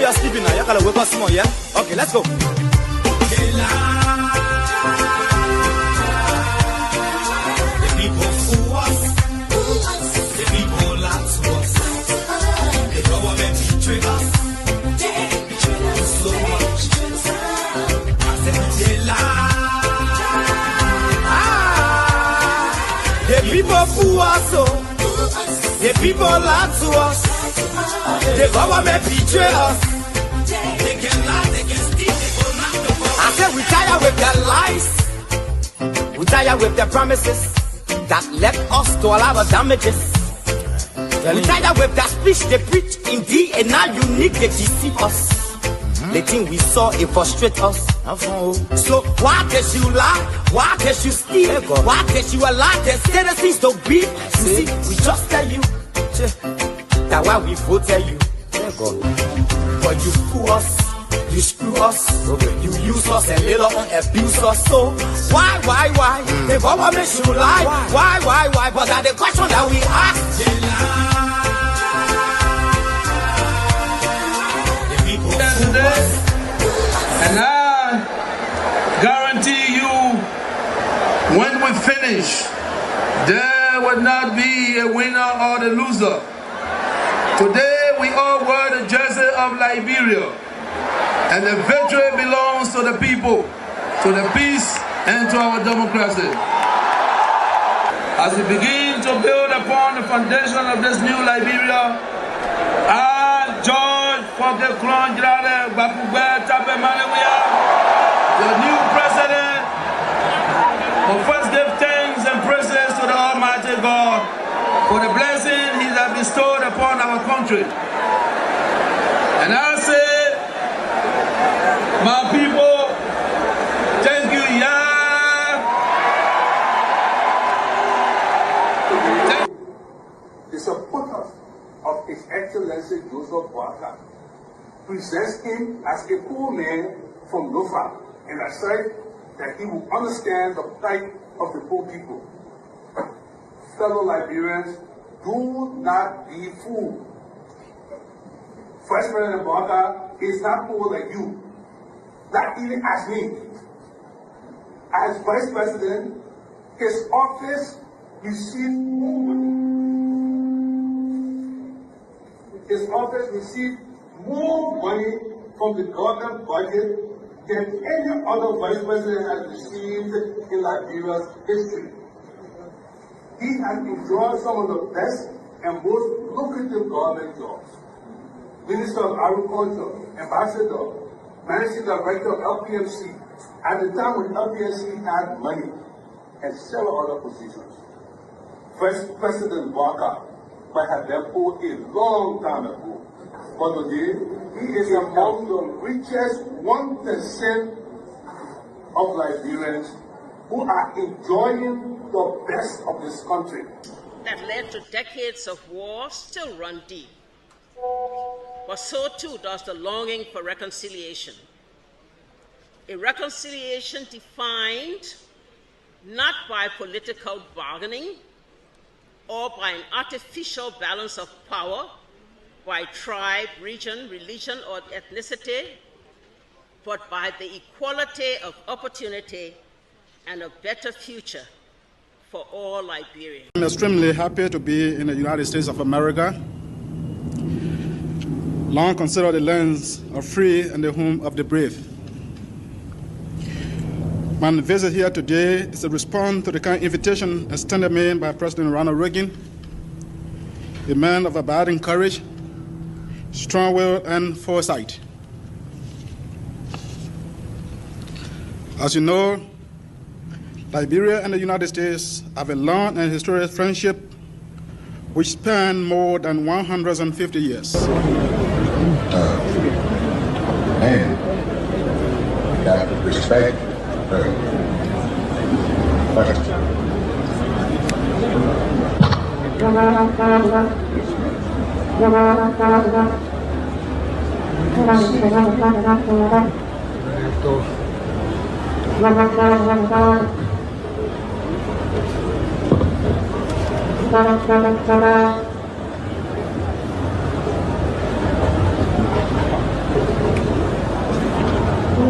are sleeping now. You gotta wake up small, yeah? Okay, let's go. People fool us, the people lie to us, the government betray us. They can lie, they can steal, they will not do us. I said we tired with their lies, we tired with their promises that left us to all our damages. We tired with their speech they preach indeed, and now unique they deceive us. The thing we saw, it frustrate us. So why did you lie? Why did you steal? Why did you allow the citizens to be? You see, we just tell you that why we voted you. But you fool us, you screw us, you use us and later on abuse us. So why? The government should lie. Why? But that's the question that we ask. And I guarantee you, when we finish, there will not be a winner or the loser. Today we all wear the jersey of Liberia, and the victory belongs to the people, to the peace and to our democracy. As we begin to build upon the foundation of this new Liberia, I, George Fokke Klonjrade Bakugbe Tape Manewia, the new president, will first give thanks and praises to the Almighty God for the blessing He has bestowed upon our country. And I say, my people, thank you, The supporters of His Excellency Joseph Boakai presents him as a poor man from Lofa, and I said that he will understand the plight of the poor people. Fellow Liberians, do not be fooled. First President Boakai is not poor like you, not even as me. As Vice President, his office received more money. His office received more money from the government budget than any other vice president has received in Liberia's history. He has enjoyed some of the best and most lucrative government jobs. Minister of Agriculture, Ambassador, Managing Director of LPMC, at the time when LPMC had money, and several other positions. First President Boakai might have been poor a long time ago, but today he is among the richest 1% of Liberians who are enjoying the best of this country. That led to decades of war still run deep. But so too does the longing for reconciliation. A reconciliation defined not by political bargaining or by an artificial balance of power by tribe, region, religion, or ethnicity, but by the equality of opportunity and a better future for all Liberians. I'm extremely happy to be in the United States of America, long considered the lands of free and the home of the brave. My visit here today is a response to the kind invitation extended me by President Ronald Reagan, a man of abiding courage, strong will, and foresight. As you know, Liberia and the United States have a long and historic friendship which spans more than 150 years. And we got to respect her.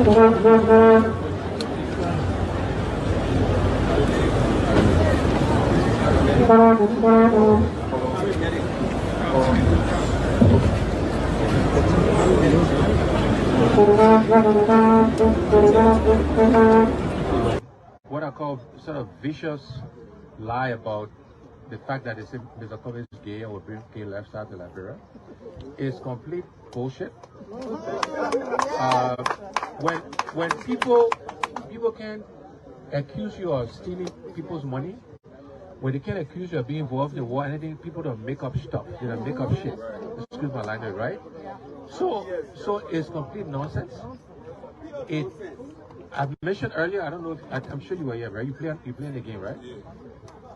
What I call sort of vicious lie about the fact that Mr. Kobe is gay or brings gay lifestyle to Liberia is complete bullshit. When people can accuse you of stealing people's money, when they can accuse you of being involved in war, anything, people don't make up stuff. They don't make up shit. Excuse my language, right? So it's complete nonsense. I've mentioned earlier, I don't know if I'm sure you were here, right? You playing the game, right?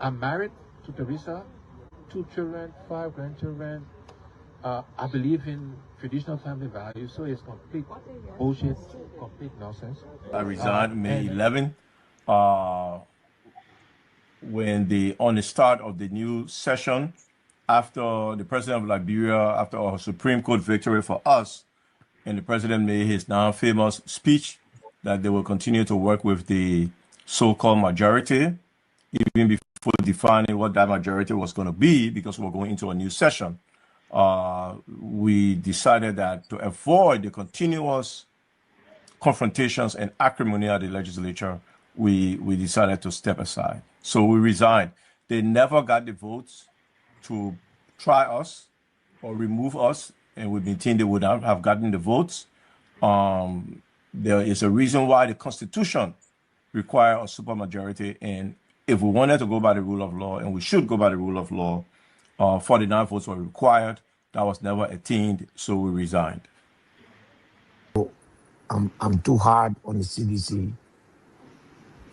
I'm married to Teresa, 2 children, 5 grandchildren. I believe in traditional family values, so it's complete bullshit, complete nonsense. I resigned May 11. On the start of the new session, after the president of Liberia, after our Supreme Court victory for us, and the president made his now famous speech that they will continue to work with the so-called majority, even before defining what that majority was going to be, because we're going into a new session. We decided that to avoid the continuous confrontations and acrimony at the legislature, we decided to step aside. So we resigned. They never got the votes to try us or remove us, and we maintain they would not have gotten the votes. There is a reason why the Constitution requires a supermajority, and if we wanted to go by the rule of law, and we should go by the rule of law, 49 votes were required. That was never attained, so we resigned. I'm too hard on the CDC.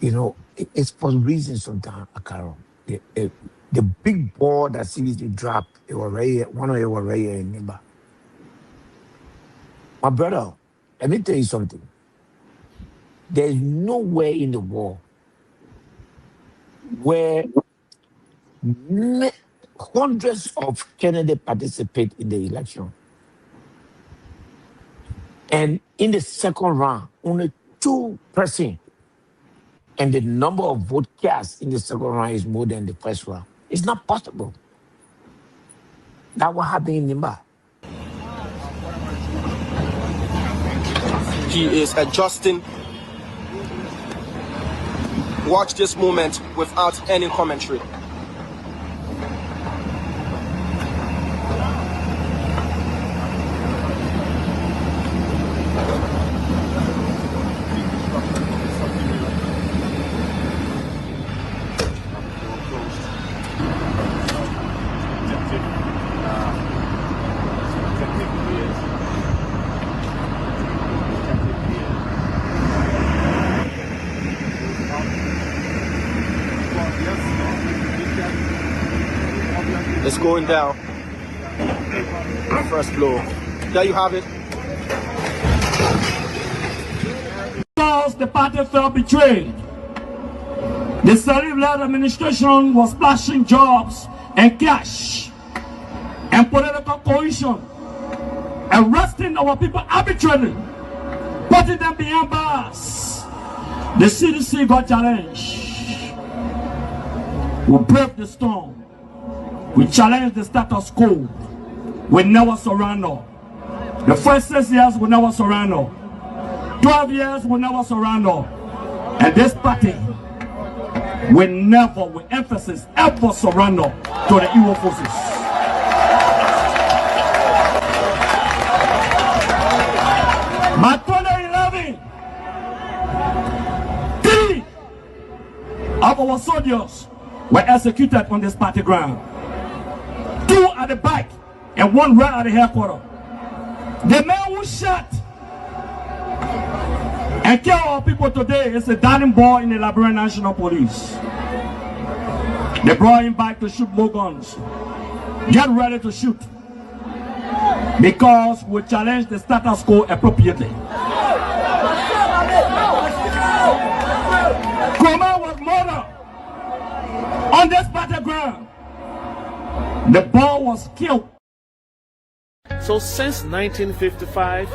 You know, it's for reasons sometimes, Akaro. The big ball that CDC dropped, one of it was right here in Nimba. My brother, let me tell you something. There's nowhere in the world where hundreds of candidates participate in the election. And in the second round, only 2%. And the number of vote cast in the second round is more than the first round. It's not possible. That's what happened in Nimba. He is adjusting. Watch this moment without any commentary. It's going down. First blow. There you have it. Because the party felt betrayed. The Salif-led administration was splashing jobs and cash and political cohesion, arresting our people arbitrarily, putting them behind bars. The CDC got challenged. We brave the storm. We challenge the status quo. We never surrender. The first 6 years we never surrender. 12 years we never surrender. And this party we never, with emphasis, ever surrender to the evil forces. By 2011, 3 of our soldiers were executed on this party ground. 2 at the back and 1 right at the headquarters. The man who shot and killed our people today is a darling boy in the Liberian National Police. They brought him back to shoot more guns. Get ready to shoot. Because we challenge the status quo appropriately. Kroma was murdered on this battleground. The boy was killed. So since 1955,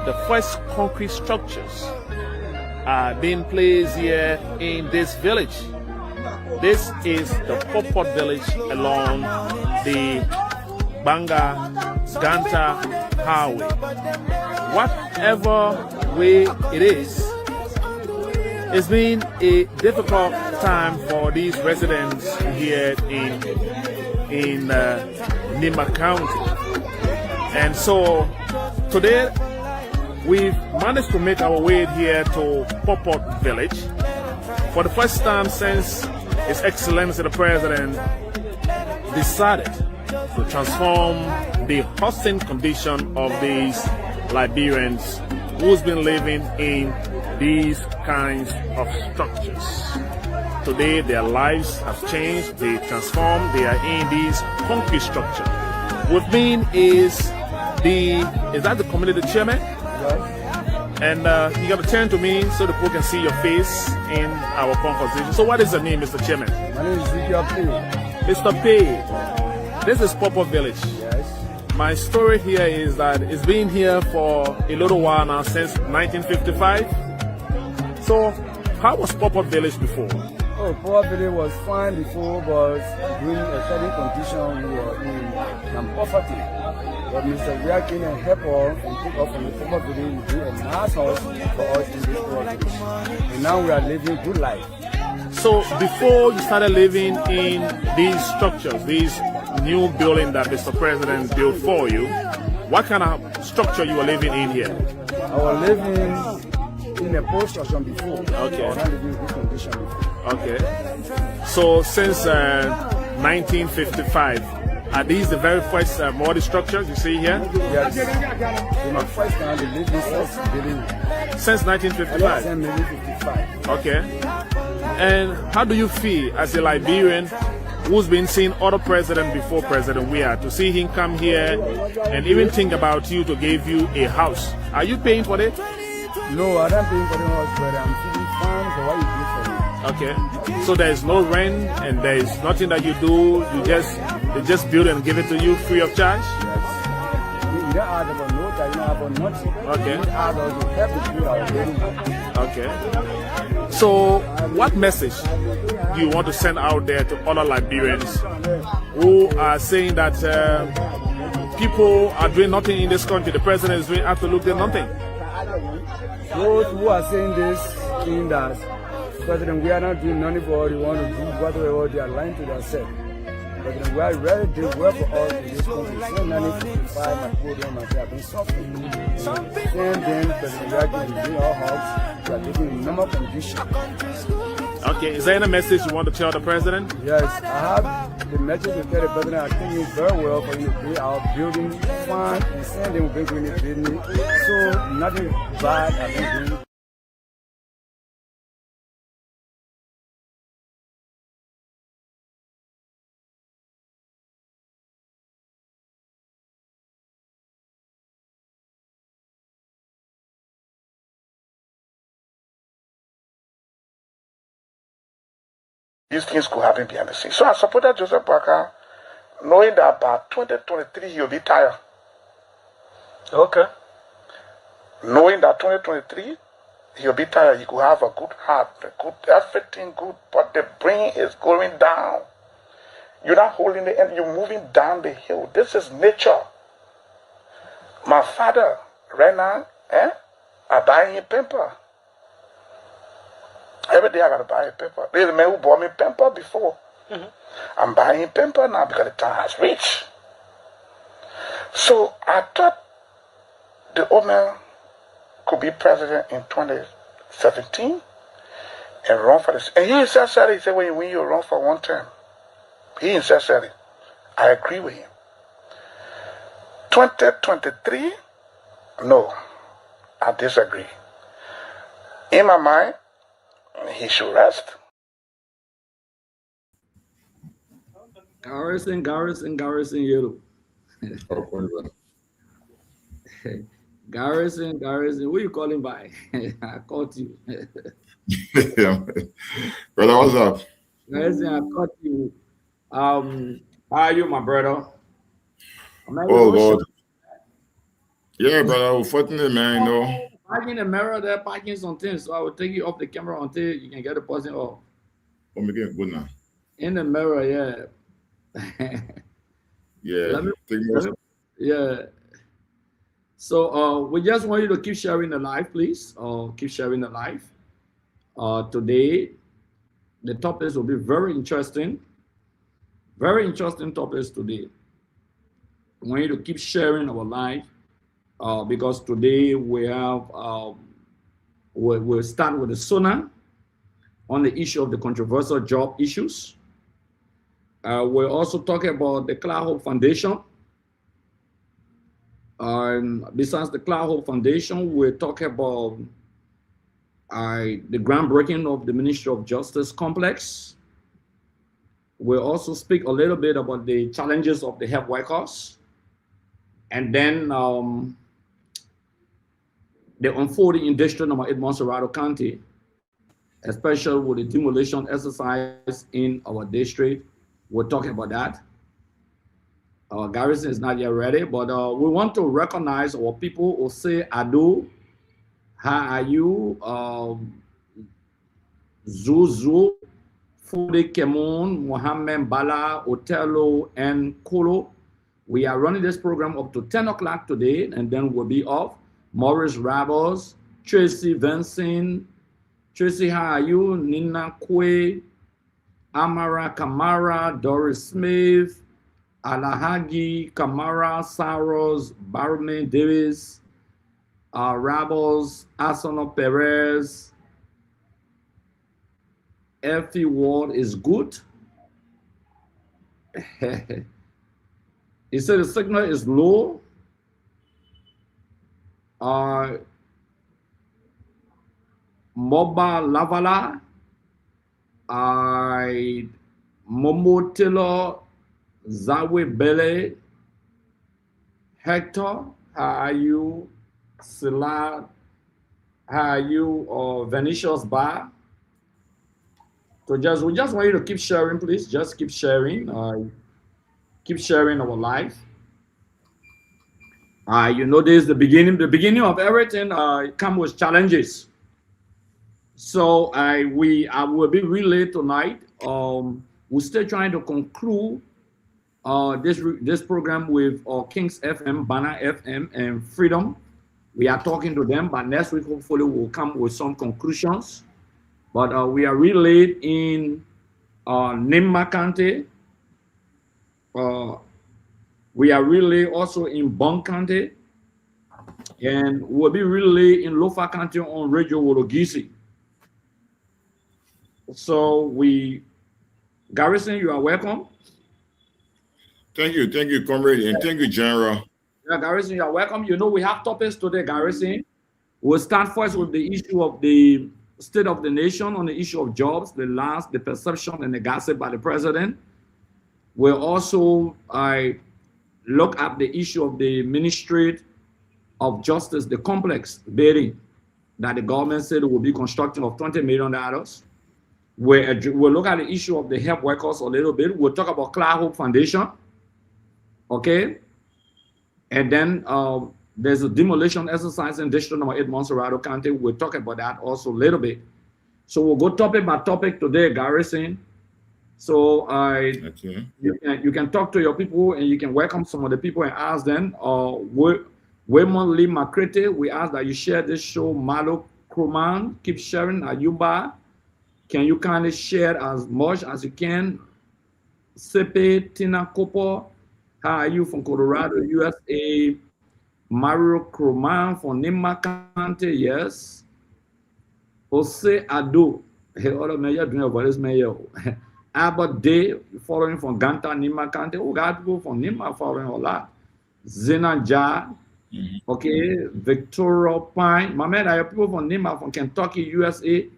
the first concrete structures are being placed here in this village. This is the Popot village along the Banga-Ganta highway. Whatever way it is, it's been a difficult time for these residents here in Nima County. And so today we've managed to make our way here to Popot village for the first time since His Excellency the President decided to transform the hosting condition of these Liberians who's been living in these kinds of structures. Today their lives have changed, they transformed, they are in these concrete structures. With me is that the community chairman? Yes. And you got to turn to me so the people can see your face in our conversation. So what is your name, Mr. Chairman? My name is Mr. Pei. This is Popot Village. Yes. My story here is that it's been here for a little while now, since 1955. So how was Popot Village before? Oh, Popot Village was fine before, but during a certain condition we were in some poverty. But Mr. Wea came and helped us and took us from the Popot Village and built a nice house for us in this Popot Village. And now we are living good life. So before you started living in these structures, these new building that Mr. President built for you, what kind of structure you were living in here? I was living in a post construction before. Okay. I was not living in this condition before. Okay. So since 1955, are these the very first modern structures you see here? Yes. In the first time we lived in this building. Since 1955? Since 1955. Okay. And how do you feel as a Liberian who's been seeing other presidents before President Wea, to see him come here and even think about you to give you a house? Are you paying for it? No, I don't pay for the house, but I'm feeling fine for what you do for me. Okay. So there is no rent and there is nothing that you do. They just build and give it to you free of charge? Yes. You don't add about no time, you don't add about nothing. Okay. You add about to help the people out there. Okay. So what message do you want to send out there to other Liberians who are saying that people are doing nothing in this country, the president is doing absolutely nothing? Those who are saying this thing that President, we are not doing nothing for what we want to do, whatever they are lying to themselves. President, we are really doing well for us in this country. Since 1955, my program has been suffering. Since then, President, we are giving our house, we are living in normal conditions. Okay, is there any message you want to tell the president? Yes, I have the message to tell the president. I think it's very well for you to be our building fund and send them bring in the business. So nothing bad has been doing. These things could happen behind the scenes. So I supported Joseph Parker, knowing that by 2023 he'll be tired. Okay. Knowing that 2023 he'll be tired, he could have a good heart, everything good, but the brain is going down. You're not holding the end, you're moving down the hill. This is nature. My father, right now, I buy him paper. Every day I gotta buy a paper. There's a man who bought me paper before. I'm buying paper now because the time has reached. So I thought the old man could be president in 2017 and run for this. And he himself said, he said, when you run for one term, he himself said it. I agree with him. 2023, no, I disagree. In my mind, he should rest. Garrison, yellow. Garrison, who you calling by? I caught you. Yeah, brother, what's up? Garrison, I caught you. How are you, my brother? Oh, Lord. Yeah, brother. Unfortunately, man, you know. Parking the mirror there, parking some things. So I will take you off the camera until you can get the person off. Oh, make it good now. In the mirror, yeah. Yeah. Yeah. So we just want you to keep sharing the live, please. Keep sharing the live. Today, the topics will be very interesting. Very interesting topics today. We want you to keep sharing our live because today we have we'll start with the SONA on the issue of the controversial job issues. We'll also talk about the Cloud Hope Foundation. Besides the Cloud Hope Foundation, we'll talk about the groundbreaking of the Ministry of Justice complex. We'll also speak a little bit about the challenges of the health workers. And then the unfolding in District Number 8, Montserrat County, especially with the demolition exercise in our district. We're talking about that. Our garrison is not yet ready, but we want to recognize our people who say Ado, how are you, Zuzu, Fude Kemon, Mohammed Bala, Otello, and Kolo. We are running this program up to 10 o'clock today, and then we'll be off. Maurice Rabos, Tracy Vincent, Tracy, how are you? Nina Kwe, Amara Kamara, Doris Smith, Alahagi Kamara, Saros, Barman Davis, Rabos, Asono Perez, Effie Ward is good. He said the signal is low. Moba Lavala, Momo Taylor, Zawe Bele, Hector, how are you? Sila, how are you? Venetia's Bar. So we just want you to keep sharing, please. Just keep sharing. Keep sharing our life. You know, this is the beginning of everything. Come with challenges. So I will be really tonight. We're still trying to conclude this program with Kings FM, Banner FM, and Freedom. We are talking to them, but next week hopefully we'll come with some conclusions. But we are really in Nimba County. We are really also in Bong County, and we'll be really in Lofa County on Radio Wologisi. So Garrison, you are welcome. Thank you, comrade, and thank you, General. Yeah, Garrison, you are welcome. You know, we have topics today, Garrison. We'll start first with the issue of the state of the nation on the issue of jobs, the perception and the gossip by the president. We'll also look at the issue of the Ministry of Justice, the complex building that the government said will be constructing of $20 million. We'll look at the issue of the health workers a little bit. We'll talk about Cloud Hope Foundation. Okay. And then there's a demolition exercise in District Number 8, Montserrat County. We'll talk about that also a little bit. So we'll go topic by topic today, Garrison. So you can talk to your people and you can welcome some of the people and ask them. Waymond Lee Makrete, we ask that you share this show. Malo Kroman, keep sharing. Ayuba, can you kindly share as much as you can? Sepe Tina Kopo, how are you from Colorado, USA? Mario Kroman from Nimba County, yes. Jose Ado, hey, other mayor doing about this mayor. Albert Day, following from Ganta, Nimba County. Oh, got people from Nimba following a lot. Zena Ja, okay. Victoria Pine. My man, I have people from Nimba from Kentucky, USA.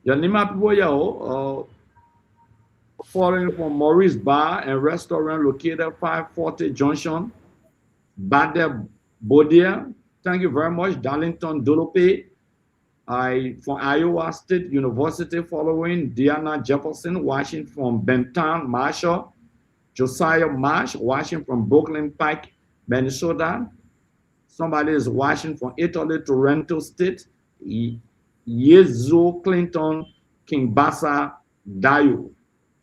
Your Nimba people, yeah, following from Maurice Bar and Restaurant located 540 Junction, Bade Bodia. Thank you very much. Darlington Dolope. From Iowa State University, following Diana Jefferson, watching from Benton, Marshall, Josiah Marsh, watching from Brooklyn Pike, Minnesota, Somebody is watching from Italy, Toronto State. Yezo Clinton Kingbasa Dayo.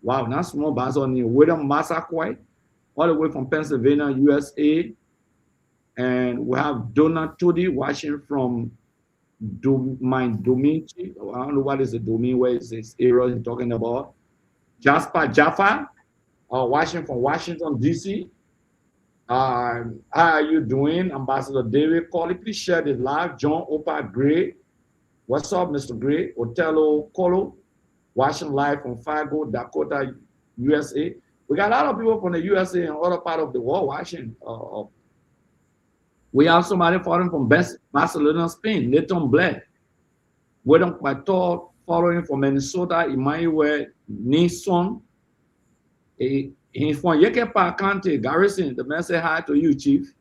Wow, that's small Bazo name. William Massaquoi, all the way from Pennsylvania, USA. And we have Donald Tudi watching from my domain. I don't know what is the domain, where is this area he's talking about. Jasper Jaffa, watching from Washington, D.C. How are you doing? Ambassador David Colley, please share this live. John Opa Gray. What's up, Mr. Gray? Otello Colo, watching live from Fargo, Dakota, USA. We got a lot of people from the USA and other part of the world watching. We have somebody following from Barcelona, Spain, Nathan Blair. William Pator following from Minnesota, Emmanuel Nison. He's from Yekepa County, Garrison. The man say hi to you, Chief.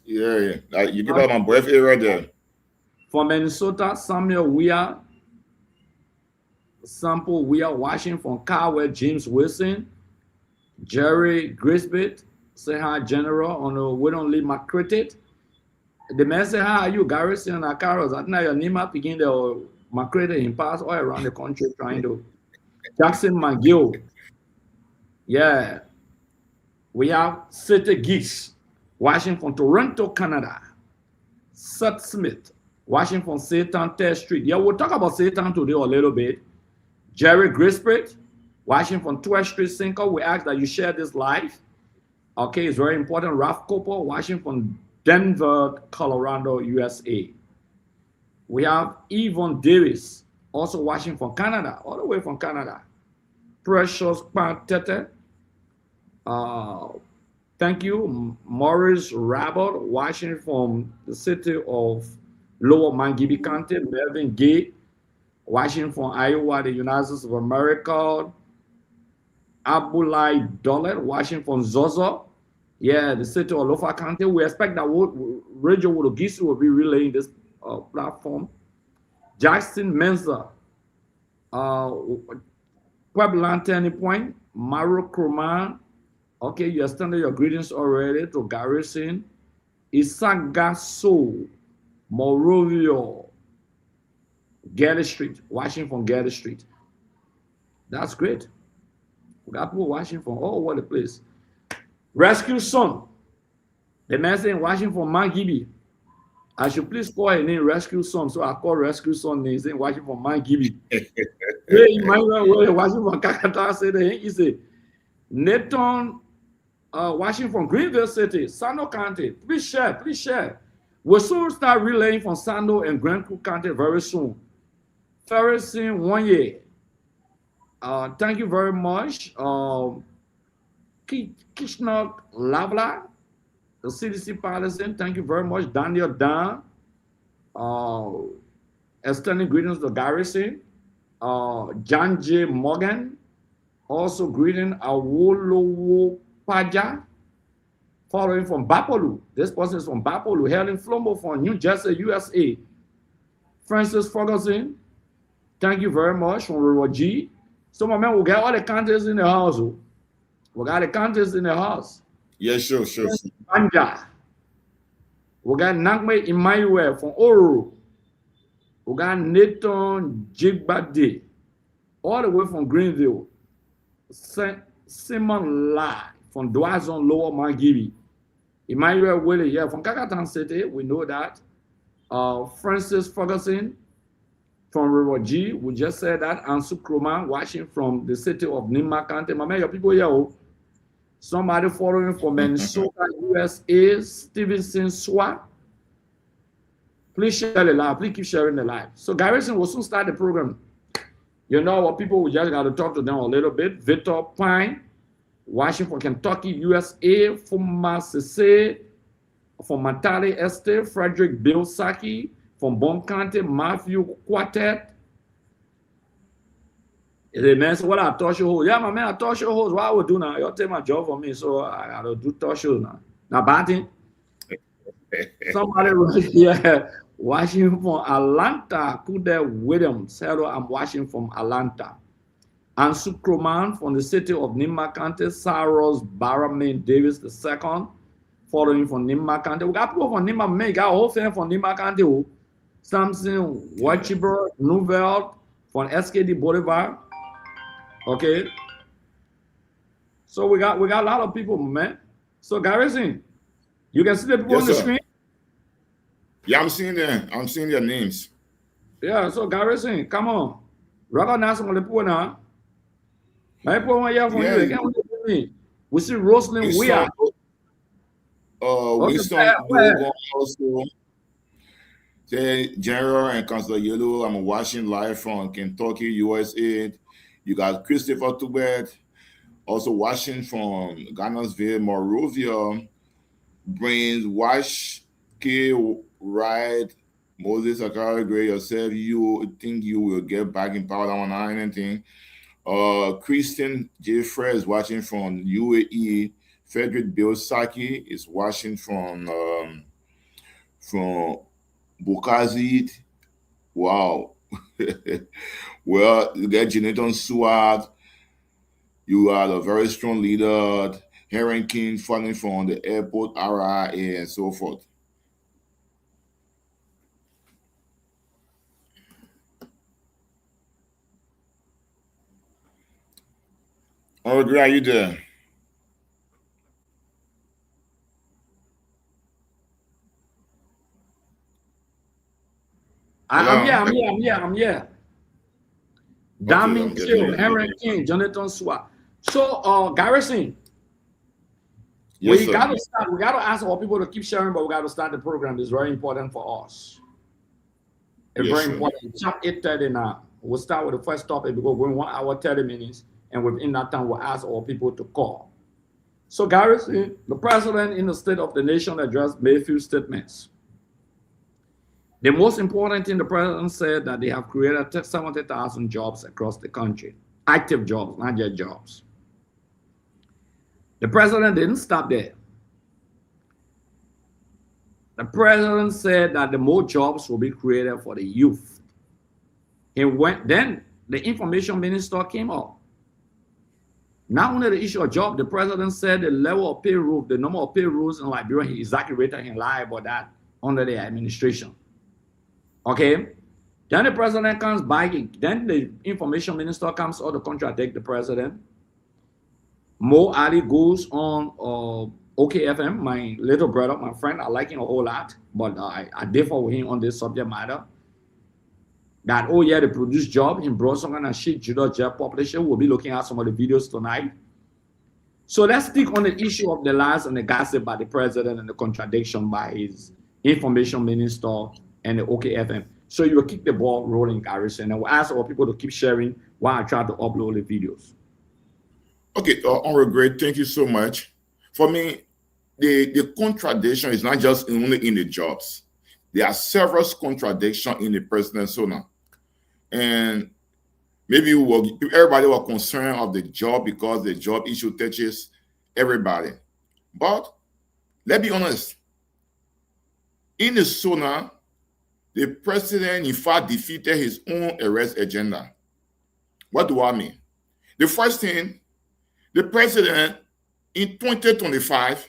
Yeah. You give out my breath area there. From Minnesota, Samuel Weir. Sample Weir watching from Carwell, James Wilson. Jerry Grisbit. Say hi, General, on the We Don't Leave McCricket. The man say, how are you, Garrison and Akaros? I think your name up begin the McCricket in pass all around the country trying to. Jackson McGill. Yeah. We have City Geeks watching from Toronto, Canada. Seth Smith watching from Satan Third Street. Yeah, we'll talk about Satan today a little bit. Jerry Grisbit watching from 12th Street, Cinco. We ask that you share this live. Okay, it's very important. Ralph Cooper watching from Denver, Colorado, USA. We have Yvonne Davis also watching from Canada, all the way from Canada. Precious Pantete. Thank you. Maurice Rabot watching from the city of Lower Mangibi County. Melvin Gay watching from Iowa, the United States of America. Abulai Dolet watching from Zozo. Yeah, the city of Lofa County. We expect that Radio Wodogisu will be relaying this platform. Jackson Mensa, Pueblan Turning Point, Maro Kroman. Okay, you extended your greetings already to Garrison. Isagaso, Morovio, Getty Street, watching from Getty Street. That's great. We got people watching from all over the place. Rescue Son. The man saying watching from Mangibi. I should please call a name Rescue Son. So I call Rescue Son name saying watching from Mangibi. Hey, Emmanuel watching from Kakata said he said Nathan watching from Greenville City, Sando County. Please share. We'll soon start relaying from Sando and Grand Creek County very soon. Ferguson 1 year. Thank you very much. Kishnok Lavla, the CDC partisan, thank you very much. Daniel Dan, extending greetings to Garrison. John J. Morgan, also greeting Awolowo Paja, following from Bapolu. This person is from Bapolu, Helen Flombo from New Jersey, USA. Francis Ferguson, thank you very much from Rural G. So, my man, we got all the counties in the house. We got the counties in the house. Yeah, sure. Banja. We got Nagme Emmanuel from Oro. We got Nathan Jigbade, all the way from Greenville. Simon Lai from Dwazon Lower Mangibi. Emmanuel Willie, yeah, from Kakatan City, we know that. Francis Ferguson from River G, we just said that. Ansu Kroman watching from the city of Nima County. Mama, your people here. Somebody following from Minnesota, USA, Stevenson Swa. Please share the live. Please keep sharing the live. So Garrison will soon start the program. You know what, people, we just got to talk to them a little bit. Victor Pine, watching from Kentucky, USA, from Massese, from Matali Esther, Frederick Bill Saki, from Bon County, Matthew Quartet. The man said, well, I talk show host. Yeah, my man, I talk show host. What I would do now? You'll take my job for me, so I gotta do talk show now. Now, bad thing. Somebody, yeah, watching from Atlanta, Kude Williams. Hello, I'm watching from Atlanta. Ansu Kroman from the city of Nima County, Saros Baramain Davis II. following from Nimba County. We got people from Nimba, man, got a whole family from Nimba County. Samson, Watchiber, Nouvelle, from SKD Boulevard. Okay. So we got a lot of people, man. So Garrison, you can see the people on the screen? Yeah, I'm seeing their names. Yeah, so Garrison, come on. Recognize some of the people now. My people want to hear from you. Again, we see Rosalind Weir. Winston also. Say General and Councilor Yellow. I'm watching live from Kentucky, USA. You got Christopher Tubet, also watching from Ghana'sville, Monrovia, Brains, Wash, K. Wright, Moses Akara Gray, yourself. You think you will get back in power on anything? Christian J. Fred is watching from UAE. Frederick Bill Saki is watching from Bukazi. Wow. Well, you get Jonathan Suad. You are a very strong leader. Heron King falling from the airport, RIA, and so forth. Oh, great, are you there? I'm here. Damien Chill, Aaron King, Jonathan Swat. So, Garrison, we got to start. We got to ask our people to keep sharing, but we got to start the program. It's very important for us. It's very important. It's 8:30 now. We'll start with the first topic because we're 1 hour 30 minutes, and within that time, we'll ask our people to call. So, Garrison, the president in the State of the Nation address made a few statements. The most important thing the president said that they have created 70,000 jobs across the country. Active jobs, not just jobs. The president didn't stop there. The president said that the more jobs will be created for the youth. Then the information minister came up. Not only the issue of job, the president said the level of payroll, the number of payrolls in Liberia, he exaggerated and lied about that under the administration. Okay, then the president comes back, then the information minister comes out to contradict the president. Mo Ali goes on OKFM, my little brother, my friend, I like him a whole lot, but I differ with him on this subject matter. That, oh yeah, the produce job in Bronson and shit, Judah Jeff population. We'll be looking at some of the videos tonight. So let's stick on the issue of the lies and the gossip by the president and the contradiction by his information minister and the OKFM. So you will keep the ball rolling, Garrison, and we'll ask our people to keep sharing while I try to upload the videos. Okay, Honorable Great, thank you so much. For me, the contradiction is not just only in the jobs. There are several contradictions in the president's persona. And maybe everybody was concerned of the job because the job issue touches everybody. But let's be honest. In the SONA, the president, in fact, defeated his own arrest agenda. What do I mean? The first thing, the president, in 2025,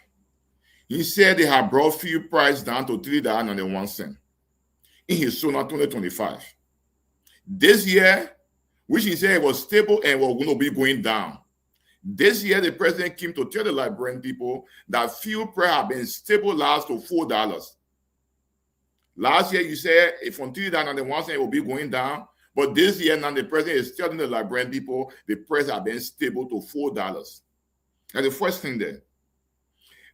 he said they had brought fuel price down to $3.01 in his SONA 2025. This year, which he said was stable and was going to be going down. This year, the president came to tell the Liberian people that fuel price had been stabilized to $4. Last year, you said from $3.01 it will be going down. But this year, now the president is telling the Liberian people the price has been stable to $4. That's the first thing there.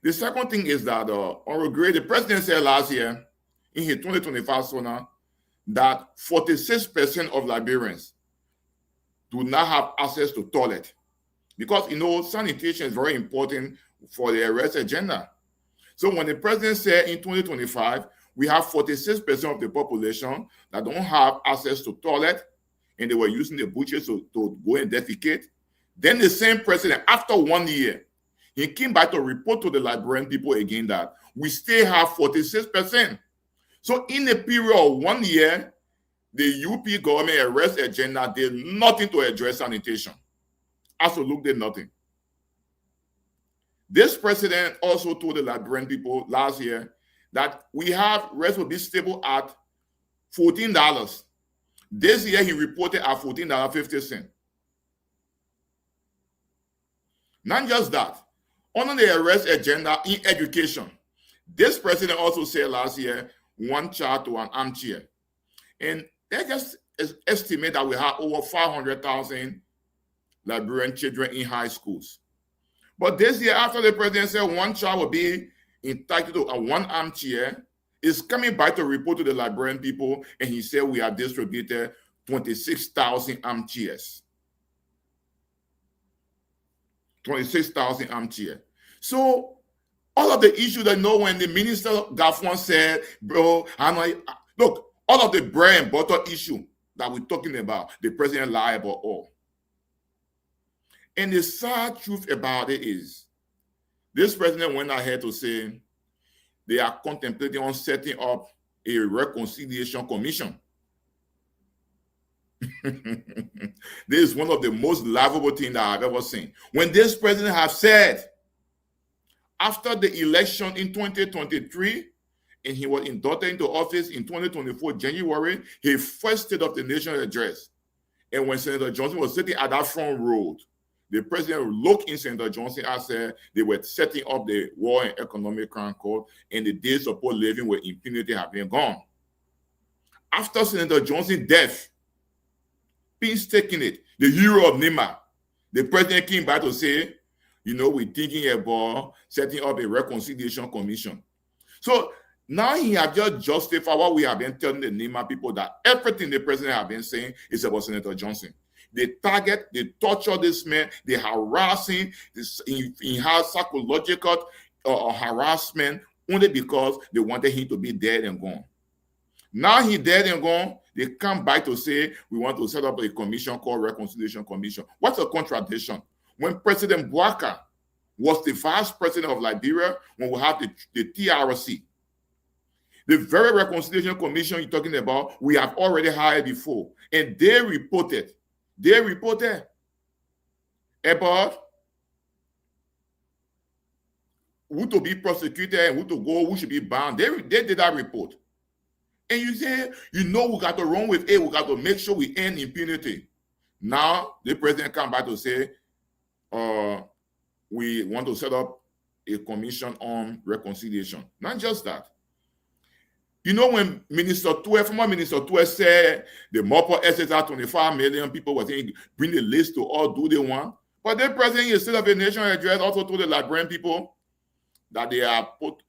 The second thing is that the president said last year in his 2025 SONA that 46% of Liberians do not have access to toilet. Because, sanitation is very important for the arrest agenda. So when the president said in 2025, we have 46% of the population that don't have access to toilet, and they were using the butchers to go and defecate. Then the same president, after 1 year, he came back to report to the Liberian people again that we still have 46%. So in a period of 1 year, the UP government arrest agenda did nothing to address sanitation. Absolutely nothing. This president also told the Liberian people last year that we have rest will be stable at $14. This year he reported at $14.50. Not just that, on the arrest agenda in education, this president also said last year, one child to an armchair. And they just estimate that we have over 500,000 Liberian children in high schools. But this year, after the president said one child will be entitled to a one armchair, is coming back to report to the Liberian people, and he said we have distributed 26,000 armchairs. 26,000 armchairs. So all of the issues that when the minister Gaffron said, bro, look, all of the bread and butter issue that we're talking about, the president lied about all. And the sad truth about it is, this president went ahead to say they are contemplating on setting up a reconciliation commission. This is one of the most laughable things that I've ever seen. When this president has said, after the election in 2023, and he was inducted into office in 2024, January, he first State of the Nation address. And when Senator Johnson was sitting at that front row, the president looked in Senator Johnson and said they were setting up the War and Economic Crime Court, and the days of poor living with impunity have been gone. After Senator Johnson's death, painstaking it, the hero of NEMA, the president came back to say, we're thinking about setting up a reconciliation commission. So now he has just justified what we have been telling the NEMA people, that everything the president has been saying is about Senator Johnson. They target, they torture this man, they harass him, he has psychological harassment only because they wanted him to be dead and gone. Now he's dead and gone, they come back to say, we want to set up a commission called Reconciliation Commission. What's a contradiction? When President Bouaka was the vice president of Liberia, when we have the TRC, the very Reconciliation Commission you're talking about, we have already hired before, and they reported about who to be prosecuted and who to go, who should be bound. They did that report. And you say, we got to run with it. We got to make sure we end impunity. Now, the president come back to say, we want to set up a commission on reconciliation. Not just that. When former Minister Tue said the MOPO SSR 25 million people were saying, bring the list to all do they want. But the president in the State of the Nation address also told the Liberian people that they put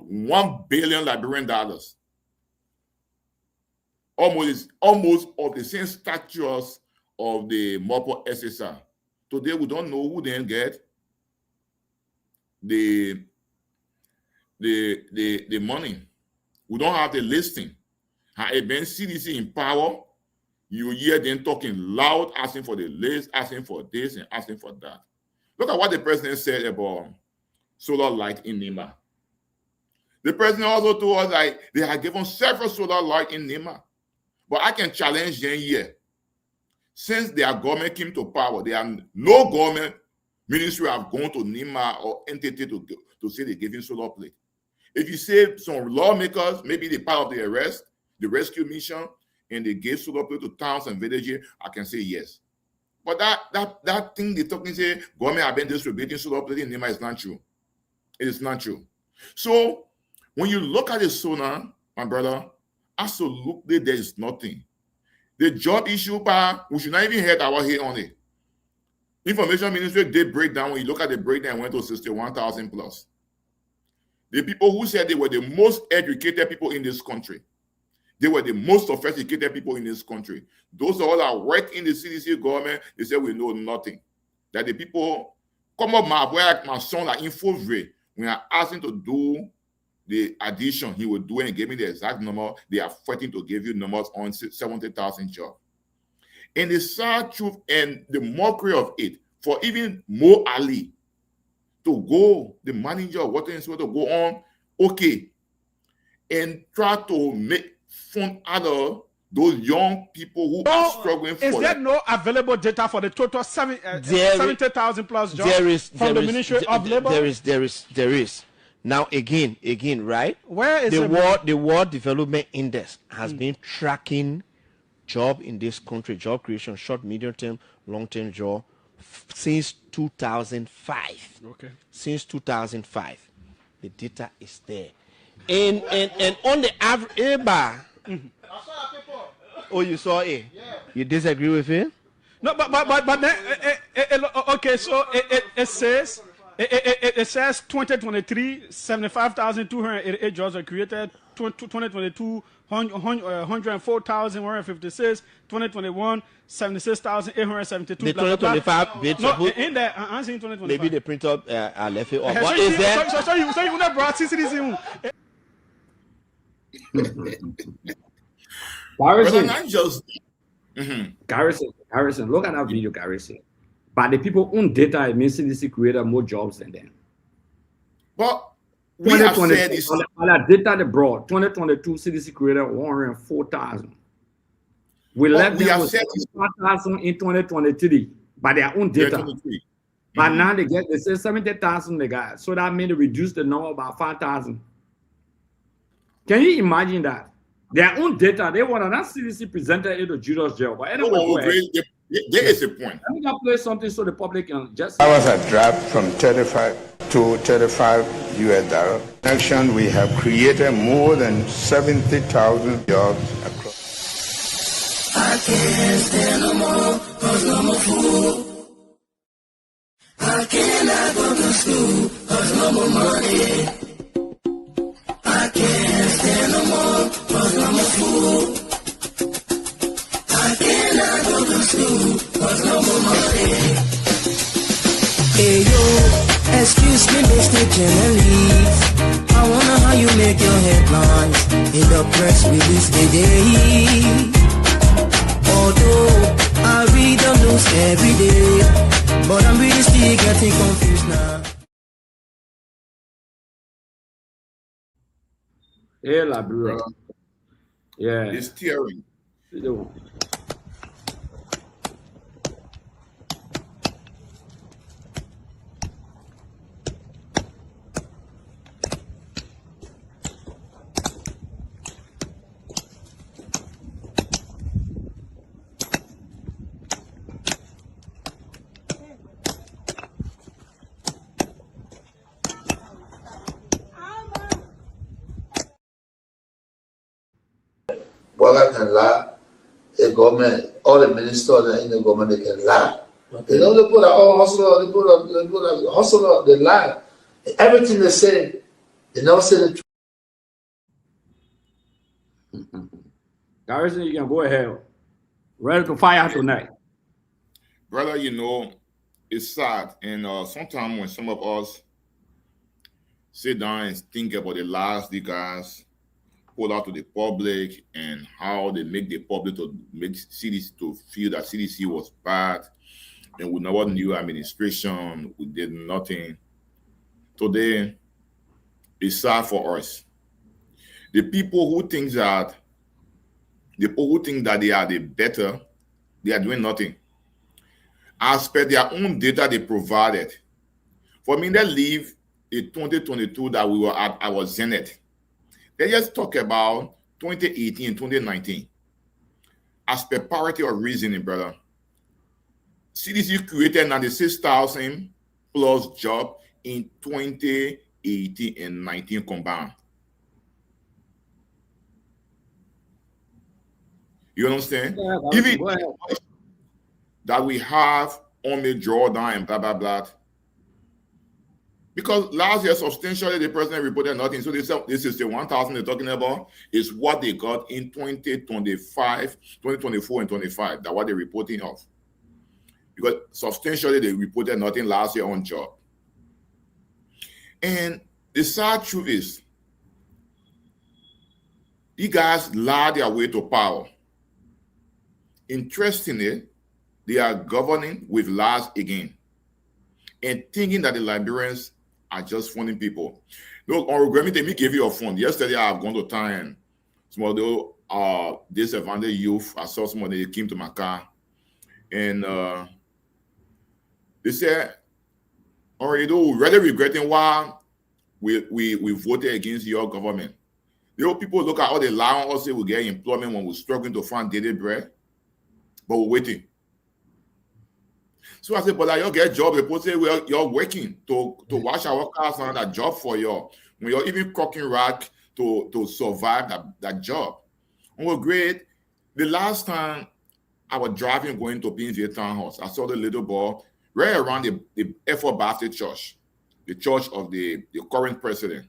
$1 billion Liberian dollars. Almost of the same status of the MOPO SSR. Today we don't know who then get the money. We don't have the listing. Had been CDC in power, you hear them talking loud, asking for the list, asking for this and asking for that. Look at what the president said about solar light in NEMA. The president also told us that they had given several solar light in NEMA. But I can challenge them here. Since their government came to power, there are no government ministry have gone to NEMA or entity to say they're giving solar plate. If you say some lawmakers, maybe they're part of the rescue mission, and they gave solar plate to towns and villages, I can say yes. But that thing they talking say government have been distributing solar plate in NEMA is not true. It is not true. So when you look at the solar, my brother, absolutely there is nothing. The job issue, we should not even head our head on it. Information Ministry did break down. When you look at the breakdown, went to 61,000 plus. The people who said they were the most educated people in this country, they were the most sophisticated people in this country. Those all that work in the CDC government, they said we know nothing. That the people come up my son like infovre when I asked him to do the addition, he would do it and give me the exact number. They are fighting to give you numbers on 70,000 jobs. And the sad truth and the mockery of it, for even Mo Ali to go, the manager of water and to go on, okay, and try to make fun out of those young people who are struggling for is there no available data for the total 70,000 plus jobs from the Ministry of Labor? There is. Now again, right? Where is the World Development Index has been tracking job in this country, job creation, short, medium term, long term job since 2005. Okay. Since 2005, the data is there, and on the average, oh, you saw it? Yeah. You disagree with it? No, but then, okay, so it says. It says 2023, 75,288 jobs were created. 2022, 104,156. 2021, 76,872. The 2025 bit. No, in there, I'm saying 2025. Maybe the print up left it off. What is that? So you never brought CCDC. Garrison, look at that video, Garrison. But the people own data, it means CDC created more jobs than them. But we have said this. On the data they brought, 2022 CDC created 104,000. We left them with 4,000 in 2023 by their own data. But now they say 70,000 they got. So that means they reduced the number by 5,000. Can you imagine that? Their own data, they want that CDC presented it to Judas jail. But anyway, there is a point. Let me just play something so the public can just. Ours are dropped from 35 to 35 US dollars. In action, we have created more than 70,000 jobs across. I can't stand no more, cause no more food. I cannot go to school, cause no more money. I can't stand no more, cause no more food. I cannot go to school, cause no more money. Hey yo, excuse me, Mr. Journalist. I wonder how you make your headlines in the press release today. Although I read the news every day, but I'm really still getting confused now. Yeah, Liberia. Yeah. It's tearing. Bola can lie, the government, all the ministers in the government, they can lie. Okay. You know, they put a hustler, they put a hustler, they lie. Everything they say, they never say the truth. Garrison, you can go ahead. Ready to fire tonight. Brother, you know, it's sad. And sometimes when some of us sit down and think about the lies these guys pull out to the public and how they make the public to make CDC to feel that CDC was bad and we never knew administration, we did nothing. Today, it's sad for us. The people who think that they are the better, they are doing nothing. As per their own data they provided. For me, they leave in 2022 that we were at our zenith. They just talk about 2018 and 2019. As per parity of reasoning, brother, CDC created 96,000 plus jobs in 2018 and 19 combined. You understand? Yeah, even that we have only drawdown and blah, blah, blah. Because last year, substantially, the president reported nothing. So this is the 1,000 they're talking about is what they got in 2025, 2024, and 25. That's what they're reporting of. Because substantially, they reported nothing last year on job. And the sad truth is, these guys lied their way to power. Interestingly, they are governing with lies again and thinking that the Liberians are just funding people. Look, let me give you a phone. Yesterday, I've gone to town. disadvantaged youth. I saw somebody, they came to my car, and they said, you know, really regretting why we voted against your government. You know, people look at all the lie on us, say we get employment when we're struggling to find daily bread, but we're waiting. So I said, but you get job. People say, well, you're working to wash our cars on that job for you. When you're even cooking rack to survive that job. And we're great. The last time I was driving going to Pinsville Townhouse, I saw the little boy right around the F4 Baptist Church, the church of the current president.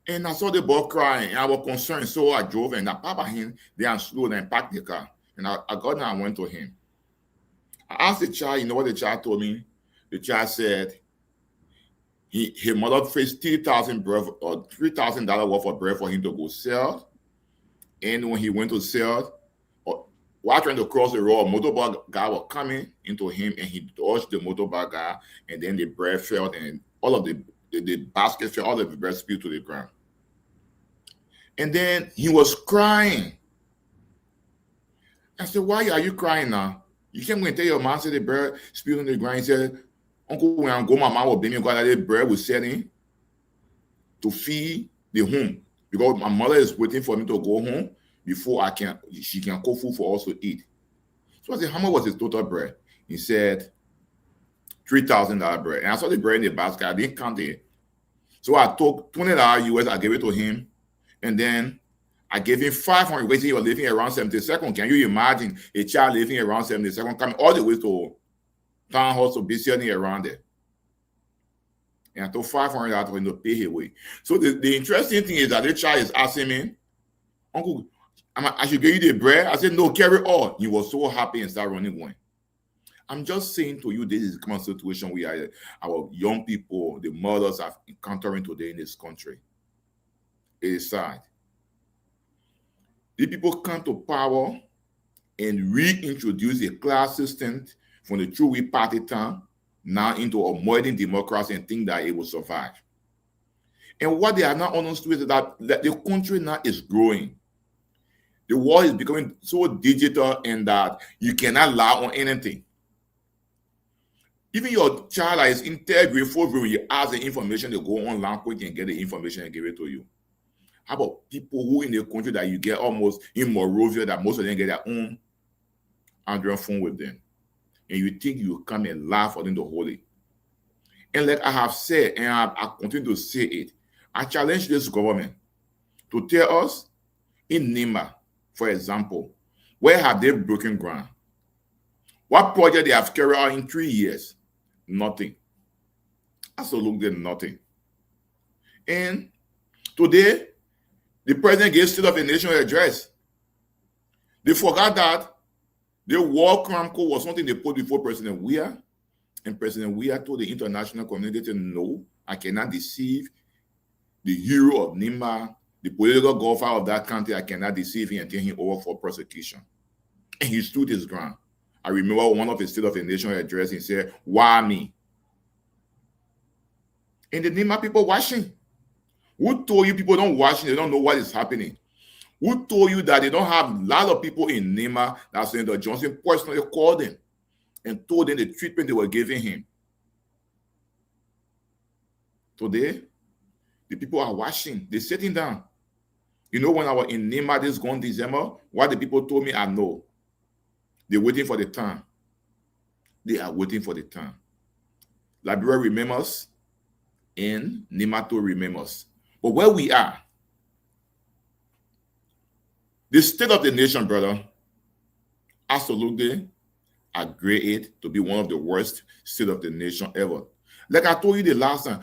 And I saw the boy crying, and I was concerned. So I drove and I parked him there and slowed and parked the car. And I got down and went to him. I asked the child, you know what the child told me? The child said his mother faced $3,000 worth of bread for him to go sell. And when he went to sell, while trying to cross the road, a motorbike guy was coming into him, and he dodged the motorbike guy, and then the bread fell, and all of the basket fell, all of the bread spilled to the ground. And then he was crying. I said, why are you crying now? You can't go and tell your mom, say the bread spilled on the ground. He said, Uncle, when I go, my mom will blame me because the bread was selling to feed the home. Because my mother is waiting for me to go home before she can cook food for us to eat. So I said, how much was his total bread? He said, $3,000 bread. And I saw the bread in the basket. I didn't count it. So I took $20 US, I gave it to him. And then I gave him 500. Wait till he was living around 72nd. Can you imagine a child living around 72nd coming all the way to Townhouse to be sitting around there? And I took $500 for him to pay his way. So the interesting thing is that the child is asking me, Uncle, I should give you the bread? I said, no, carry on. He was so happy and started running away. I'm just saying to you, this is the kind of situation we are, our young people, the mothers are encountering today in this country. It is sad. The people come to power and reintroduce a class system from the true party time now into a modern democracy and think that it will survive. And what they are not understood is that the country now is growing. The world is becoming so digital and that you cannot lie on anything. Even your child is integrate for when you ask the information, they go online quick and get the information and give it to you. How about people who in the country that you get almost in Morovia that most of them get their own Android phone with them? And you think you come and laugh for them to hold it. And like I have said, and I continue to say it, I challenge this government to tell us in NEMA, for example, where have they broken ground? What project they have carried out in 3 years? Nothing. Absolutely nothing. And today, the president gave State of the Nation address. They forgot that the war crime code was something they put before President Weah, and President Weah told the international community, no, I cannot deceive the hero of Nima, the political golfer of that country. I cannot deceive him and take him over for prosecution. And he stood his ground. I remember one of his State of the Nation address, he said, why me? And the Nima people watching. Who told you people don't watch, they don't know what is happening? Who told you that they don't have a lot of people in Nima that Senator Johnson personally called them and told them the treatment they were giving him? Today, the people are watching. They're sitting down. You know, when I was in Nima this gone December, what the people told me, I know. They're waiting for the time. They are waiting for the time. Liberia remembers and Nima too remembers. But where we are, the state of the nation, brother, absolutely, I grade it to be one of the worst state of the nation ever. Like I told you the last time,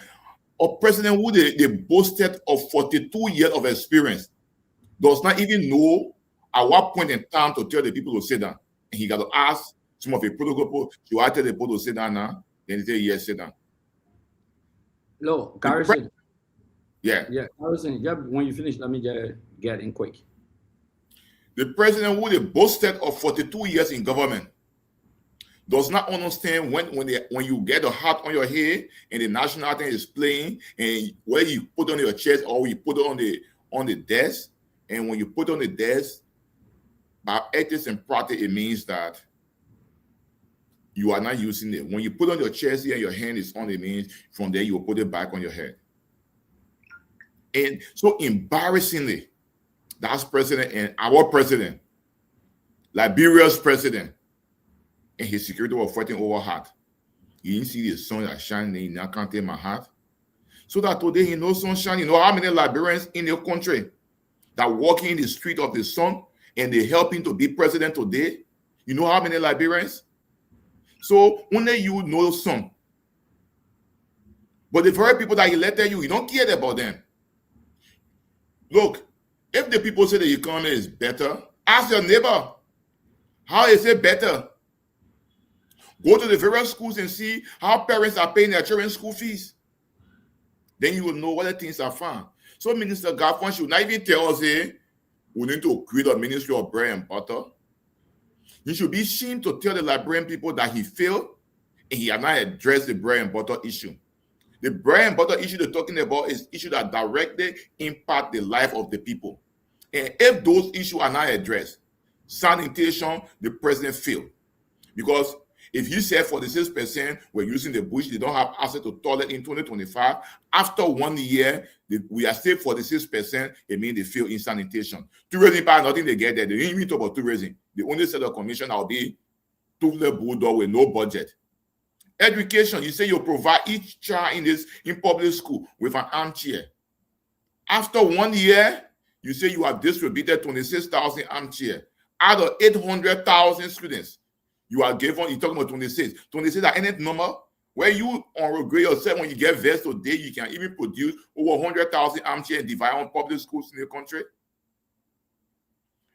a president who they boasted of 42 years of experience does not even know at what point in time to tell the people to sit down. And he got to ask some of the protocol, should I tell the people to sit down now? Then he say, yes, sit down. No, Garrison. Yeah. Garrison, when you finish, let me get in quick. The president who they boasted of 42 years in government does not understand when you get a hat on your head and the national anthem is playing, and whether you put it on your chest or you put it on the desk, And when you put on the desk, by ethics and practice, it means that you are not using it. When you put on your chest here and your hand is on, it means from there you will put it back on your head. And so embarrassingly, that's president and our president, Liberia's president, and his security was fighting over heart. You didn't see the sun that shining, he now can't take my heart. So that today he knows sunshine. You know how many Liberians in the country that walking in the street of the sun and they helping to be president today? You know how many Liberians? So only you know some. But the very people that elected you, you don't care about them. Look, if the people say the economy is better, ask your neighbor, how is it better? Go to the various schools and see how parents are paying their children's school fees. Then you will know whether things are fine. So Minister Gaffon should not even tell us, we need to create a ministry of bread and butter. He should be ashamed to tell the Liberian people that he failed and he has not addressed the bread and butter issue. The bread and butter issue they're talking about is issue that directly impact the life of the people. And if those issues are not addressed, sanitation, the president failed. Because if you say 46% were using the bush, they don't have access to toilet in 2025, after 1 year, we are still 46%, it means they fail in sanitation. Tourism, nothing they get there. They didn't even talk about tourism. They only said the commission will be two-level bulldog with no budget. Education, you say you provide each child in public school with an armchair. After 1 year, you say you have distributed 26,000 armchair out of 800,000 students. You are given, you're talking about 26. 26 are any number where you regret yourself when you get vexed today, you can even produce over 100,000 armchair and divide on public schools in the country.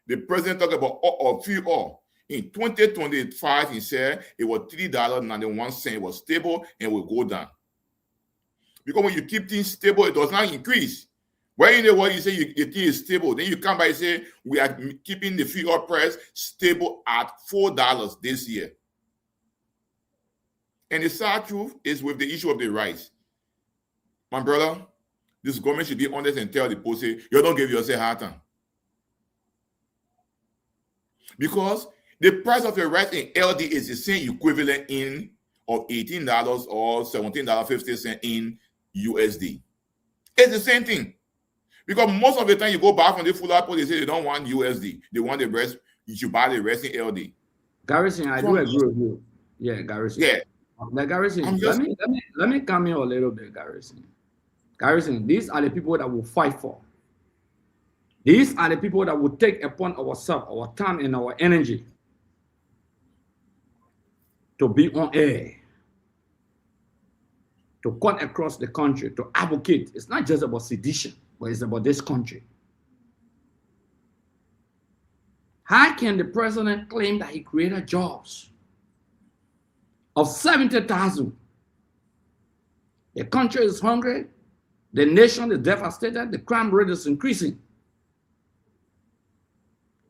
The president talked about all. In 2025, he said it was $3.91. It was stable and will go down. Because when you keep things stable, it does not increase. Where in the world you say the thing is stable, then you come by and say we are keeping the fuel price stable at $4 this year. And the sad truth is with the issue of the rice. My brother, this government should be honest and tell the people, say, you don't give yourself a hard time. Because the price of the rice in LD is the same equivalent of $18 or $17.50 in USD. It's the same thing. Because most of the time you go back from the full output, they say they don't want USD. They want the rest. You should buy the rest in LD. Garrison, I do agree with you. Yeah, Garrison. Yeah. Now, Garrison, let me come in a little bit, Garrison. Garrison, these are the people that will fight for. These are the people that will take upon ourselves, our time and our energy to be on air, to cut across the country, to advocate. It's not just about sedition, but it's about this country. How can the president claim that he created jobs of 70,000? The country is hungry, the nation is devastated, the crime rate is increasing.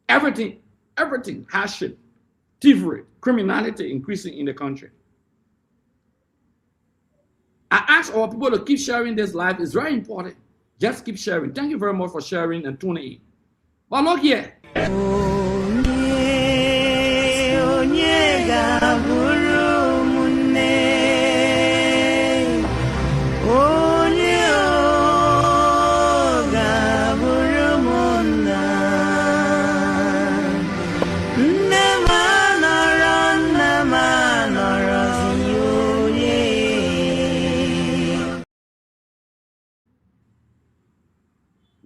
Everything, hardship, thievery, criminality increasing in the country. I ask our people to keep sharing this live. It's very important. Just keep sharing. Thank you very much for sharing and tuning in. But look here.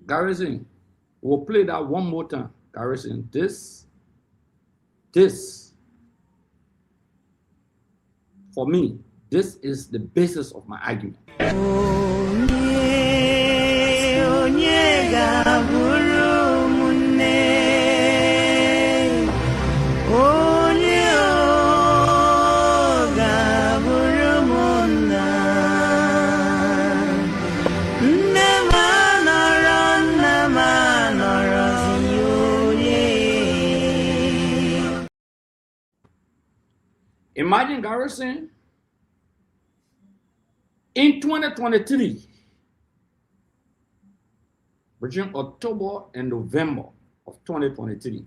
Garrison, we'll play that one more time. Garrison, this, for me, this is the basis of my argument. Imagine, Garrison, in 2023, between October and November of 2023.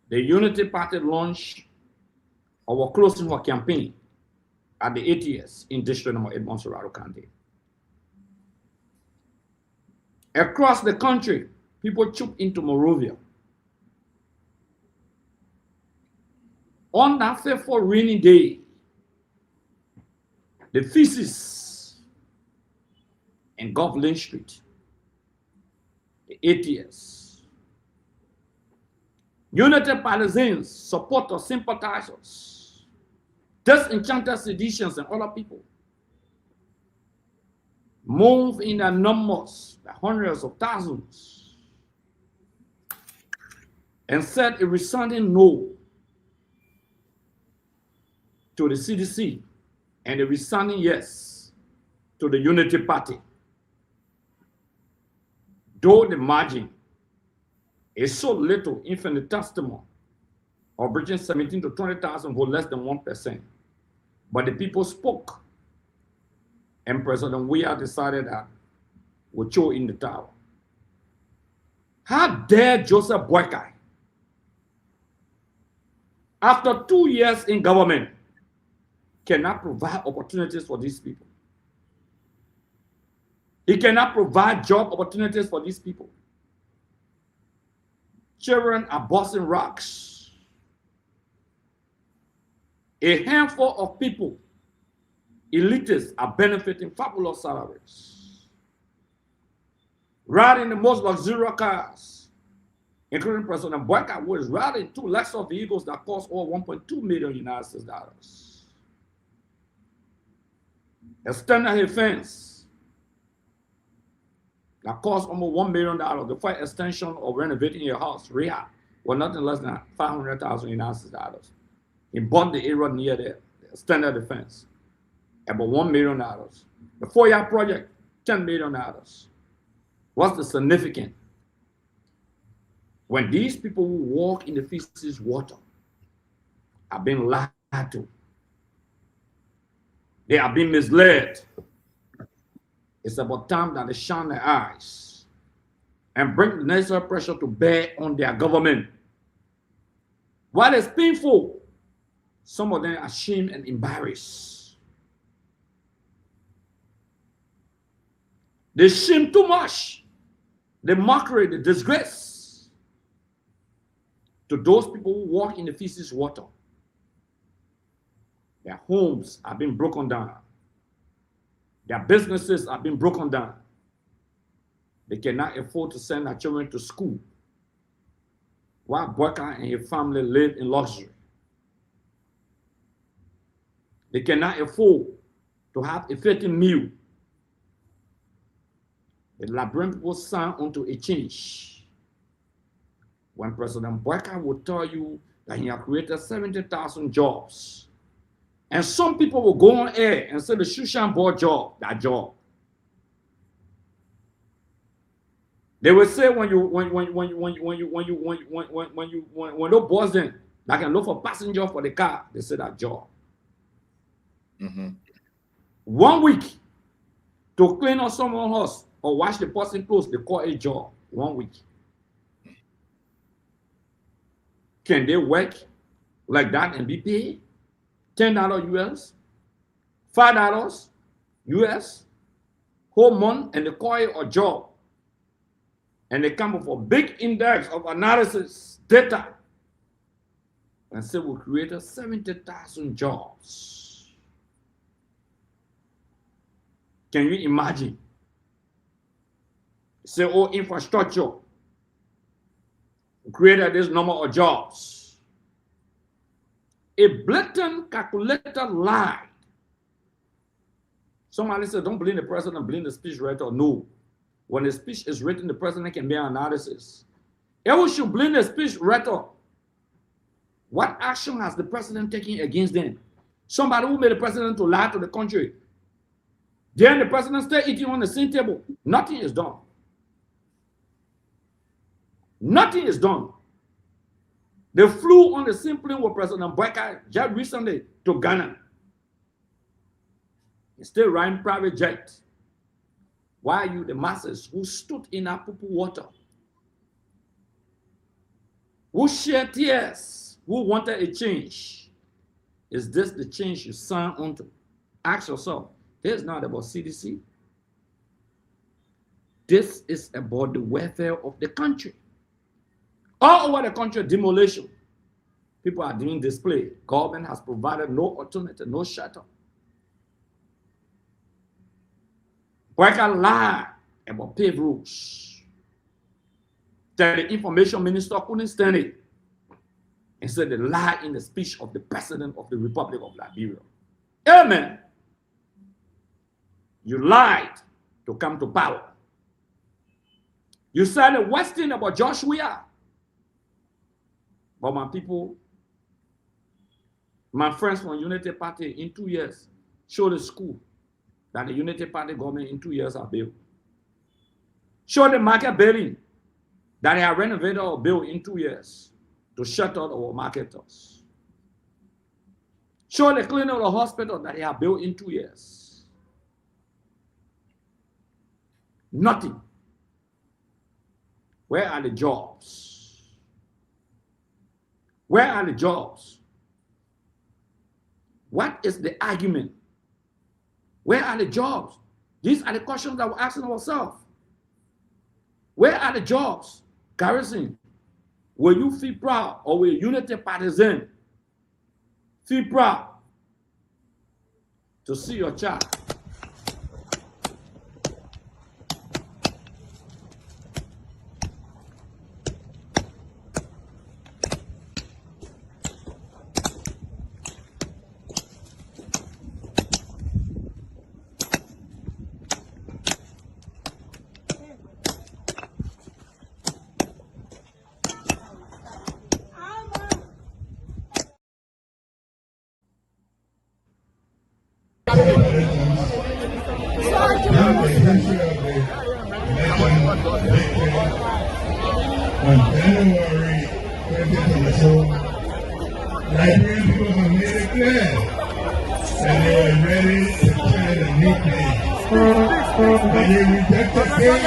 The Unity Party launched our Closing for campaign at the ATS in District Number 8, Montserrat County. Across the country, people trooped into Monrovia. On that fateful rainy day, the feces in Gulf Lane Street, the ATS, United Partisans, supporters, sympathizers, disenchanted seditions, and other people move in their numbers, by hundreds of thousands, and said a resounding no to the CDC and a resounding yes to the Unity Party. Though the margin is so little, infinitesimal, of bridging 17 to 20,000 vote, less than 1%. But the people spoke, and President Weah decided that we'll throw in the towel. How dare Joseph Boakai, after 2 years in government, cannot provide opportunities for these people? He cannot provide job opportunities for these people. Children are busting rocks. A handful of people, elitists, are benefiting fabulous salaries, riding the most luxurious cars, including President Boakai, who is riding 2 Lexus vehicles that cost over $1.2 million United States dollars. Extended his fence that cost almost $1 million. The first extension of renovating your house, rehab, was nothing less than $500,000 United States dollars. He bought the area near there, extended the fence, about $1 million. The 4-year project, $10 million. What's the significance? When these people who walk in the feces water are being lied to, they are being misled, it's about time that they shine their eyes and bring the necessary pressure to bear on their government. While it's painful, some of them are ashamed and embarrassed. They shame too much. The mockery, the disgrace to those people who walk in the feces water. Their homes are being broken down. Their businesses are being broken down. They cannot afford to send their children to school, while Boakai and his family live in luxury. They cannot afford to have a fitting meal. The Liberian people sign onto a change. When President Boakai will tell you that he has created 70,000 jobs, and some people will go on air and say the Shushan Board job, that job. They will say when those boys then that can look for passenger for the car, they say that job. 1 week to clean up someone's house or wash the person clothes, they call a job. 1 week. Can they work like that and be paid $10 US, $5 US, whole month, and they call it a job? And they come up with a big index of analysis, data, and say we created 70,000 jobs. Can you imagine? Say, oh, infrastructure, we created this number of jobs. A blatant, calculated lie. Somebody said, don't blame the president, blame the speechwriter. No. When the speech is written, the president can make analysis. If we should blame the speechwriter, what action has the president taken against them? Somebody who made the president to lie to the country. Then the president still eating on the same table. Nothing is done. Nothing is done. They flew on the same plane with President Boakai just recently to Ghana. He's still riding private jet. Why are you, the masses who stood in Apupu water, who shed tears, who wanted a change? Is this the change you signed onto? Ask yourself. This is not about CDC. This is about the welfare of the country. All over the country, demolition. People are doing display. Government has provided no alternative, no shelter. Worker lie about paved roads. The information minister couldn't stand it. And said they lie in the speech of the president of the Republic of Liberia. Amen. You lied to come to power. You said the worst thing about Joshua. But my people, my friends from Unity Party, in 2 years, show the school that the Unity Party government in 2 years are built. Show the market building that they have renovated or built in 2 years to shut out our marketers. Show the clinic or the hospital that they have built in 2 years. Nothing. Where are the jobs? Where are the jobs? What is the argument? Where are the jobs? These are the questions that we're asking ourselves. Where are the jobs? Garrison, will you feel proud, or will Unity partisan feel proud to see your child on January 2022, Liberian people have made it clear that they were ready to try the nuclear. But they rejected change.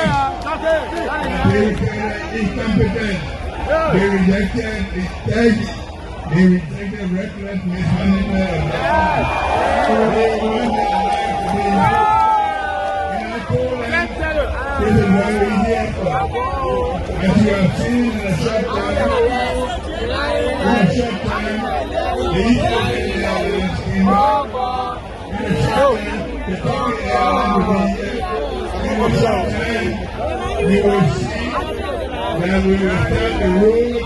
They rejected incompetence. They rejected integrity. They rejected reckless mismanagement of the land. They wanted their life to be and I told them, this is what we're here for. As you have seen in a short time, the Israeli evidence came out. In a short time, the public evidence will be here. In a short time, we will see that we will start the rules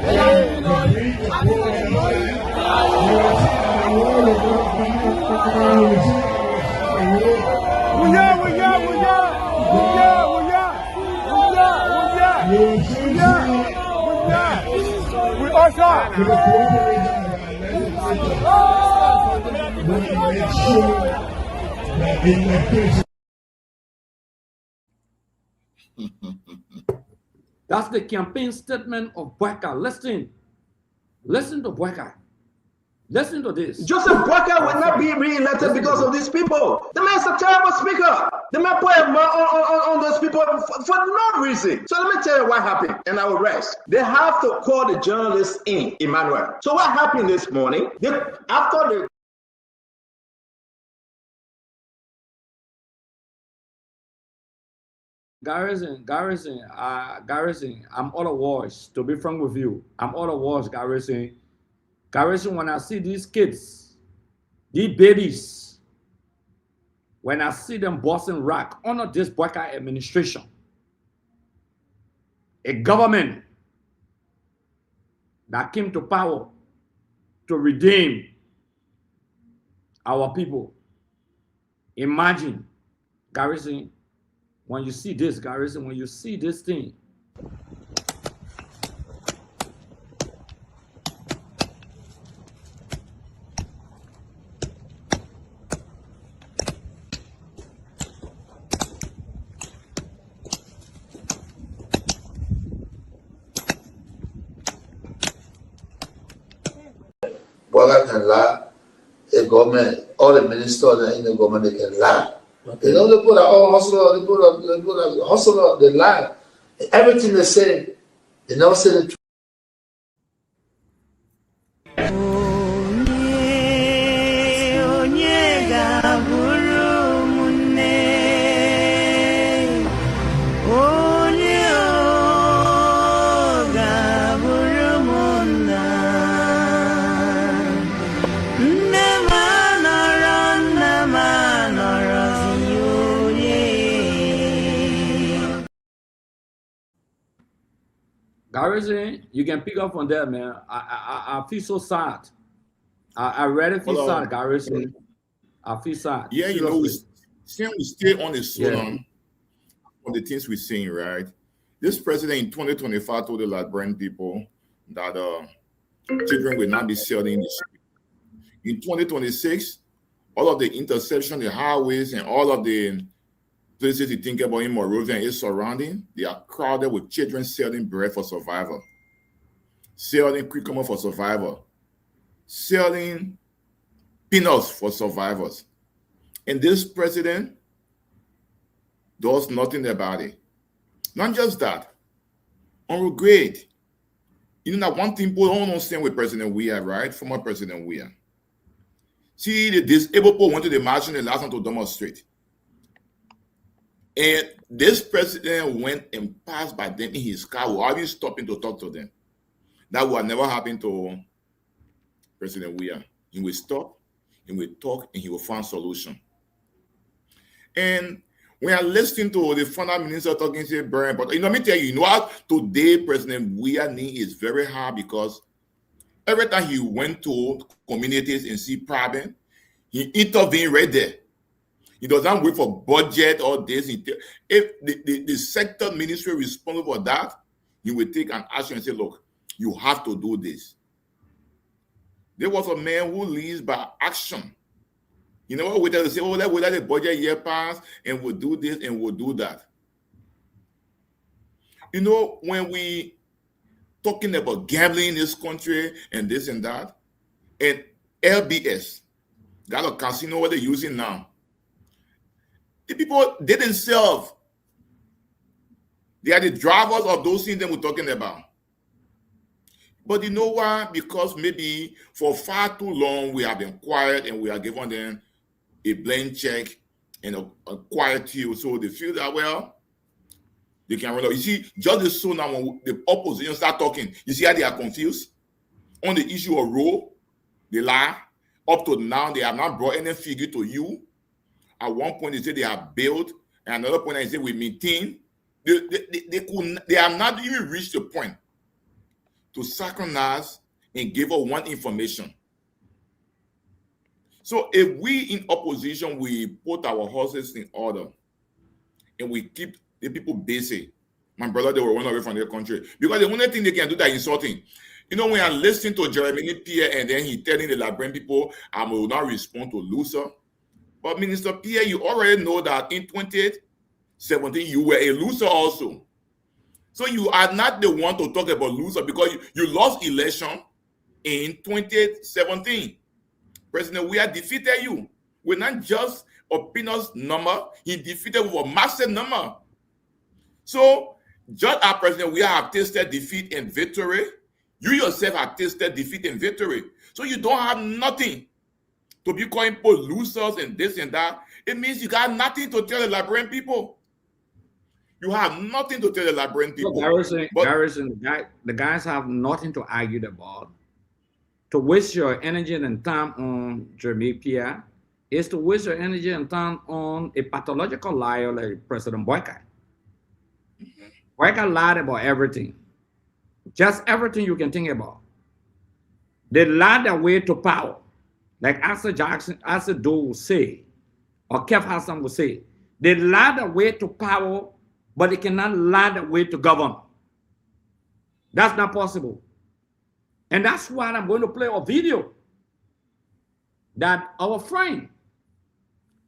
and complete the poor of the land. We will see that the war will go on. We will see that the war. That's the campaign statement of Boyka. Listen to Boyka. Listen to this. Joseph Boyka will not be re-elected because of these people. The man's a terrible speaker. The man put on those people for no reason. So let me tell you what happened, and I will rest. They have to call the journalists in, Emmanuel. So what happened this morning? After the Garrison, I'm all awards, to be frank with you. I'm all awards, Garrison. Garrison, when I see these kids, these babies, when I see them busting rack under this Boyka administration, a government that came to power to redeem our people. Imagine, Garrison, when you see this, Garrison, when you see this thing, Boyka can lie. A government, all the ministers in the government, they can lie. You know, they put an old hustler, they put a hustler, they lie. Everything they say, they never say the truth. Garrison, you can pick up on that, man. I feel so sad. I really feel sad, Garrison. I feel sad. Yeah, seriously. you know, we stay on the soul Yeah. on the things we're saying, right? This president in 2025 told the Liberian people that children will not be sold in the street. In 2026, all of the intersection, the highways, and all of the places you think about in Monrovia and its surrounding, they are crowded with children selling bread for survival, selling cucumber for survival, selling peanuts for survivors. And this president does nothing about it. Not just that, on regret. You know that one thing people don't understand with President Weah, right? Former President Weah. See, the disabled people went to the march and they last time to demonstrate. And this president went and passed by them in his car without even stopping to talk to them. That would never happen to President Weah. He will stop, he will talk, and he will find solution. And when I listening to the former minister talking, say, Brian, but let me tell you, you know what? Today, President Weah need is very hard because every time he went to communities and see problem, he intervened right there. He doesn't wait for budget or this. If the sector ministry responsible for that, he will take an action and say, look, you have to do this. There was a man who leads by action. You know what? We tell to say, oh, let's let the budget year pass and we'll do this and we'll do that. You know, when we talking about gambling in this country and this and that, and LBS, got a casino what they're using now. The people, they themselves, they are the drivers of those things that we're talking about. But you know why? Because maybe for far too long we have been quiet and we are giving them a blank check and a quiet deal. So they feel that, well, they can run out. You see, just so now when the opposition start talking, you see how they are confused? On the issue of road, they lie. Up to now, they have not brought any figure to you. At one point, they say they have built, and another point, they say we maintain. They have not even reached the point to synchronize and give us one information. So if we in opposition, we put our horses in order and we keep the people busy, my brother, they will run away from their country. Because the only thing they can do that is insulting. You know, when I listen to Jeremy Pierre and then he telling the Liberian people, I will not respond to loser. But Minister Pierre, you already know that in 2017, you were a loser also. So you are not the one to talk about loser because you lost election in 2017. President Weah defeated you with not just a peanuts number, he defeated with a massive number. So just as President Weah have tasted defeat and victory, you yourself have tasted defeat and victory. So you don't have nothing to be calling people losers and this and that. It means you got nothing to tell the Liberian people. You have nothing to tell the Liberian people. Garrison, the guys have nothing to argue about. To waste your energy and time on Jeremy Pierre is to waste your energy and time on a pathological liar like President Boycott. Boycott lied about everything. Just everything you can think about. They lied their way to power. Like Asa Jackson, Asa Doe will say, or Kev Hassan will say, they lied their way to power, but they cannot lie their way to govern. That's not possible. And that's why I'm going to play a video that our friend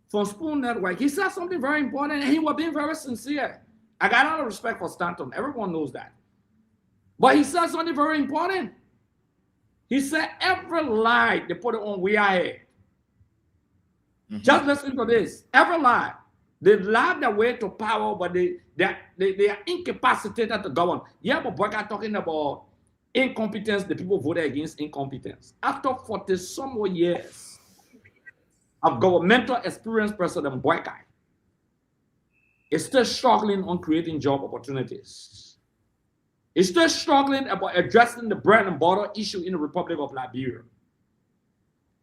from Spoon Network, he said something very important and he was being very sincere. I got a lot of respect for Stanton. Everyone knows that. But he said something very important. He said every lie they put it on we are here. Just listen to this. Every lie They love their way to power, but they are incapacitated to govern. Yeah, but Boyka talking about incompetence, the people voted against incompetence. After 40 some more years of governmental experience, President Boyka is still struggling on creating job opportunities. It's still struggling about addressing the bread and butter issue in the Republic of Liberia.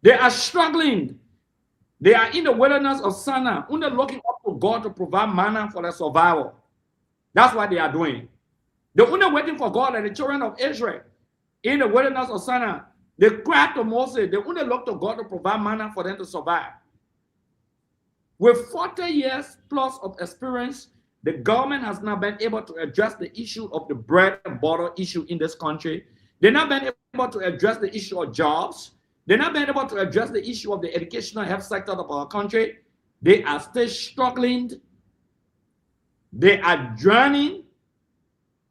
They are struggling. They are in the wilderness of Sinai, only looking up to God to provide manna for their survival. That's what they are doing. They're only waiting for God, and the children of Israel in the wilderness of Sinai, they cried to Moses. They only look to God to provide manna for them to survive. With 40 years plus of experience, the government has not been able to address the issue of the bread and butter issue in this country. They've not been able to address the issue of jobs. They've not been able to address the issue of the educational health sector of our country. They are still struggling. They are drowning.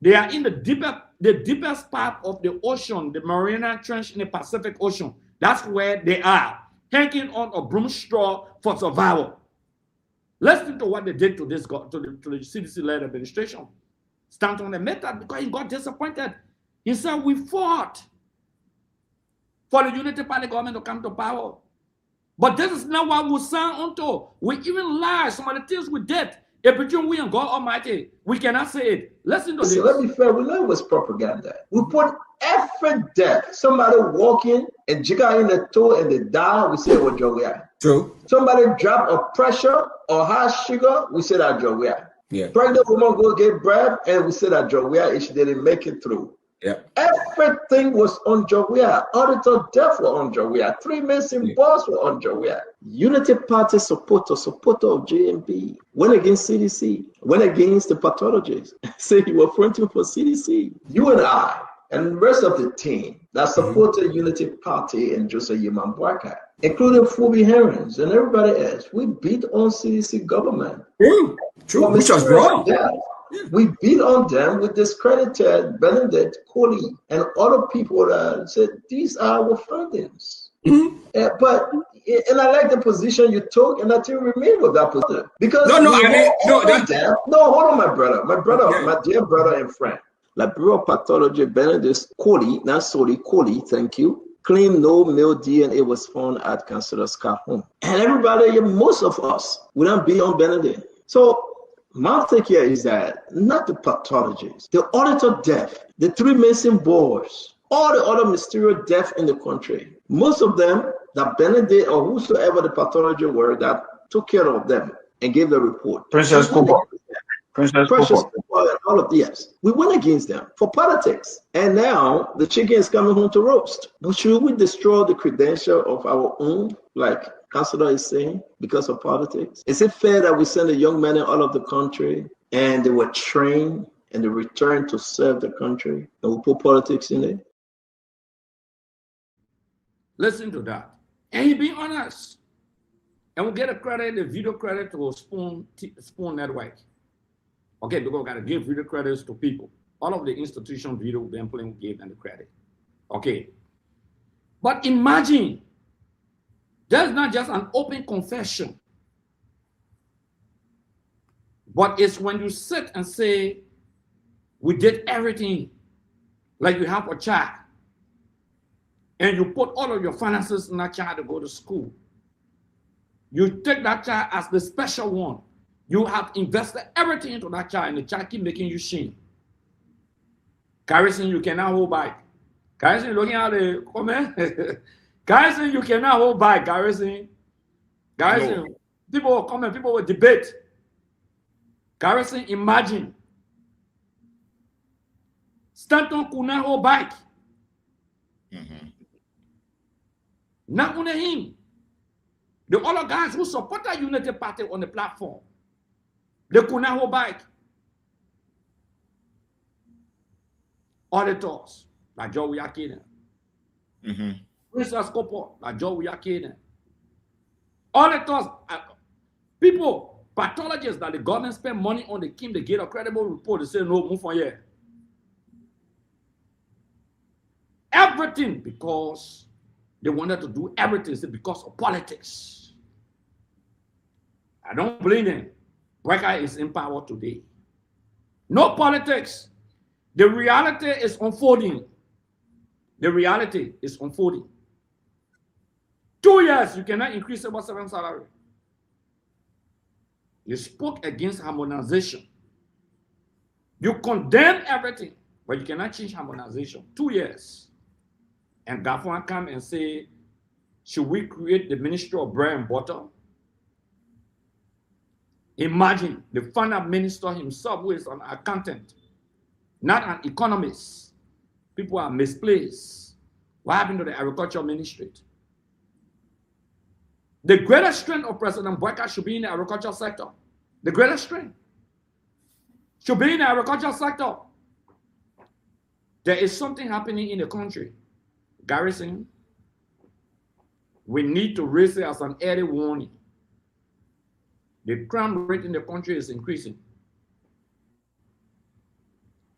They are in the deepest part of the ocean, the Mariana Trench in the Pacific Ocean. That's where they are, hanging on a broom straw for survival. Listen to what they did to this to the CDC-led administration. Stanton admitted that because he got disappointed. He said, we fought for the Unity Party government to come to power. But this is not what we signed onto. We even lied. Some of the things we did, if between we and God Almighty, we cannot say it. Listen to this. So let me be fair, we know it was propaganda. We put every death. Somebody walking and jigger in the toe and they die, we say what job we are. True. Somebody drop a pressure or high sugar, we say that job we are. Yeah. Pregnant woman go get bread and we say that job we are if she didn't make it through. Yeah. Everything was on Jowea. Auditor Death were on Jowea. 3 missing boss were on Jowea. Unity Party supporter of JMP, went against CDC, went against the pathologists, said you were fronting for CDC. You and I and the rest of the team that supported Unity Party and Joseph Yeman Boyka, including Phoebe Herons and everybody else, we beat on CDC government. True, which was wrong. We beat on them. We discredited Benedict Coley and other people that said these are our findings. But and I like the position you took, and I still remain with that position because hold on, my brother, my dear brother and friend, Liberia pathology Benedict Coley, not solely Coley, thank you, claimed no male DNA was found at Councillor Scott's home, and everybody, most of us, would not be on Benedict. So my take here is that not the pathologists, the auditor death, the 3 missing boys, all the other mysterious death in the country, most of them that Benedict or whosoever the pathology were that took care of them and gave the report. Princess Cooper. Precious Cooper and all of yes. We went against them for politics. And now the chicken is coming home to roast. But should we destroy the credential of our own, like Councilor is saying, because of politics? Is it fair that we send a young man out of the country and they were trained and they returned to serve the country and we put politics in it? Listen to that. And he be honest. And we'll get a credit, the video credit to Spoon Network. Okay, because we got to give video credits to people. All of the institution video we've been playing, we gave them the credit. Okay. But imagine, that's not just an open confession, but it's when you sit and say, we did everything, like you have a child, and you put all of your finances in that child to go to school. You take that child as the special one. You have invested everything into that child, and the child keep making you shame. Garrison, you cannot hold back. Garrison, looking at the comment. Garrison, you cannot hold back. Garrison, no. People will comment, people will debate. Garrison, imagine. Stanton could not hold back. Not only him, the other guys who support the Unity Party on the platform, they could not hold back. Auditors, like Joe Yakina. Princess Cooper, like Joe Yakina. Auditors, people, pathologists that the government spend money on, they came to get a credible report. They say, no, move on here. Everything because they wanted to do everything because of politics. I don't blame them. Boyka is in power today. No politics. The reality is unfolding. The reality is unfolding. 2 years, you cannot increase about 7 salary. You spoke against harmonization. You condemn everything, but you cannot change harmonization. 2 years. And Gafwan come and say, should we create the Ministry of Bread and Butter? Imagine the finance minister himself, who is an accountant, not an economist. People are misplaced. What happened to the agriculture ministry? The greatest strength of President Boyka should be in the agriculture sector. The greatest strength should be in the agriculture sector. There is something happening in the country. Garrison, we need to raise it as an early warning. The crime rate in the country is increasing.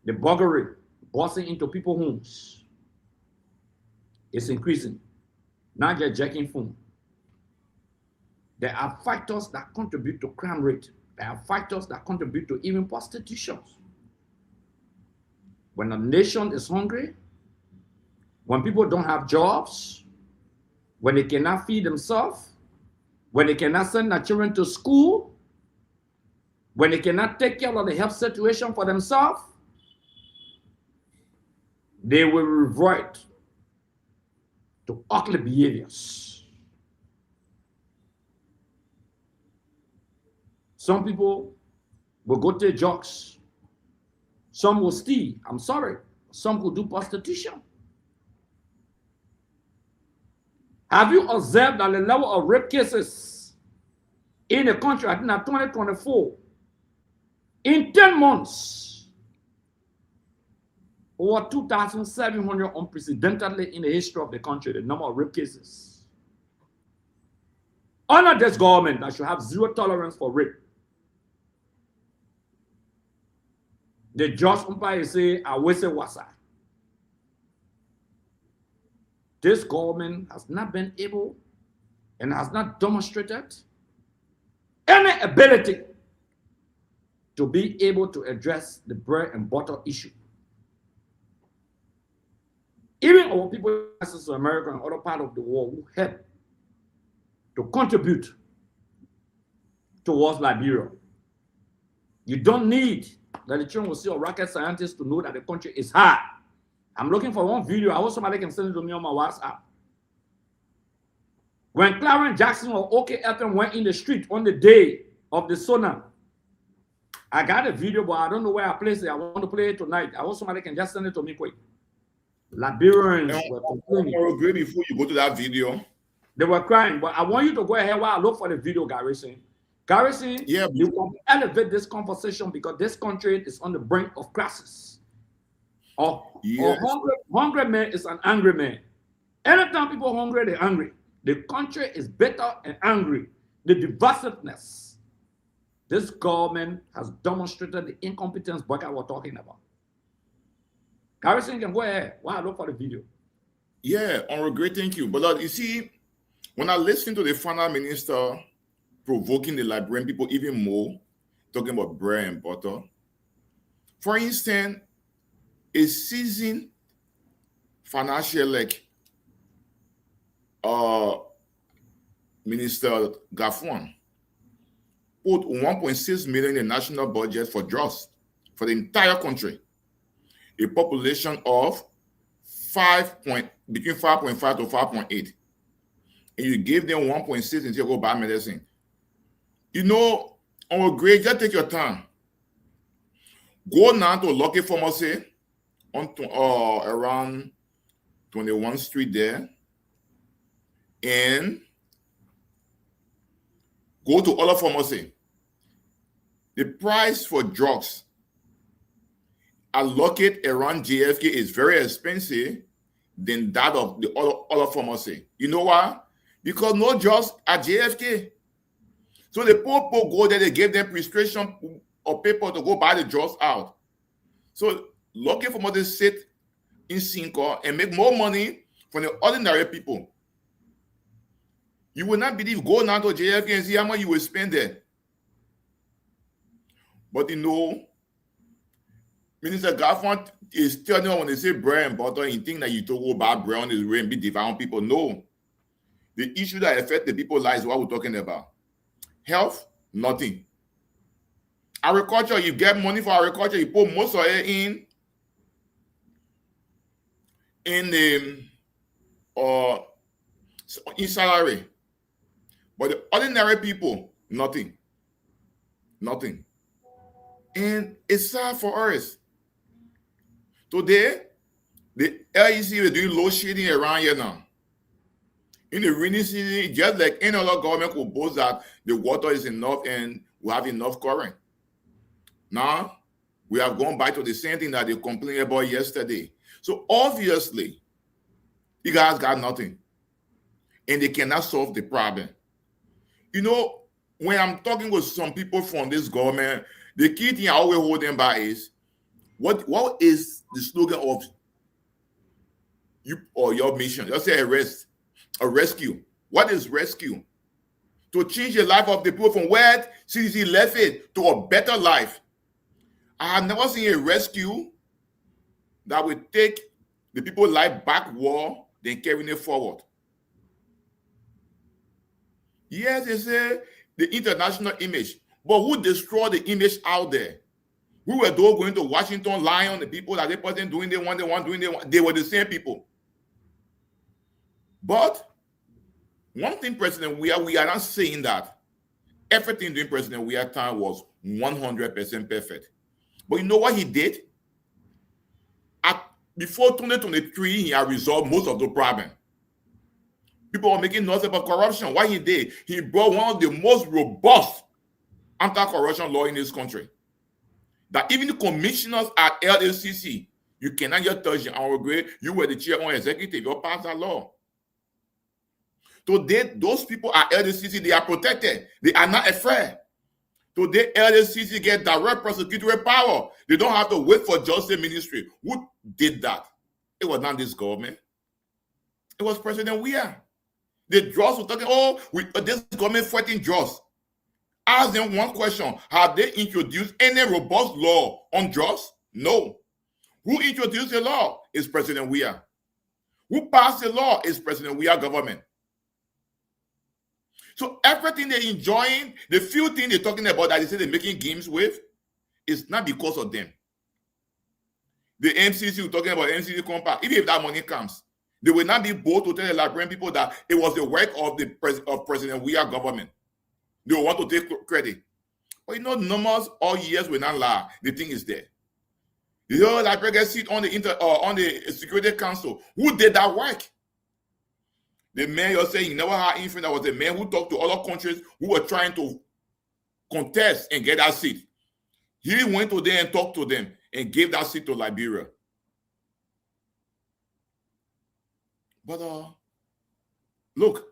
The burglary busting into people's homes is increasing. Not just jacking phone. There are factors that contribute to crime rate. There are factors that contribute to even prostitution. When a nation is hungry, when people don't have jobs, when they cannot feed themselves, when they cannot send their children to school, when they cannot take care of the health situation for themselves, they will revert to ugly behaviors. Some people will go take drugs. Some will steal. I'm sorry. Some will do prostitution. Have you observed that the level of rape cases in the country, I think in 2024, in 10 months, over 2,700 unprecedentedly in the history of the country, the number of rape cases. Under this government that should have zero tolerance for rape. The judge umpire say, "Awese wasa." This government has not been able and has not demonstrated any ability to be able to address the bread and butter issue. Even our people in America and other parts of the world who help to contribute towards Liberia. You don't need that the children will see a rocket scientist to know that the country is hard. I'm looking for one video. I hope somebody can send it to me on my WhatsApp. When Clarence Jackson or OKFM went in the street on the day of the tsunami, I got a video, but I don't know where I placed it. I want to play it tonight. I hope somebody can just send it to me quick. Liberians were complaining. Before you go to that video, they were crying, but I want you to go ahead while I look for the video, Garrison. Garrison, yeah, you can elevate this conversation because this country is on the brink of crisis. A hungry man is an angry man. Anytime people are hungry, they're angry. The country is bitter and angry. The divisiveness. This government has demonstrated the incompetence Boyka was talking about. Garrison can go ahead while I look for the video. Yeah, great, thank you. But you see, when I listen to the finance minister provoking the Liberian people even more, talking about bread and butter, for instance, a seasoned financial Minister Gafwan put 1.6 million in the national budget for drugs for the entire country. A population of between 5.5 to 5.8. And you give them 1.6 and say, go buy medicine. You know, on grade, just take your time. Go now to Lucky Pharmacy on around 21st Street there, and go to other pharmacy. The price for drugs allocated around JFK is very expensive than that of the other pharmacy. You know why? Because no drugs at JFK. So the poor people go there, they give them prescription or paper to go buy the drugs out. So Lucky Pharmacy sit in Cinco and make more money from the ordinary people. You will not believe, go now to JFK and see how much you will spend there. But you know, Minister Garfont is telling you when they say bread and butter, you think that you talk about bread on his way and be divine people. No. The issue that affect the people's lives is what we're talking about. Health, nothing. Agriculture, you get money for agriculture, you put most of it in salary. But the ordinary people, nothing. Nothing. And it's sad for us. Today, the LEC is doing load shedding around here now. In the rainy season, just like any other government could boast that the water is enough and we have enough current. Now, we have gone back to the same thing that they complained about yesterday. So obviously, you guys got nothing. And they cannot solve the problem. You know, when I'm talking with some people from this government, the key thing I always hold them by is, what is the slogan of you or your mission? Let's say a rescue. What is rescue? To change the life of the people from where CDC left it to a better life. I have never seen a rescue that will take the people's life backward than carrying it forward. Yes, they say the international image, but who destroyed the image out there? We were those going to Washington, lying on the people that they wasn't doing they want, doing they want. They were the same people. But one thing, President, we are not saying that everything during President Weah time was 100% perfect. But you know what he did? Before 2023, he had resolved most of the problem. People were making noise about corruption. What he did, he brought one of the most robust anti-corruption law in this country. That even the commissioners at LACC, you cannot just touch the honorable grade. You were the chair on executive. You passed that law. Today, those people at LACC, they are protected. They are not afraid. Today, LACC get direct prosecutorial power. They don't have to wait for justice ministry. Who did that? It was not this government. It was President Weah. The drugs were talking, this government fighting drugs. Ask them one question. Have they introduced any robust law on drugs? No. Who introduced the law? Is President Weah. Who passed the law? Is President Weah government. So everything they're enjoying, the few things they're talking about that they say they're making games with, is not because of them. The MCC, we're talking about MCC compact, even if that money comes, they will not be bold to tell the Liberian people that it was the work of the President Weah government. They will want to take credit. But you know, numbers all years will not lie. The thing is there. The whole Liberia seat on the Security Council. Who did that work? The man you're saying he never had influence. That was the man who talked to other countries who were trying to contest and get that seat. He went to them and talked to them and gave that seat to Liberia. But look,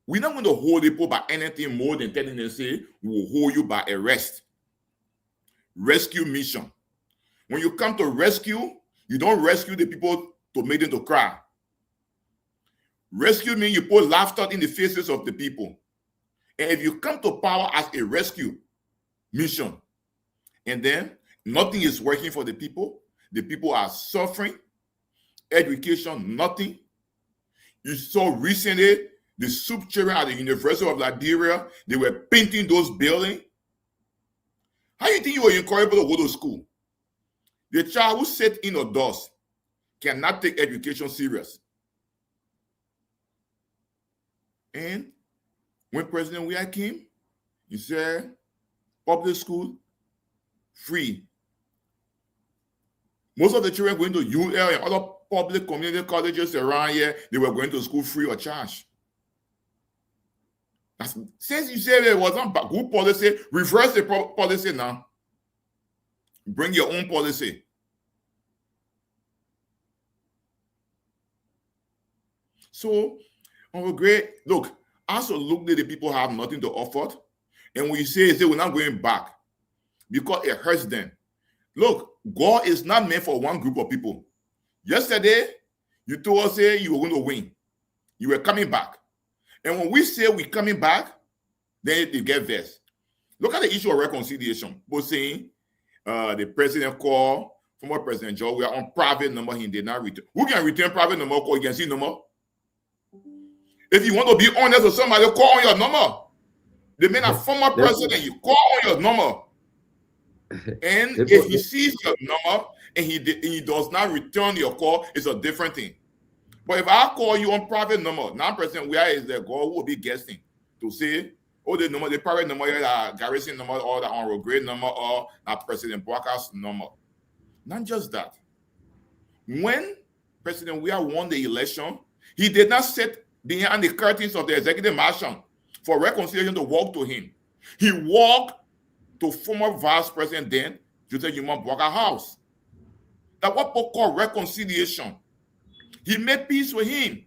we're not going to hold people by anything more than telling them, say, we will hold you by arrest. Rescue mission. When you come to rescue, you don't rescue the people to make them to cry. Rescue means you put laughter in the faces of the people. And if you come to power as a rescue mission, and then nothing is working for the people are suffering, education, nothing. You saw recently the soup children at the University of Liberia, they were painting those buildings. How do you think you were encouraged to go to school? The child who sits indoors cannot take education serious. And when President Weah came, he said, public school, free. Most of the children going to UL and other public community colleges around here, they were going to school free of charge. Since you said it wasn't good policy, reverse the policy now. Bring your own policy. So, look, absolutely the people have nothing to offer. And when you say we're not going back because it hurts them. Look, God is not meant for one group of people. Yesterday, you told us you were going to win. You were coming back. And when we say we're coming back, then they get vexed. Look at the issue of reconciliation. Both saying the president called former President Joe, we are on private number, he did not return. Who can return private number call? You can see number. If you want to be honest with somebody, call on your number. The man a former president, you call on your number. And if he sees your number and he does not return your call, it's a different thing. But if I call you on private number, now President, where is the girl who will be guessing to say, oh, the number, the private number, the garrison number, or the honorable grade number, or not President Bwaka's number. Not just that. When President Weah won the election, he did not sit behind the curtains of the executive mansion for reconciliation to walk to him. He walked to former Vice President then, Joseph Yuma Bwaka's house. That's what people call reconciliation. He made peace with him.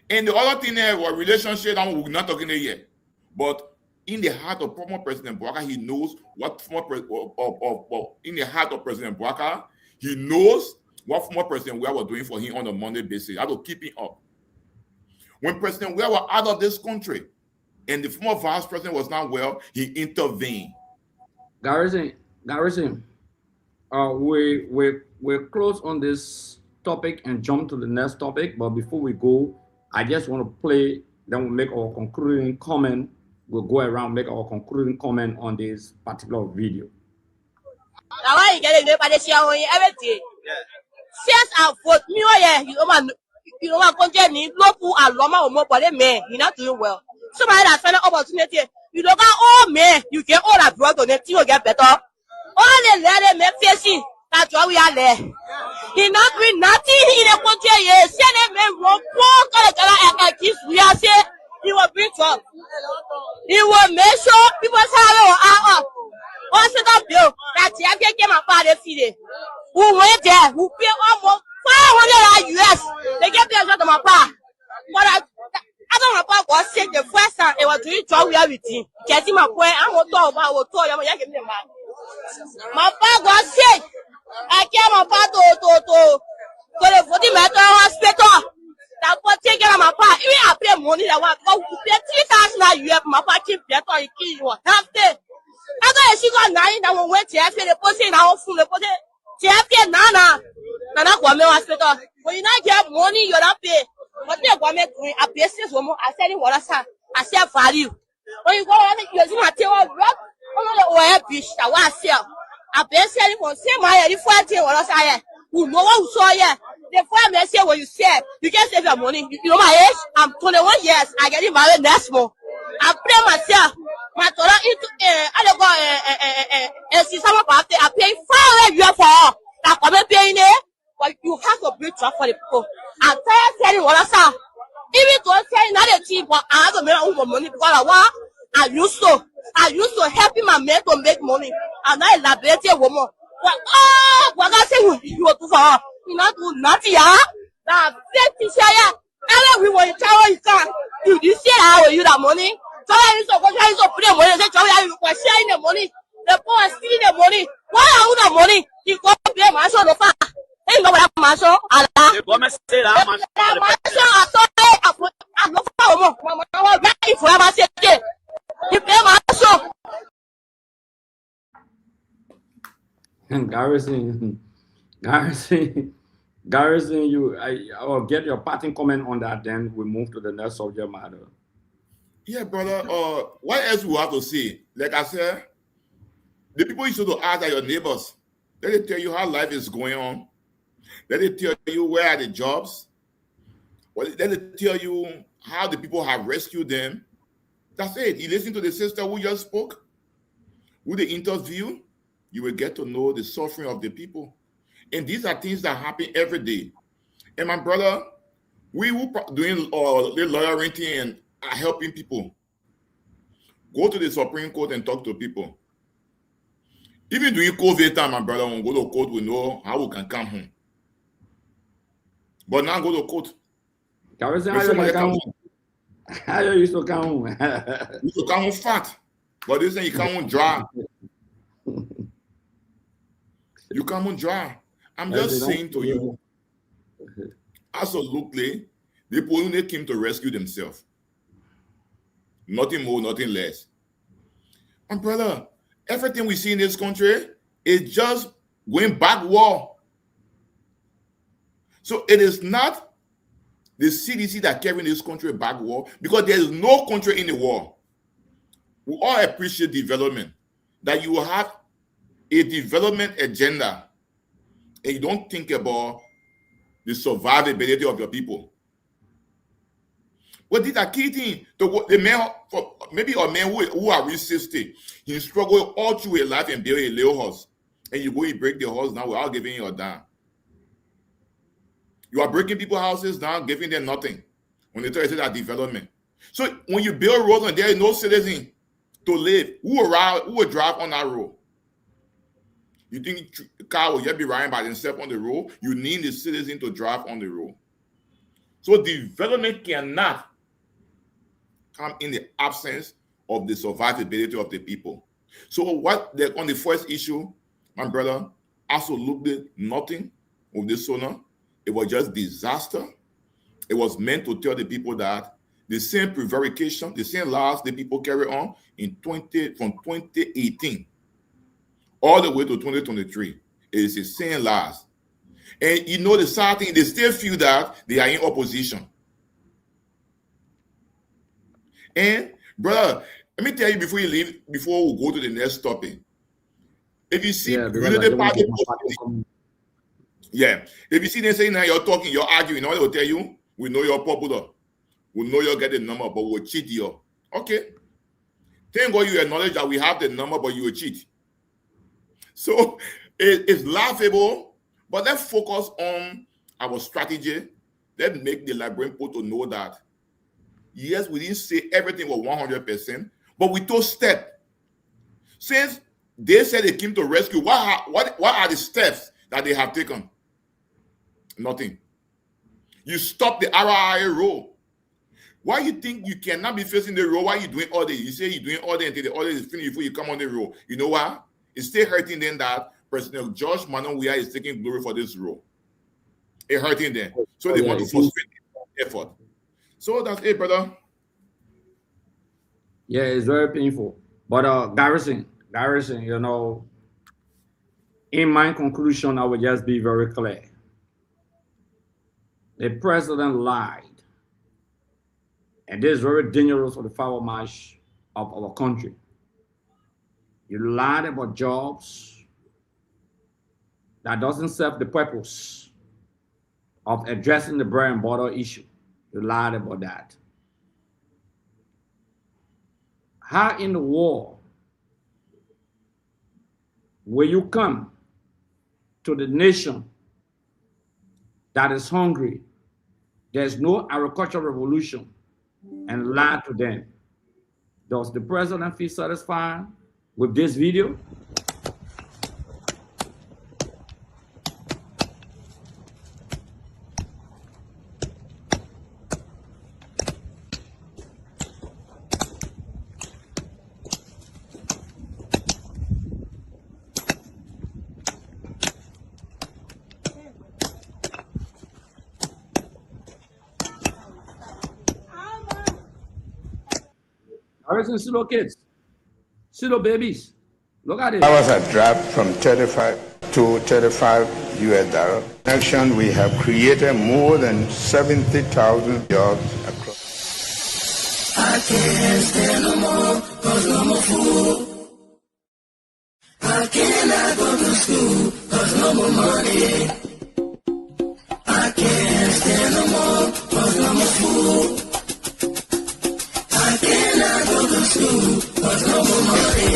And the other thing there was relationship, and we're not talking there yet. But in the heart of former President Bwaka, he knows what in the heart of President Bwaka, he knows what former President Weah was doing for him on a Monday basis. How to keep him up. When President Weah was out of this country and the former Vice President was not well, he intervened. Garrison, we're close on this topic and jump to the next topic. But before we go, I just want to play, then we'll make our concluding comment. We'll go around, make our concluding comment on this particular video. Since I vote me, you know what continue local and Loma or more man, you're not doing well. Somebody that's an opportunity, you don't got all men, you get all that brought on it, you will get better. All the lady men facing, that's why we are there. He not doing nothing in the country, yes, send a man wrong, poor, we are saying he will bring trouble. He will make sure people say, what's the bill that you have to get my father feeding? Who went there, who pay almost $500 US. They get the shot of my pa. But I don't know about what said the first time it was doing job with everything. Getting my point, I'm going to talk about what told you, give me the man. My pa was sick. I came my pa to the 40 meter hospital. That was taking my pa. Even I pay money that was pay $3,000 US. My pa keep better, he kill you. Half day. I got she got 9 that one went to the person in our food. Nana Guame hospital. When you not get money, you don't pay. But they Guame a business woman, I said what I said value. When you go on it, you're going to tell rock on the oil beach that was sell. I been selling for same my if I tell what I say. Who know what saw ya? The farmer say what you said, you can save your money. You know my age? I'm 21 years. I get married next month. I pay myself. My daughter into I pay $500 for all. That come paying it, but you have to build trust for the people. I'm tired of telling what I saw. Even to say another thing, but I have to make my money because I used to helping my men to make money. I'm not a liability woman. But what I say you will do for her. You not do nothing, that 50 share. We want to tell you can. You say how you that money? So I used to go to put the money. Say, you were sharing the money. The poor are stealing the money. Why are the money? You go pay my son of far. Hey, you know what I'm saying? Allah. The government say that man. I'm not for more. I'm not forever say you pay my son. Garrison, I will get your parting comment on that. Then we move to the next subject matter. Yeah, brother. What else we have to say? Like I said, the people used to ask your neighbors. Let they tell you how life is going on. Let they tell you where are the jobs. Let they tell you how the people have rescued them. That's it. You listen to the sister who just spoke. With the interview, you will get to know the suffering of the people. And these are things that happen every day. And my brother, we who doing the lawyering thing and are helping people. Go to the Supreme Court and talk to people. Even during COVID time, my brother, when we go to court, we know how we can come home. But now go to court. How you used to come home? You used to come home fat. But this thing you come home dry. You come home dry. I'm just saying to you, absolutely, the people came to rescue themselves. Nothing more, nothing less. And brother, everything we see in this country is just going back war. So it is not the CDC that carrying this country back war, because there is no country in the world. We all appreciate development, that you will have a development agenda and you don't think about the survivability of your people. But these are key things. The man, maybe a man who are reach 60, he struggle all through his life and build a little house. And you go and break the house down without giving you a dime. You are breaking people's houses down, giving them nothing. When they tell you that development. So when you build roads and there is no citizen to live, who will drive on that road? You think the car will just be riding by themselves on the road? You need the citizen to drive on the road. So development cannot come in the absence of the survivability of the people. So on the first issue, my brother, absolutely nothing of this sonar. It was just disaster. It was meant to tell the people that the same prevarication, the same laws the people carry on from 2018 all the way to 2023. It is the same laws. And you know the sad thing, they still feel that they are in opposition. And brother, let me tell you before you leave, before we go to the next topic. If you see Unity Party, if you see them saying that you're talking, you're arguing, all they will tell you, we know you're popular, we know you'll get the number, but we'll cheat you. Okay. Thank God you acknowledge that we have the number, but you will cheat. So it's laughable, but let's focus on our strategy. Let's make the Liberian people to know that yes, we didn't say everything was 100%, but we took steps. Since they said they came to rescue, what are the steps that they have taken? Nothing. You stop the RIA role. Why you think you cannot be facing the role while you're doing audit? You say you're doing audit until the audit is finished before you come on the role. You know why? It's still hurting them that President George Manonwia is taking glory for this role. It's hurting them. So they want to frustrate the effort. So that's it, brother. Yeah, it's very painful. But Garrison, you know, in my conclusion, I will just be very clear. The president lied. And this is very dangerous for the forward march of our country. You lied about jobs that doesn't serve the purpose of addressing the bread and butter issue. You lied about that. How in the world will you come to the nation that is hungry, there's no agricultural revolution, and lie to them? Does the president feel satisfied with this video? See little kids, see little babies. Look at it. That was a drop from 35 to 35 US$. In action, we have created more than 70,000 jobs across. I can't stand no more, cause I'm a fool. I cannot go to school, cause no more money. I can't stand no more, cause I'm a fool. I cannot go to school, cause no more money.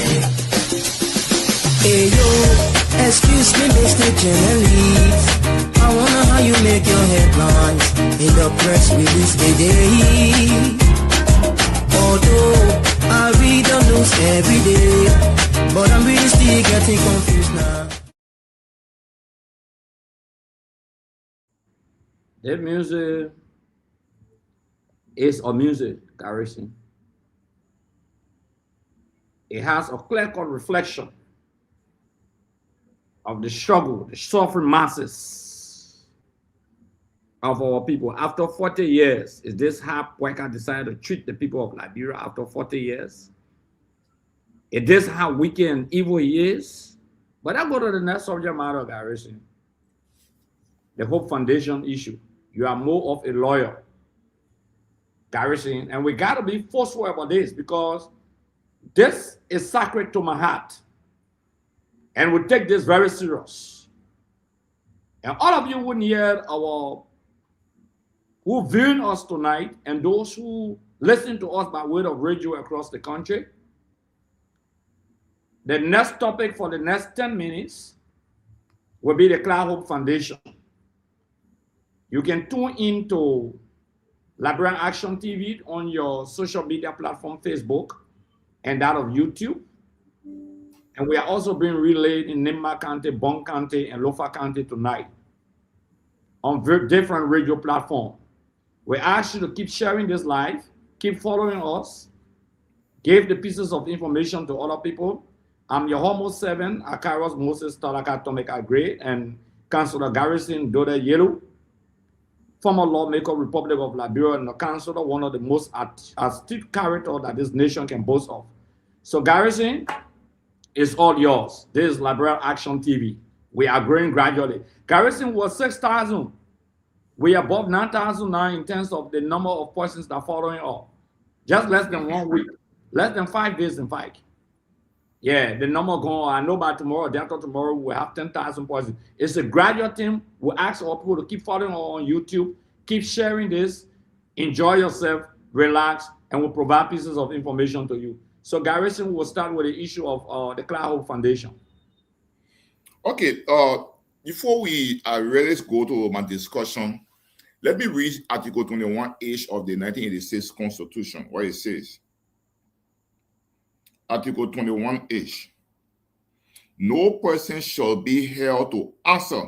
Hey yo, excuse me, Mr. Journalist. I wonder how you make your headlines in the press release today. Although I read the news every day, but I'm really still getting confused now. That music is a music, Garrison. It has a clear-cut reflection of the struggle, the suffering masses of our people. After 40 years, is this how Weka decided to treat the people of Liberia after 40 years? It is how wicked and evil he is. But I go to the next subject matter, Garrison. The Hope Foundation issue. You are more of a lawyer, Garrison, and we got to be forceful about this because this is sacred to my heart. And we take this very serious. And all of you wouldn't hear who viewing us tonight and those who listen to us by way of radio across the country. The next topic for the next 10 minutes will be the Cloud Hope Foundation. You can tune into Liberian Action TV on your social media platform, Facebook, and that of YouTube. And we are also being relayed in Nimba County, Bong County, and Lofa County tonight on different radio platforms. We ask you to keep sharing this live, keep following us, give the pieces of information to other people. I'm your Homo 7, Akaros Moses Talaka Tomeka Gray, and Councillor Garrison Dode Yellow, former lawmaker, Republic of Liberia, and a councillor, one of the most astute characters that this nation can boast of. So Garrison, it's all yours. This is Liberia Action TV. We are growing gradually. Garrison was 6,000. We are above 9,000 now in terms of the number of persons that are following up. Just less than 1 week, less than 5 days in fact. Yeah, the number going, I know by tomorrow, day after tomorrow, we'll have 10,000 persons. It's a gradual thing. We ask all people to keep following on YouTube, keep sharing this, enjoy yourself, relax, and we'll provide pieces of information to you. So Garrison will start with the issue of the Cloud Hope Foundation. Okay, before we really go to my discussion, let me read Article 21H of the 1986 Constitution, where it says, Article 21H, no person shall be held to answer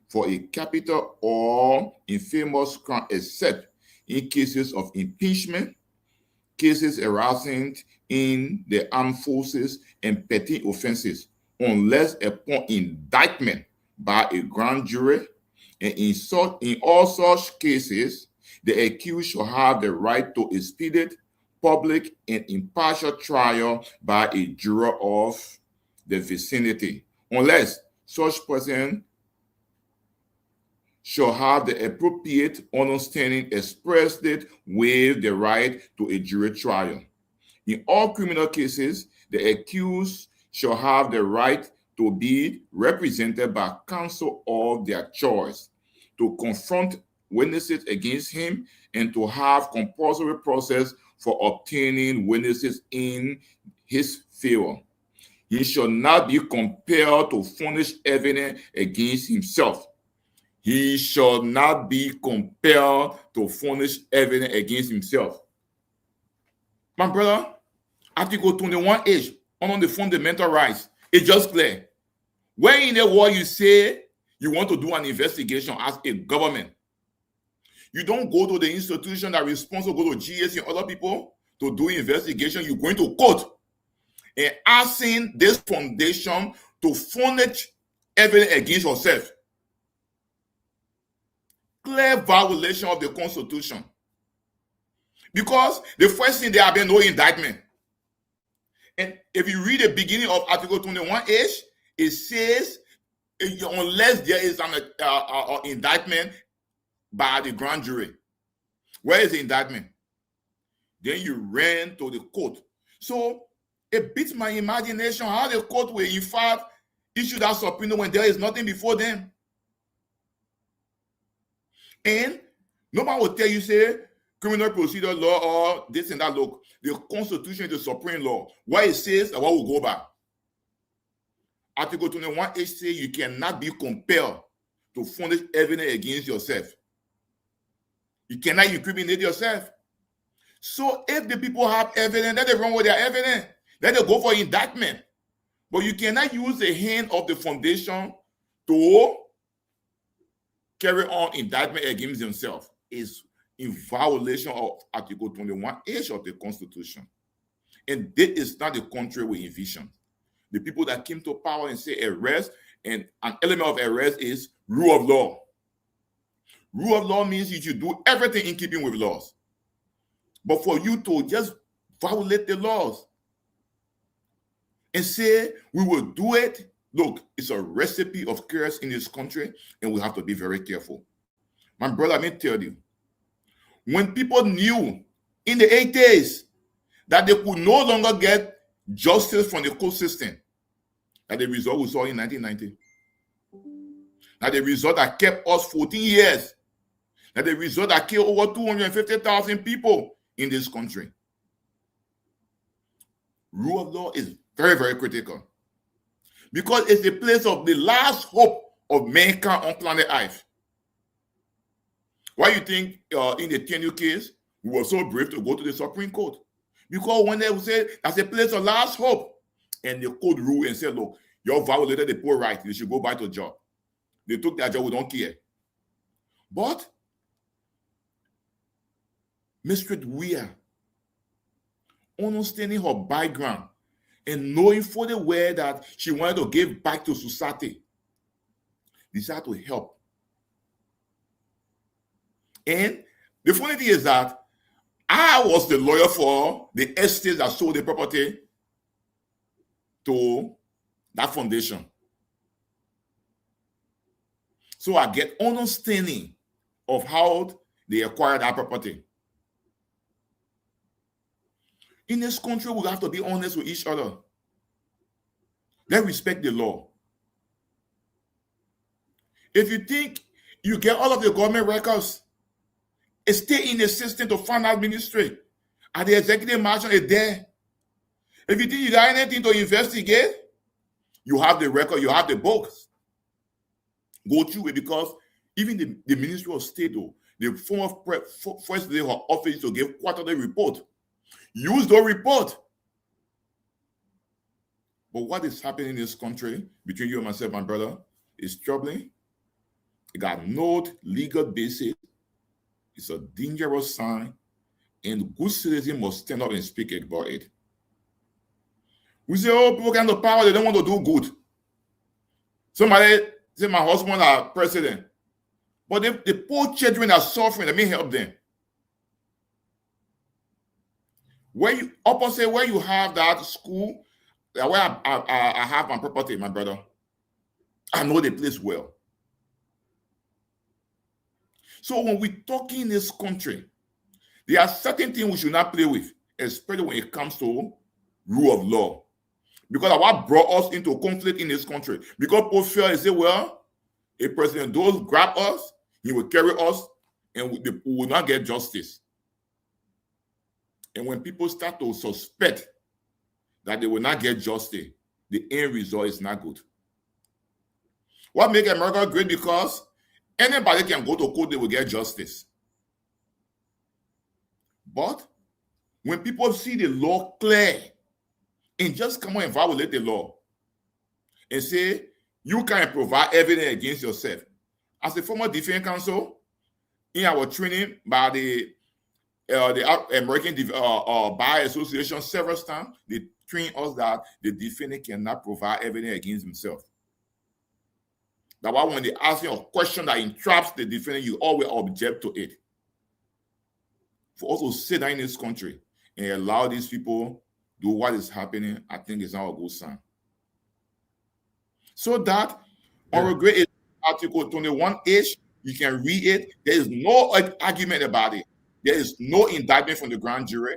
for a capital or infamous crime except in cases of impeachment, cases arising in the armed forces, and petty offenses, unless upon indictment by a grand jury. And in all such cases, the accused shall have the right to a speedy, public, and impartial trial by a juror of the vicinity, unless such person shall have the appropriate understanding expressed with the right to a jury trial. In all criminal cases, the accused shall have the right to be represented by counsel of their choice, to confront witnesses against him, and to have compulsory process for obtaining witnesses in his favor. He shall not be compelled to furnish evidence against himself. He shall not be compelled to furnish evidence against himself. My brother, Article 21H, on the fundamental rights, it's just clear. When in the world you say you want to do an investigation as a government, you don't go to the institution that is responsible, go to GS and other people to do investigation. You're going to court and asking this foundation to furnish evidence against yourself. Clear violation of the Constitution. Because the first thing, there have been no indictment. And if you read the beginning of Article 21H, it says, unless there is an indictment by the grand jury. Where is the indictment? Then you ran to the court. So it beats my imagination how the court will in fact issue that subpoena when there is nothing before them. And nobody will tell you, say, criminal procedure law or this and that. Look, the Constitution is the supreme law. What it says and what will go by. Article 21H says you cannot be compelled to furnish evidence against yourself. You cannot incriminate yourself. So if the people have evidence, let them run with their evidence. Let them go for indictment. But you cannot use the hand of the foundation to carry on indictment against themselves. It's in violation of Article 21H of the Constitution. And this is not the country we envision. The people that came to power and say arrest, and an element of arrest is rule of law. Rule of law means you should do everything in keeping with laws. But for you to just violate the laws, and say we will do it, look, it's a recipe of chaos in this country, and we have to be very careful. My brother, let me tell you, when people knew in the 80s that they could no longer get justice from the court system, that the result we saw in 1990, that the result that kept us 14 years, that the result that killed over 250,000 people in this country. Rule of law is very, very critical, because it's the place of the last hope of mankind on planet Earth. Why you think in the Tenure case, we were so brave to go to the Supreme Court? Because when they would say that's a place of last hope, and the court ruled and said, look, you violated the poor right, you should go back to job. They took their job, we don't care. But Mr. Weir, understanding her background and knowing for the way that she wanted to give back to society, decided to help. And the funny thing is that I was the lawyer for the estate that sold the property to that foundation. So I get understanding of how they acquired that property. In this country, we have to be honest with each other. Let's respect the law. If you think you get all of your government records, stay in the system to finance ministry, and the executive marshal is there. If you think you got anything to investigate, you have the record, you have the books. Go through it, because even the Ministry of State, though, the former first lady of her office to give quarterly report. Use the report. But what is happening in this country between you and myself, my brother, is troubling. It got no legal basis. It's a dangerous sign, and good citizens must stand up and speak about it. We say, oh, people get the power, they don't want to do good. Somebody say, my husband is president. But the poor children are suffering, let me help them. Where you have that school, where I have my property, my brother, I know the place well. So when we talk in this country, there are certain things we should not play with, especially when it comes to rule of law. Because what brought us into conflict in this country? Because people feel and say, well, a president does grab us, he will carry us, and we will not get justice. And when people start to suspect that they will not get justice, the end result is not good. What makes America great? Because anybody can go to court, they will get justice. But when people see the law clear and just come on and violate the law and say, you can't provide evidence against yourself. As a former defense counsel, in our training by the American Bar Association several times, they train us that the defendant cannot provide evidence against himself. That's why when they ask you a question that entraps the defendant, you always object to it. For us to sit down in this country and allow these people do what is happening, I think is not a good sign. So that on regret is Article 21H, you can read it. There is no argument about it. There is no indictment from the grand jury.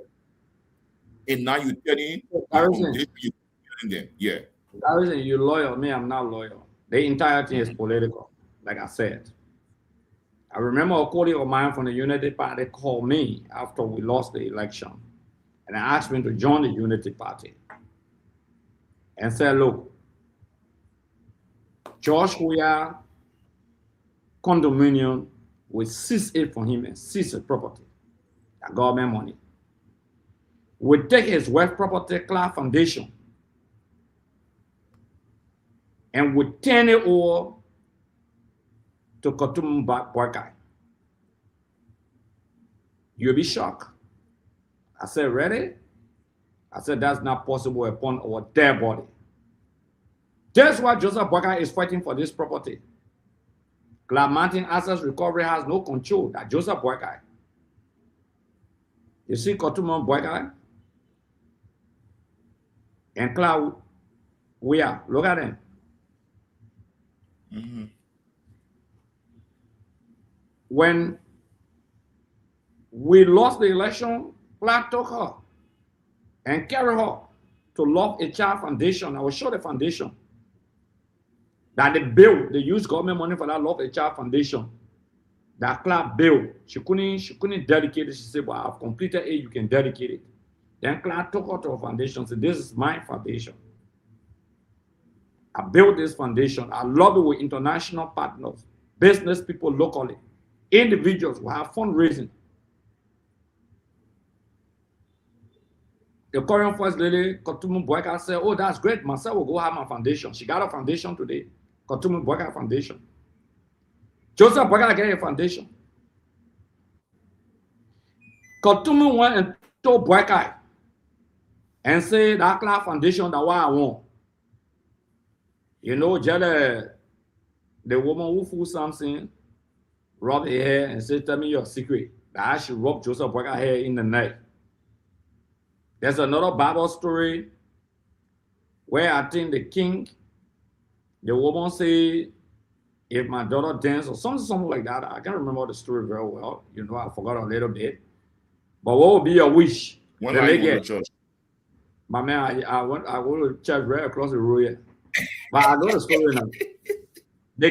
And now you're telling them, yeah. Garrison, you're loyal. Me, I'm not loyal. The entire thing is political, like I said. I remember a colleague of mine from the Unity Party called me after we lost the election. And I asked him to join the Unity Party. And said, look, George Weir condominium will seize it from him and seize his property, the government money. We take his wealth property, Clark Foundation, and we turn it over to Kotum Boykai. You'll be shocked. I said, ready? I said, that's not possible upon our dead body. That's why Joseph Boykai is fighting for this property. Clark Mountain Assets Recovery has no control that Joseph Boykai. You see Kotum Boykai? And Clark We are. Look at them. When we lost the election, Clark took her and carried her to Love a Child Foundation. I will show the foundation that they built. They used government money for that Love a Child Foundation. That Clark built. She couldn't dedicate it. She said, "Well, I've completed it. You can dedicate it." Then Clark took her to a foundation and said, "This is my foundation. I built this foundation. I love it with international partners, business people locally, individuals who have fundraising." The current first lady, Kotumu Boyka, said, "Oh, that's great. Myself will go have my foundation." She got a foundation today, Kotumu Boyka Foundation. Joseph Boyka get a foundation. Kotumu went and told Boyka and said, "That Clark Foundation, that's what I want." You know, the woman who fooled something, rubbed her hair and said, "Tell me your secret." That she rubbed Joseph Boyka's hair in the night. There's another Bible story where I think the king, the woman say, "If my daughter dance," or something like that. I can't remember the story very well. You know, I forgot a little bit. But what would be your wish? When are you going to church? My man, I go to church right across the road here. But I know the story now. The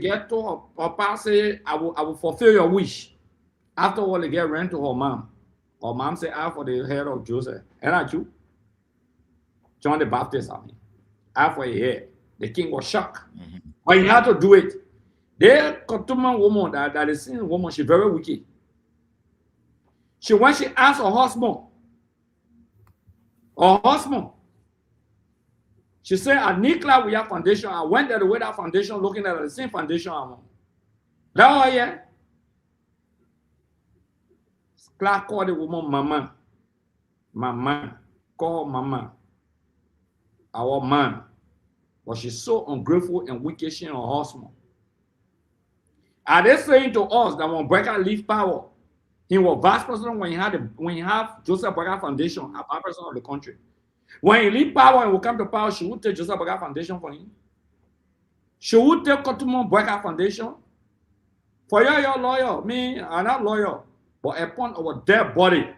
girl told her papa, say, I will fulfill your wish. Afterward, the girl ran to her mom. Her mom said, "I for the head of Joseph." And I you? John the Baptist, I mean. I for his head. The king was shocked. But he had to do it. The Kotuman woman, that is seen woman, she's very wicked. When she asked her husband, she said, "I need Clark with your foundation." I went there with that foundation, looking at the same foundation I want. That yeah. Clark called the woman mama. Mama. Call mama. Our man. But she's so ungrateful and wicked, she and her husband. Are they saying to us that when Boyka leave power, he was vice president when he have Joseph Boyka Foundation, a vice president of the country? When he leave power and will come to power, she would take Joseph Boyka Foundation for him. She would take Kotumo Boyka Foundation. For your lawyer, me, I'm not lawyer, but upon our dead body,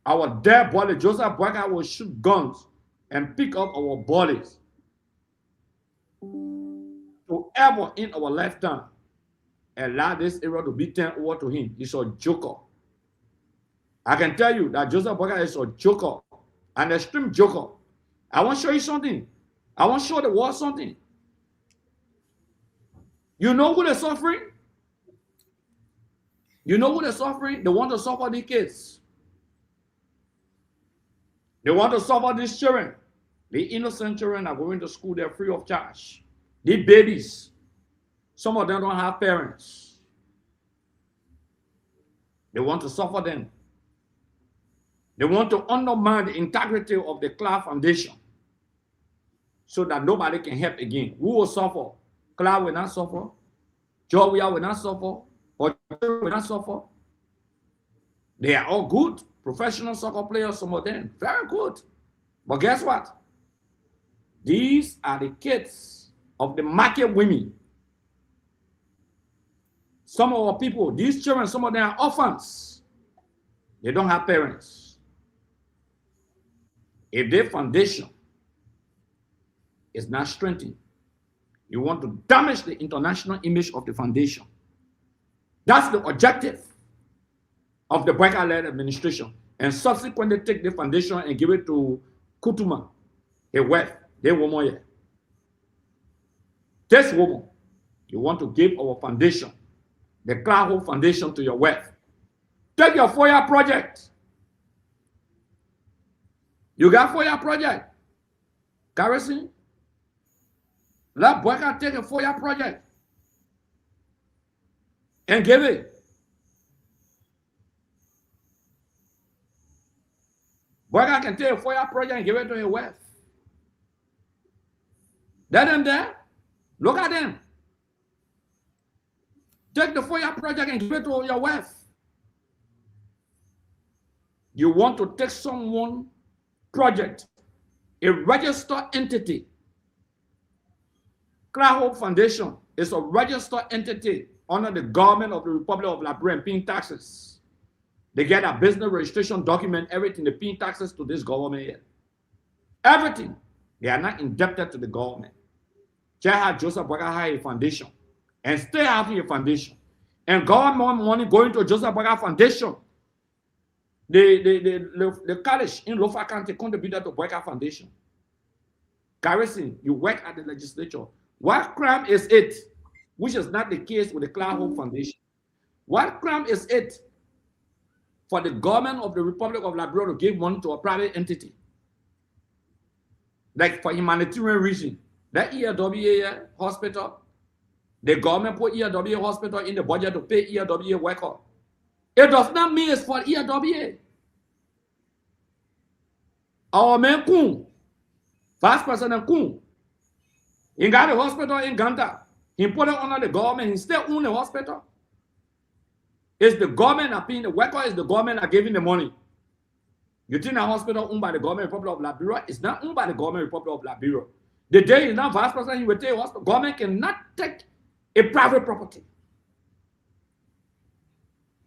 Joseph Boyka will shoot guns and pick up our bodies to ever in our lifetime allow this era to be turned over to him. He's a joker. I can tell you that Joseph Boyka is a joker, an extreme joker. I want to show you something. I want to show the world something. You know who they're suffering? You know who they're suffering? They want to suffer the kids. They want to suffer these children. The innocent children are going to school, they're free of charge. The babies, some of them don't have parents. They want to suffer them. They want to undermine the integrity of the Clark Foundation so that nobody can help again. Who will suffer? Clark will not suffer. Joia will not suffer. Or will not suffer. They are all good. Professional soccer players, some of them. Very good. But guess what? These are the kids of the market women. Some of our people, these children, some of them are orphans. They don't have parents. If their foundation is not strengthened, you want to damage the international image of the foundation. That's the objective of the Boyka-led administration. And subsequently take the foundation and give it to Kutuma, a wife, their woman here. This woman, you want to give our foundation, the Clark Foundation, to your wife. Take your 4-year project. You got 4-year project. Garrison, let Boyka take a 4-year project and give it. Boyka can take a 4-year project and give it to his wife. Let them there. Look at them. Take the 4-year project and give it to your wife. You want to take someone project, a registered entity. Clark Hope Foundation is a registered entity under the government of the Republic of Liberia and paying taxes. They get a business registration document, everything, they pay taxes to this government here. Everything. They are not indebted to the government. Joseph Boakai had a foundation and still having a foundation. And government money going to Joseph Boakai Foundation. The college in Lofa County contributed to Boakai Foundation. Garrison, you work at the legislature. What crime is it, which is not the case with the Clark Hope Foundation? What crime is it for the government of the Republic of Liberia to give money to a private entity? Like for humanitarian reason, that ERWA hospital, the government put ERWA hospital in the budget to pay ERWA worker. It does not mean it's for ERWA. Our man Kun, Vice President Kun, he got a hospital in Ganta. He put it under the government. He still owns the hospital. It's the government that paying the worker, is the government that giving the money. You think a hospital owned by the government Republic of Liberia? It's not owned by the government Republic of Liberia. The day he's not vice president, he will take a hospital. Government cannot take a private property.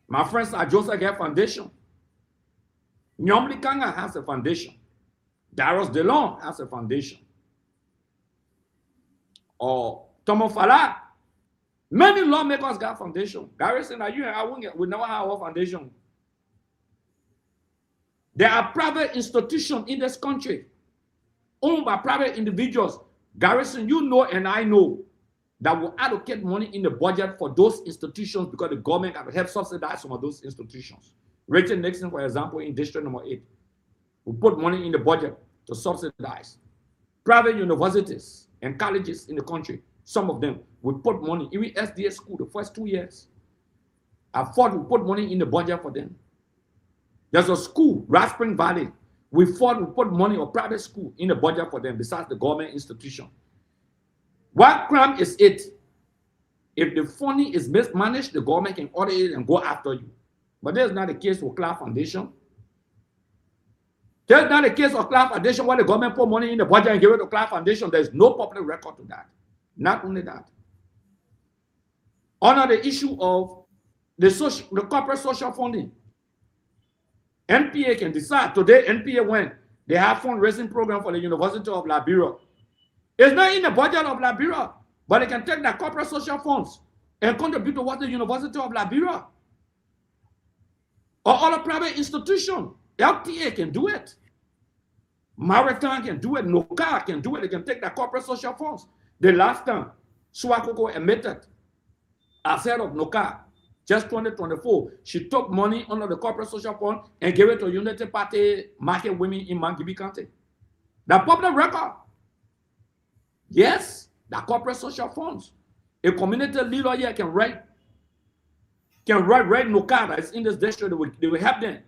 My friends, Joseph get foundation. Nyomli Kanga has a foundation. Darius DeLong has a foundation. Or Tomo Fala. Many lawmakers got foundation. Garrison, you and I will never have a foundation. There are private institutions in this country owned by private individuals. Garrison, you know and I know that will allocate money in the budget for those institutions because the government can help subsidize some of those institutions. Rachel Nixon, for example, in District Number 8, will put money in the budget to subsidize private universities and colleges in the country. Some of them will put money, even SDA school, the first 2 years. Ford will put money in the budget for them. There's a school, Rat Spring Valley. Ford will put money or private school in the budget for them besides the government institution. What crime is it? If the funding is mismanaged, the government can order it and go after you. But that's not the case with Clark Foundation. That's not the case of Clark Foundation where the government put money in the budget and give it to Clark Foundation. There's no public record to that. Not only that. Under the issue of the corporate social funding, NPA can decide. Today, NPA went. They have fundraising program for the University of Liberia. It's not in the budget of Liberia, but they can take their corporate social funds and contribute towards the University of Liberia. Or other private institutions. LTA can do it. Maritime can do it. NOCA can do it. They can take their corporate social funds. The last time, Swakoko admitted, as head of NOCA, just 2024, she took money under the corporate social fund and gave it to Unity Party market women in Mangibi County. The public record. Yes, the corporate social funds. A community leader here can write NOCA that's in this district. They will help them.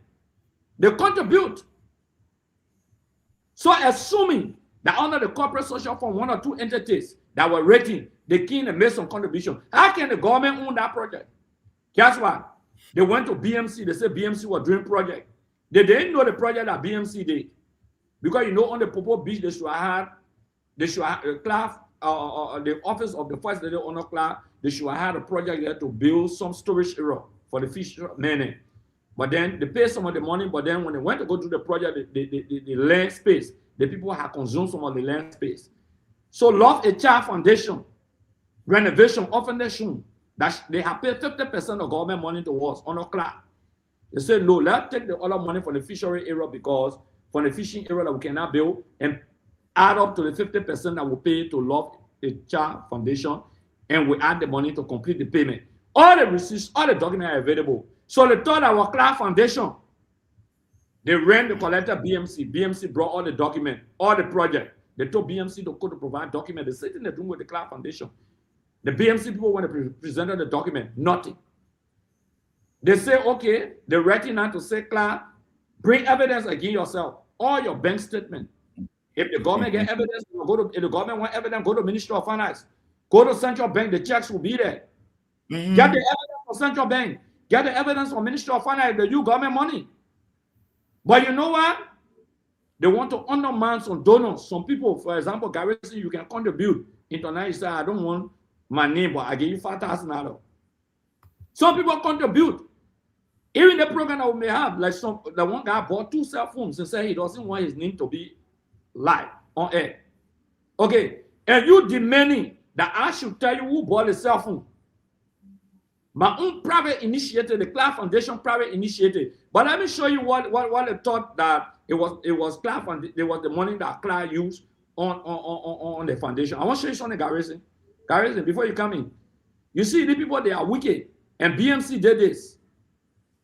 They contribute. So assuming that under the corporate social fund, 1 or 2 entities that were rating, they came and made some contribution. How can the government own that project? Guess what? They went to BMC. They said BMC was doing project. They didn't know the project that BMC did. Because you know on the Popo Beach, they should have Clark, the office of the first lady owner Clark, they should have had a project there to build some storage area for the fishermen. But then they paid some of the money, but then when they went to go do the project, the land space, the people had consumed some of the land space. So Love a Child Foundation, renovation, foundation, that they have paid 50% of government money towards on a Clark. They said, no, let's take the other money for the fishery area because for the fishing area that we cannot build and add up to the 50% that we pay to Love a Child Foundation, and we add the money to complete the payment. All the receipts, all the documents are available. So they thought our Clark Foundation, they ran the collector BMC. BMC brought all the documents, all the project. They told BMC to go to provide documents. They sit in the room with the Clark Foundation. The BMC people, when they presented the document, nothing. They say, okay, they're writing now to say, Clark, bring evidence against yourself, all your bank statement. If the government get evidence, if the government want evidence, go to Ministry of Finance. Go to Central Bank, the checks will be there. Get the evidence from Central Bank. Get the evidence from Ministry of Finance, the new government money. But you know what? They want to undermine some donors. Some people, for example, Garrison, you can contribute. Internet, you say, I don't want my name, but I give you $5,000. Some people contribute. Even the program that we may have, like the one guy bought 2 cell phones and said he doesn't want his name to be live on air. Okay, and you demanding that I should tell you who bought the cell phone. My own private initiative, the Clark Foundation private initiative. But let me show you what they thought that it was Clark Foundation. It was the money that Clark used on the foundation. I want to show you something, Garrison. Garrison, before you come in, you see the people, they are wicked. And BMC did this.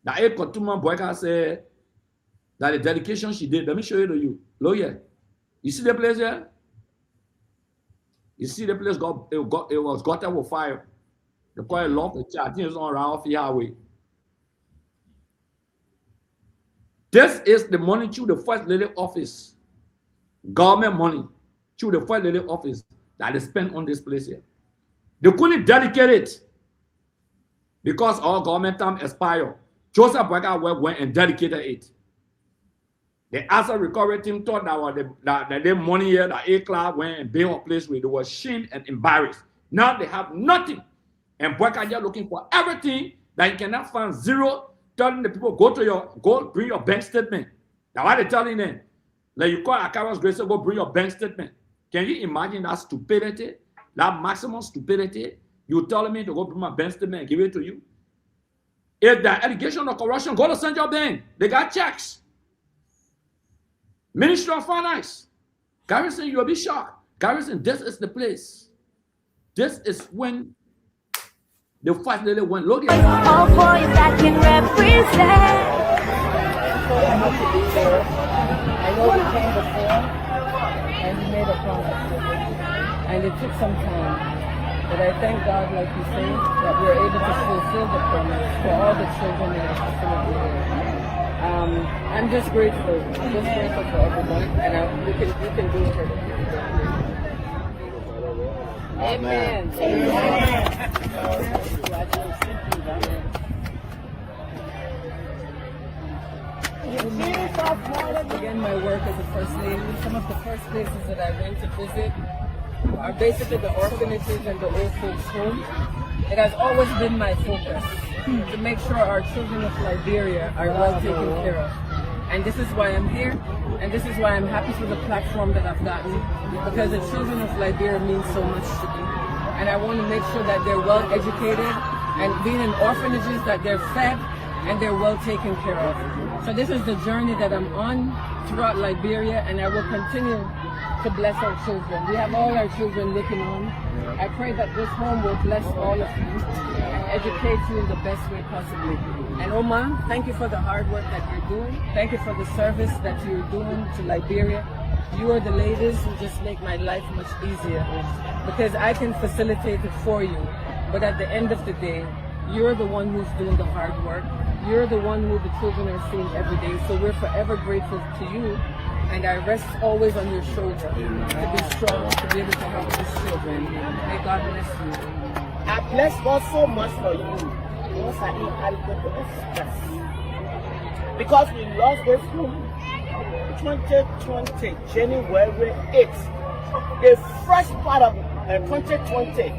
That A. Kotuma Boyka said that the dedication she did. Let me show you to you. Look here. You see the place here? You see the place it was gutter with fire. They call it lock. I think it's on around the highway. This is the money through the First Lady office. Government money through the First Lady office that is spent on this place here. They couldn't dedicate it because our government time expired. Joseph Boyka went and dedicated it. The asset recovery team thought that the money here that A-Class went and built a place where they were shamed and embarrassed. Now they have nothing. And Boyka just looking for everything that you cannot find zero, telling the people, go bring your bank statement. Now why they telling them? Like you call Akaras Grace, go bring your bank statement. Can you imagine that stupidity? That maximum stupidity? You telling me to go bring my bank statement and give it to you? If the allegation of corruption, go to Central Bank. They got checks. Ministry of Finance. Garrison, you'll be shocked. Garrison, this is the place. This is when the First Lady went. Look at it. All for you that can represent. I know we came before and we made a promise. And it took some time. But I thank God, like you say, that we're able to fulfill the promise for all the children in the facility here. I'm just grateful. I'm just grateful for everyone. And we can do it. Amen. Again, my work as a First Lady, some of the first places that I went to visit are basically the orphanages and the old folks' homes. It has always been my focus to make sure our children of Liberia are well taken care of. And this is why I'm here, and this is why I'm happy for the platform that I've gotten, because the children of Liberia mean so much to me. And I want to make sure that they're well educated, and being in orphanages, that they're fed and they're well taken care of. So this is the journey that I'm on throughout Liberia, and I will continue to bless our children. We have all our children looking on. I pray that this home will bless all of you and educate you in the best way possibly. And Oma, thank you for the hard work that you're doing. Thank you for the service that you're doing to Liberia. You are the ladies who just make my life much easier, because I can facilitate it for you. But at the end of the day, you're the one who's doing the hard work. You're the one who the children are seeing every day. So we're forever grateful to you. And I rest always on your shoulder to be strong, to be able to help these children. May God bless you. I bless God so much for you. Because I inadequate to express. Because we lost this home 2020, January 8th. The first part of 2020.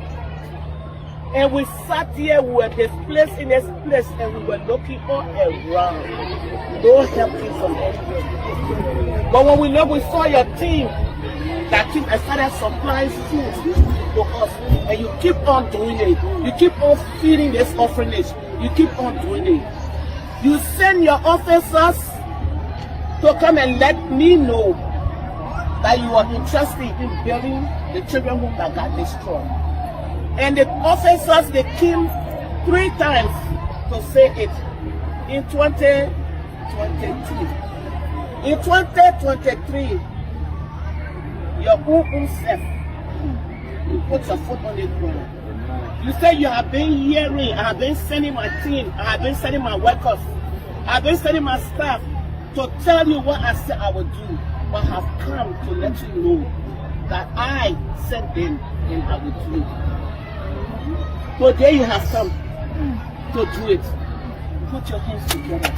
And we sat here, we were displaced in this place, and we were looking all around. No helping from anywhere. But when we saw your team, that team started supplying food to us, and you keep on doing it. You keep on feeding this orphanage. You keep on doing it. You send your officers to come and let me know that you are interested in building the children's home that got destroyed. And the officers, they came 3 times to say it in 2022. In 2023, your own self, you put your foot on the ground. You say you have been hearing, I have been sending my team, I have been sending my workers, I have been sending my staff to tell you what I said I would do, but I have come to let you know that I sent them and I will do it. Today you have come to do it. Put your hands together.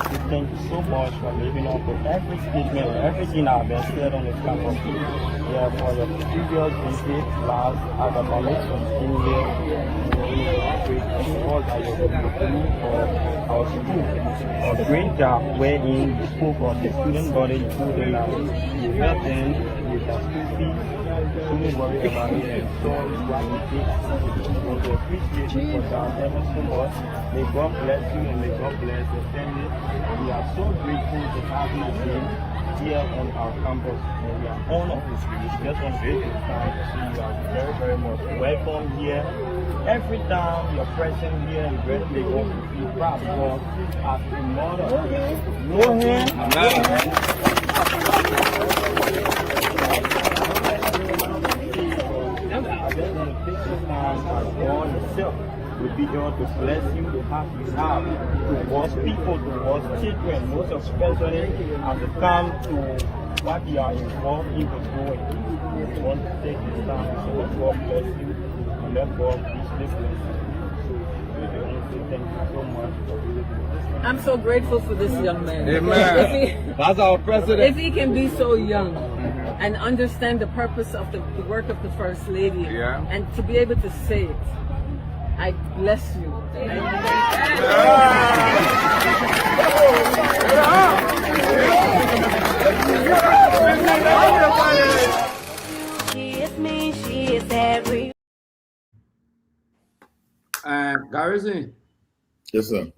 to thank you so much for living up to every statement and everything that has been said on this campus. Yeah, for your previous visit last at the connection in here, all that you're doing for our school. A great job wherein you spoke of the student body, you told them that you help them with their school fees. Don't worry about it and so what it takes. We appreciate you for that ever so much. May God bless you and may God bless your family. We are so grateful to have you again here on our campus. And we are honored. We just want to take this time to see you are very, very much welcome here. Every time you're present here in Great Lagos, we feel proud because as a mother, God Himself will be able to bless you, to have you have towards people, towards children, most especially as they come to what you are involved in to go in. We want to take this time so let God bless you and let God richly bless you. Thank you so much. I'm so grateful for this young man. Amen. That's our president. If he can be so young and understand the purpose of the work of the First Lady and to be able to say it, I bless you. She is me, she is every. Garrison. Yes, sir.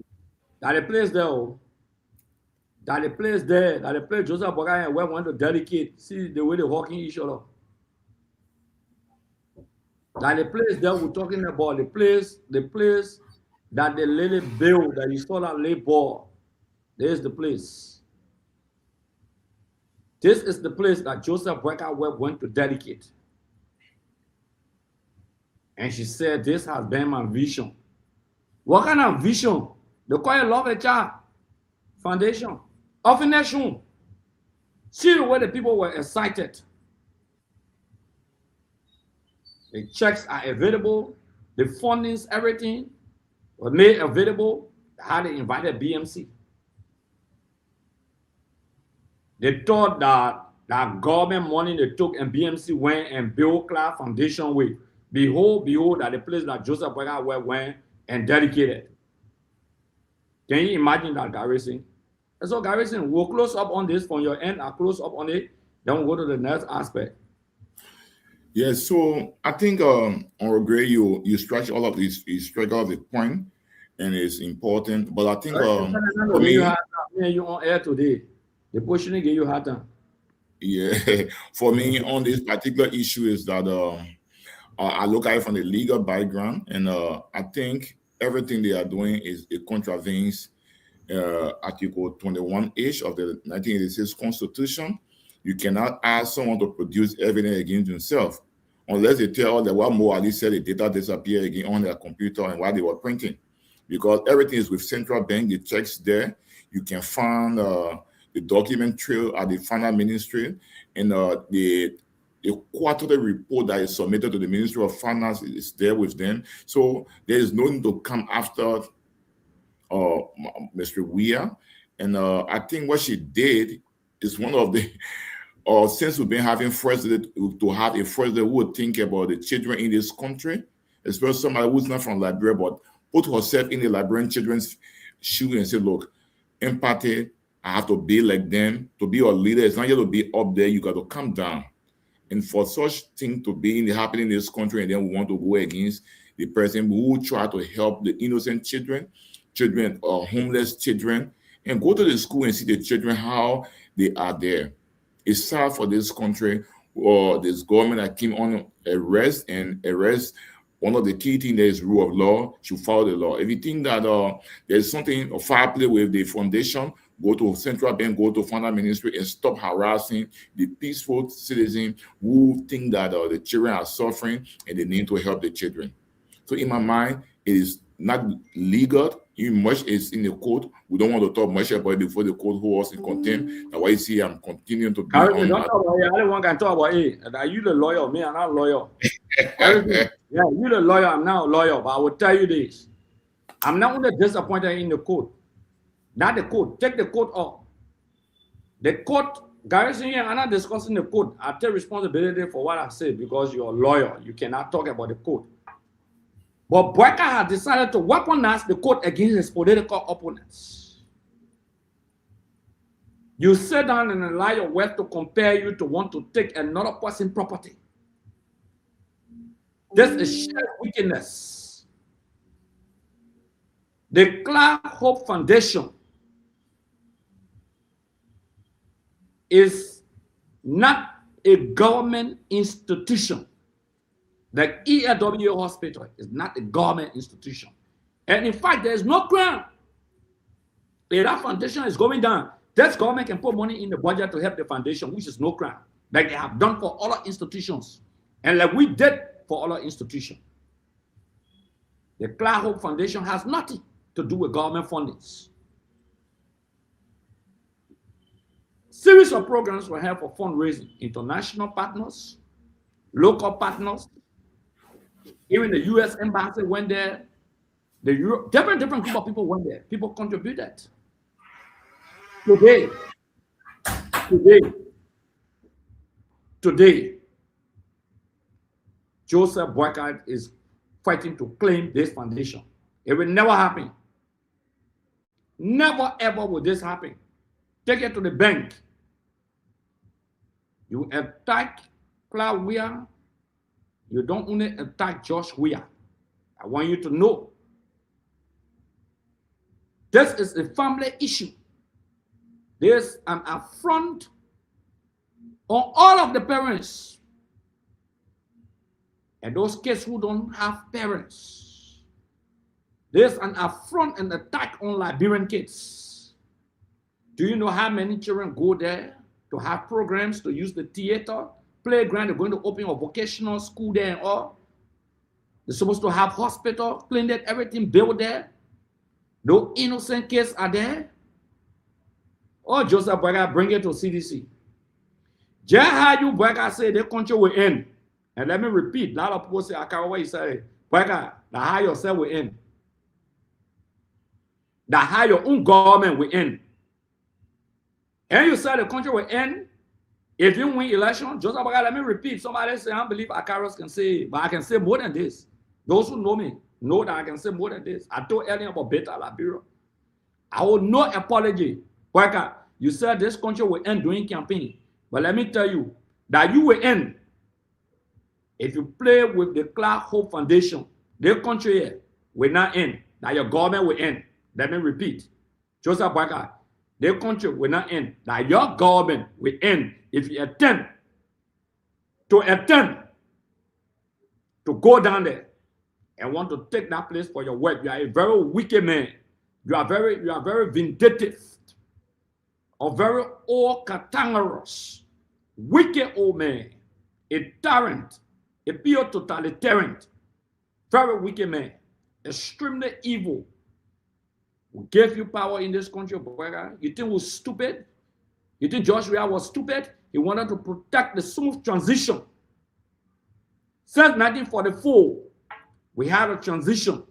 That the place there, that the place there, that the place Joseph Boga and we want to dedicate. See the way they're walking each other. That the place there we're talking about, the place that the lady built, that you saw that labor. There's the place. This is the place that Joseph Boga went to dedicate. And she said, this has been my vision. What kind of vision? They call it Love a Child Foundation. Orphanage home. See the way the people were excited. The checks are available. The fundings, everything was made available. How they invited BMC. They thought that government money they took and BMC went and built Clark Foundation with. Behold, that the place that Joseph Boga went and dedicated. Can you imagine that, Garrison? And so, Garrison, we'll close up on this from your end. I'll close up on it. Then we'll go to the next aspect. Yes, so I think on Gray, you stretch all of this, you stretch all the point, and it's important. But I think for me, you on air today. The portion give you hard time. Yeah, for me on this particular issue is that I look at it from the legal background, and I think everything they are doing is it contravenes Article 21H of the 1986 Constitution. You cannot ask someone to produce evidence against himself unless they tell that what Mo Ali said, the data disappeared again on their computer and while they were printing. Because everything is with central bank, the checks there. You can find the document trail at the finance ministry, and the quarterly report that is submitted to the Ministry of Finance is there with them. So there is no need to come after Mr. Weir. And I think what she did is one of the, since we've been having president, to have a president who would think about the children in this country, especially somebody who's not from Liberia, but put herself in the Liberian children's shoe and say, look, empathy, I have to be like them. To be a leader, it's not just to be up there, you got to come down. And for such thing to be happening in this country, and then we want to go against the president who will try to help the innocent children, homeless children, and go to the school and see the children, how they are there. It's sad for this country or this government that came on arrest. One of the key things there is rule of law, should follow the law. If you think that there's something, a foul play with the foundation, go to central bank, go to finance ministry, and stop harassing the peaceful citizens who think that the children are suffering and they need to help the children. So in my mind, it is not legal. Much is in the code. We don't want to talk much about it before the code holds us in contempt. That's why you see I'm continuing to be on. Don't talk about it. I don't want to talk about it. Are you the lawyer? Me, I'm not a lawyer. Yeah, you're the lawyer. I'm not a lawyer. But I will tell you this. I'm not only disappointed in the code. Not the code. Take the code off. The code, Garrison here, I'm not discussing the code. I take responsibility for what I said because you're a lawyer. You cannot talk about the code. But Boyka has decided to weaponize the code against his political opponents. You sit down and allow your wealth to compare you to want to take another person's property. This is sheer wickedness. The Clark Hope Foundation is not a government institution. The ELW hospital is not a government institution. And in fact, there is no crime. If that foundation is going down, this government can put money in the budget to help the foundation, which is no crime, like they have done for other institutions. And like we did for other institutions. The Clark Hope Foundation has nothing to do with government fundings. Series of programs will help for fundraising. International partners, local partners, even the U.S. Embassy went there. The different group of people went there. People contributed. Today, Joseph Boyka is fighting to claim this foundation. It will never happen. Never ever will this happen. Take it to the bank. You attack Clark Weir. You don't only attack Josh Weir. I want you to know. This is a family issue. There's an affront on all of the parents. And those kids who don't have parents. There's an affront and attack on Liberian kids. Do you know how many children go there to have programs, to use the theater, playground? They're going to open a vocational school there and all. They're supposed to have hospital, clean it, everything built there. No innocent kids are there. Oh, Joseph Boyka, bring it to CDC. Just how you Boyka say the country will end. And let me repeat, a lot of people say, I can't wait, say, Boyka, that's how yourself will end. That's how your own government will end. And you say the country will end if you win election. Joseph Boyka, let me repeat. Somebody say, I don't believe Akaros can say, but I can say more than this. Those who know me know that I can say more than this. I told earlier about Beta Liberia. I will no apology. Boyka, you said this country will end during campaign. But let me tell you that you will end if you play with the Clark Hope Foundation. The country here will not end. That your government will end. Let me repeat. Joseph Boyka, the country will not end. That your government will end if you attempt to go down there and want to take that place for your work. You are a very wicked man. You are very vindictive. A very old cantankerous, wicked old man. A tyrant. A pure totalitarian. Very wicked man. Extremely evil. Who gave you power in this country, Boyka? You think we're stupid? You think Josh Weir was stupid? He wanted to protect the smooth transition. Since 1944, we had a transition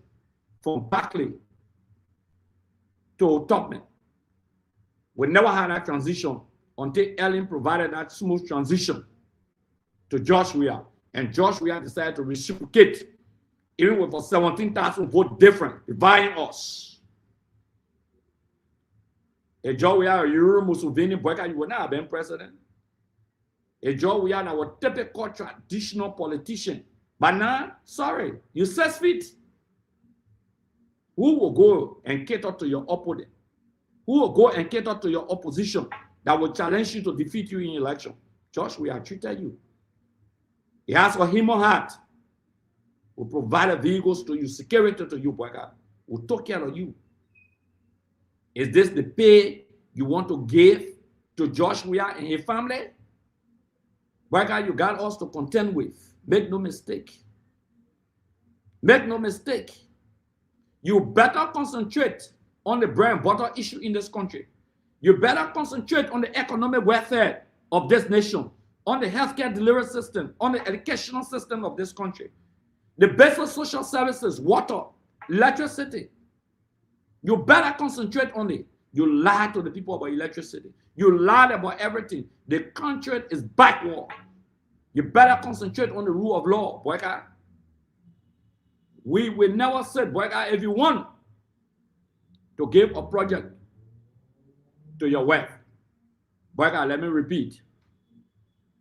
from Barclay to Tubman. We never had that transition until Ellen provided that smooth transition to Josh Weir. And Josh Weir decided to reciprocate, even with a 17,000 vote difference, dividing us. A Joe Weir, Yuru Museveni, Boyka, you would not have been president. A Joe Weir, our typical traditional politician. But now, sorry, you 6 feet. Who will go and cater to your opponent? Who will go and cater to your opposition that will challenge you to defeat you in election? Josh, we have treated you. He has a human heart. We'll provide vehicles to you, security to you, Boyka. We'll take care of you. Is this the pay you want to give to Josh Weir and his family? Boyka, you got us to contend with. Make no mistake. Make no mistake. You better concentrate on the bread and butter issue in this country. You better concentrate on the economic welfare of this nation, on the healthcare delivery system, on the educational system of this country, the basic social services, water, electricity. You better concentrate on it. You lied to the people about electricity. You lied about everything. The country is backward. You better concentrate on the rule of law, boy. We will never say, boy, if you want to give a project to your wife, boy, let me repeat.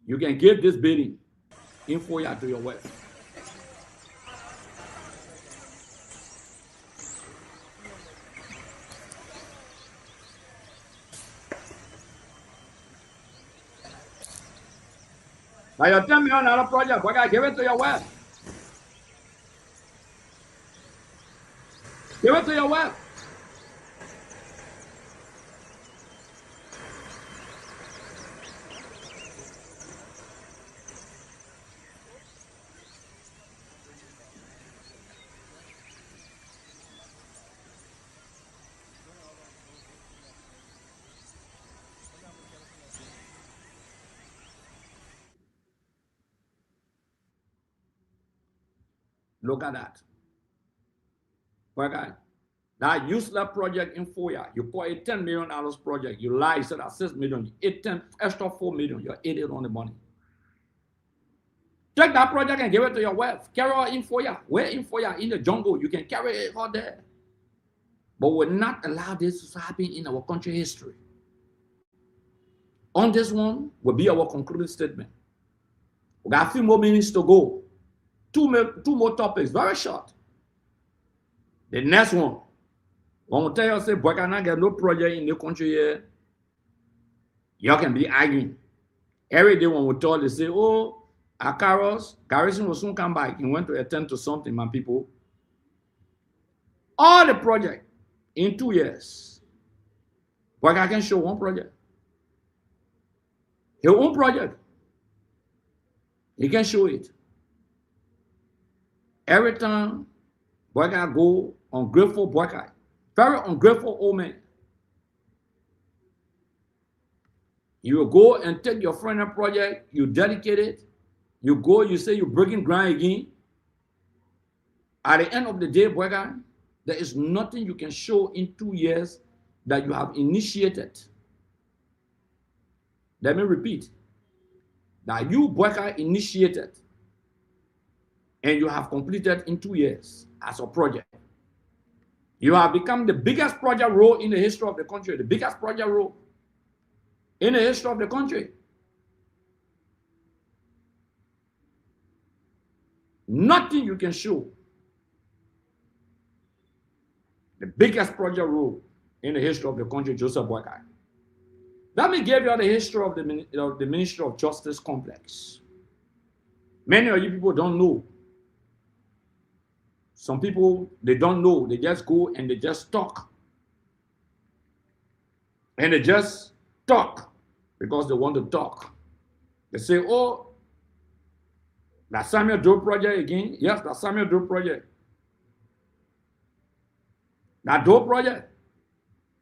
You can give this building info to your wife. Now your $10 million project, boy, give it to your wife. Give it to your wife. Look at that. Okay. That useless project in FOIA, you call it $10 million project. You lie, you said that $6 million, you ate 10 extra $4 million, you're idiot on the money. Take that project and give it to your wife. Carry her in FOIA. Where in FOIA? In the jungle. You can carry it out there. But we'll not allow this to happen in our country history. On this one will be our concluding statement. We got a few more minutes to go. Two more topics, very short. The next one, when we tell you, say, boy, cannot get no project in the country here, you can be arguing. Every day when we talk, they say, oh, our Garrison will soon come back. He went to attend to something, my people. All the project in 2 years, boy, I can show one project. Your own project. He can show it. Every time, boy, I go ungrateful boy, very ungrateful old man. You will go and take your friend a project, you dedicate it, you go, you say you're breaking ground again. At the end of the day, boy, there is nothing you can show in 2 years that you have initiated. Let me repeat. That you, boy, initiated and you have completed in 2 years as a project. You have become the biggest project role in the history of the country, the biggest project role in the history of the country. Nothing you can show. The biggest project role in the history of the country, Joseph Boykai. Let me give you the history of the Ministry of Justice complex. Many of you people don't know. Some people, they don't know. They just go and they just talk. And they just talk because they want to talk. They say, oh, that Samuel Doe project again. Yes, that Samuel Doe project. That Doe project.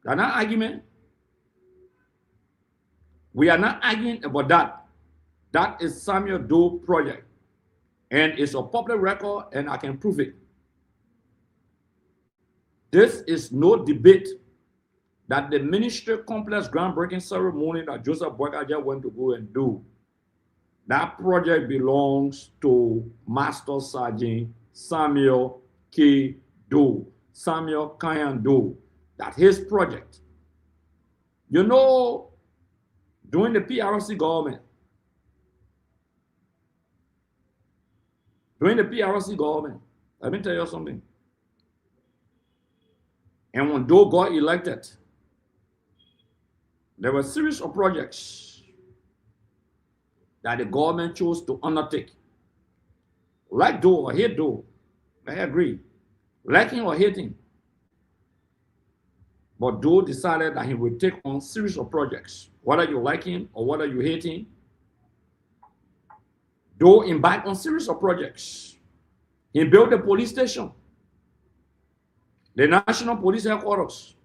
That's not argument. We are not arguing about that. That is Samuel Doe project. And it's a public record and I can prove it. This is no debate that the ministry complex groundbreaking ceremony that Joseph Boyka just went to go and do. That project belongs to Master Sergeant Samuel K. Doe, Samuel Kayan Doe. That's his project. You know, during the PRC government, let me tell you something. And when Doe got elected, there were a series of projects that the government chose to undertake. Like Doe or hate Doe, I agree. Like him or hate him. But Doe decided that he would take on a series of projects. Whether you like him or whether you hate him, Doe embarked on a series of projects. He built the police station, the National Police Headquarters.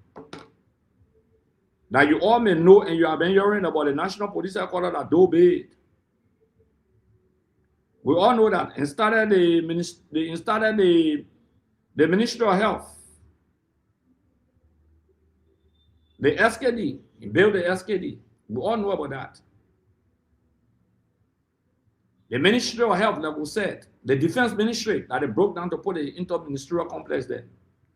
Now you all may know and you have been hearing about the National Police Headquarters that Doe built. We all know that. And started the Ministry of Health. The SKD, he built the SKD. We all know about that. The Ministry of Health, like we said, the Defense Ministry that they broke down to put the inter-ministerial complex there.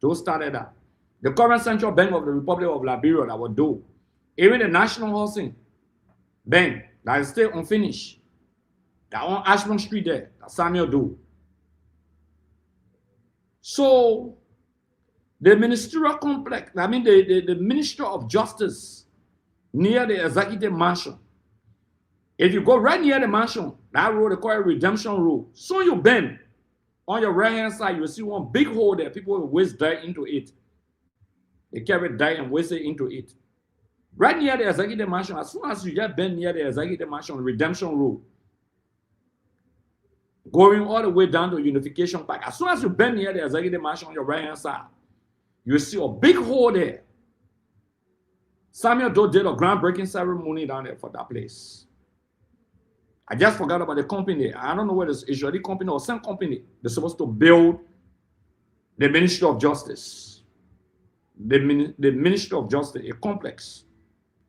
Those started that. The current Central Bank of the Republic of Liberia that will do. Even the National Housing Bank that is still unfinished. That on Ashburn Street there, that Samuel do. So the ministerial complex, I mean the Ministry of Justice near the Executive Mansion. If you go right near the mansion, that road they call it Redemption Road. So you bend on your right hand side, you will see one big hole there. People will waste dirt into it. They carry dirt and waste it into it. Right near the Executive Mansion, as soon as you get bend near the Executive Mansion, Redemption Road, going all the way down to Unification Park, as soon as you bend near the Executive Mansion on your right hand side, you will see a big hole there. Samuel Doe did a groundbreaking ceremony down there for that place. I just forgot about the company. I don't know whether it's Israeli company or some company. They're supposed to build the Ministry of Justice. The Ministry of Justice, a complex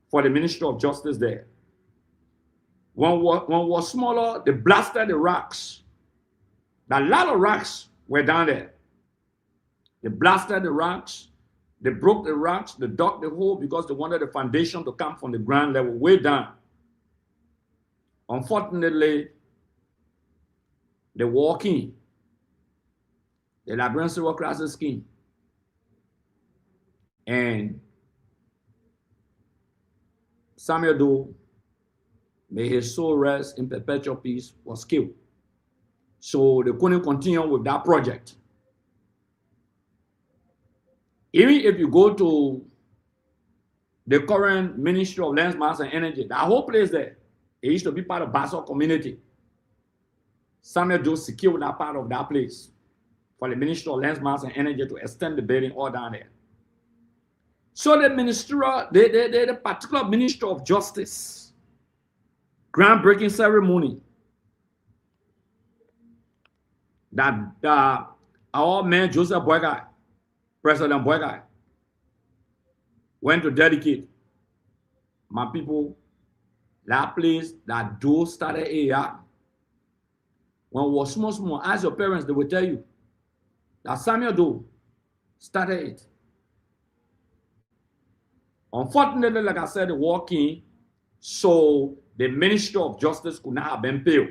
for the Ministry of Justice there. One was smaller, they blasted the rocks. A lot of rocks were down there. They blasted the rocks. They broke the rocks. They dug the hole because they wanted the foundation to come from the ground level way down. Unfortunately, they walk in. The Liberian civil crisis scheme. And Samuel Doe, may his soul rest in perpetual peace, was killed. So they couldn't continue with that project. Even if you go to the current Ministry of Lands, Mass and Energy, that whole place there, it used to be part of Basel community. Samuel Doe secured that part of that place for the Ministry of Lands, Mass and Energy to extend the building all down there. So the ministerial, the particular Ministry of Justice, groundbreaking ceremony that our man Joseph Boygai, President Boygai, went to dedicate. My people, that place that Doe started here, when we were small, ask your parents, they will tell you that Samuel Doe started it. Unfortunately, like I said, the war came, so the Ministry of Justice could not have been built.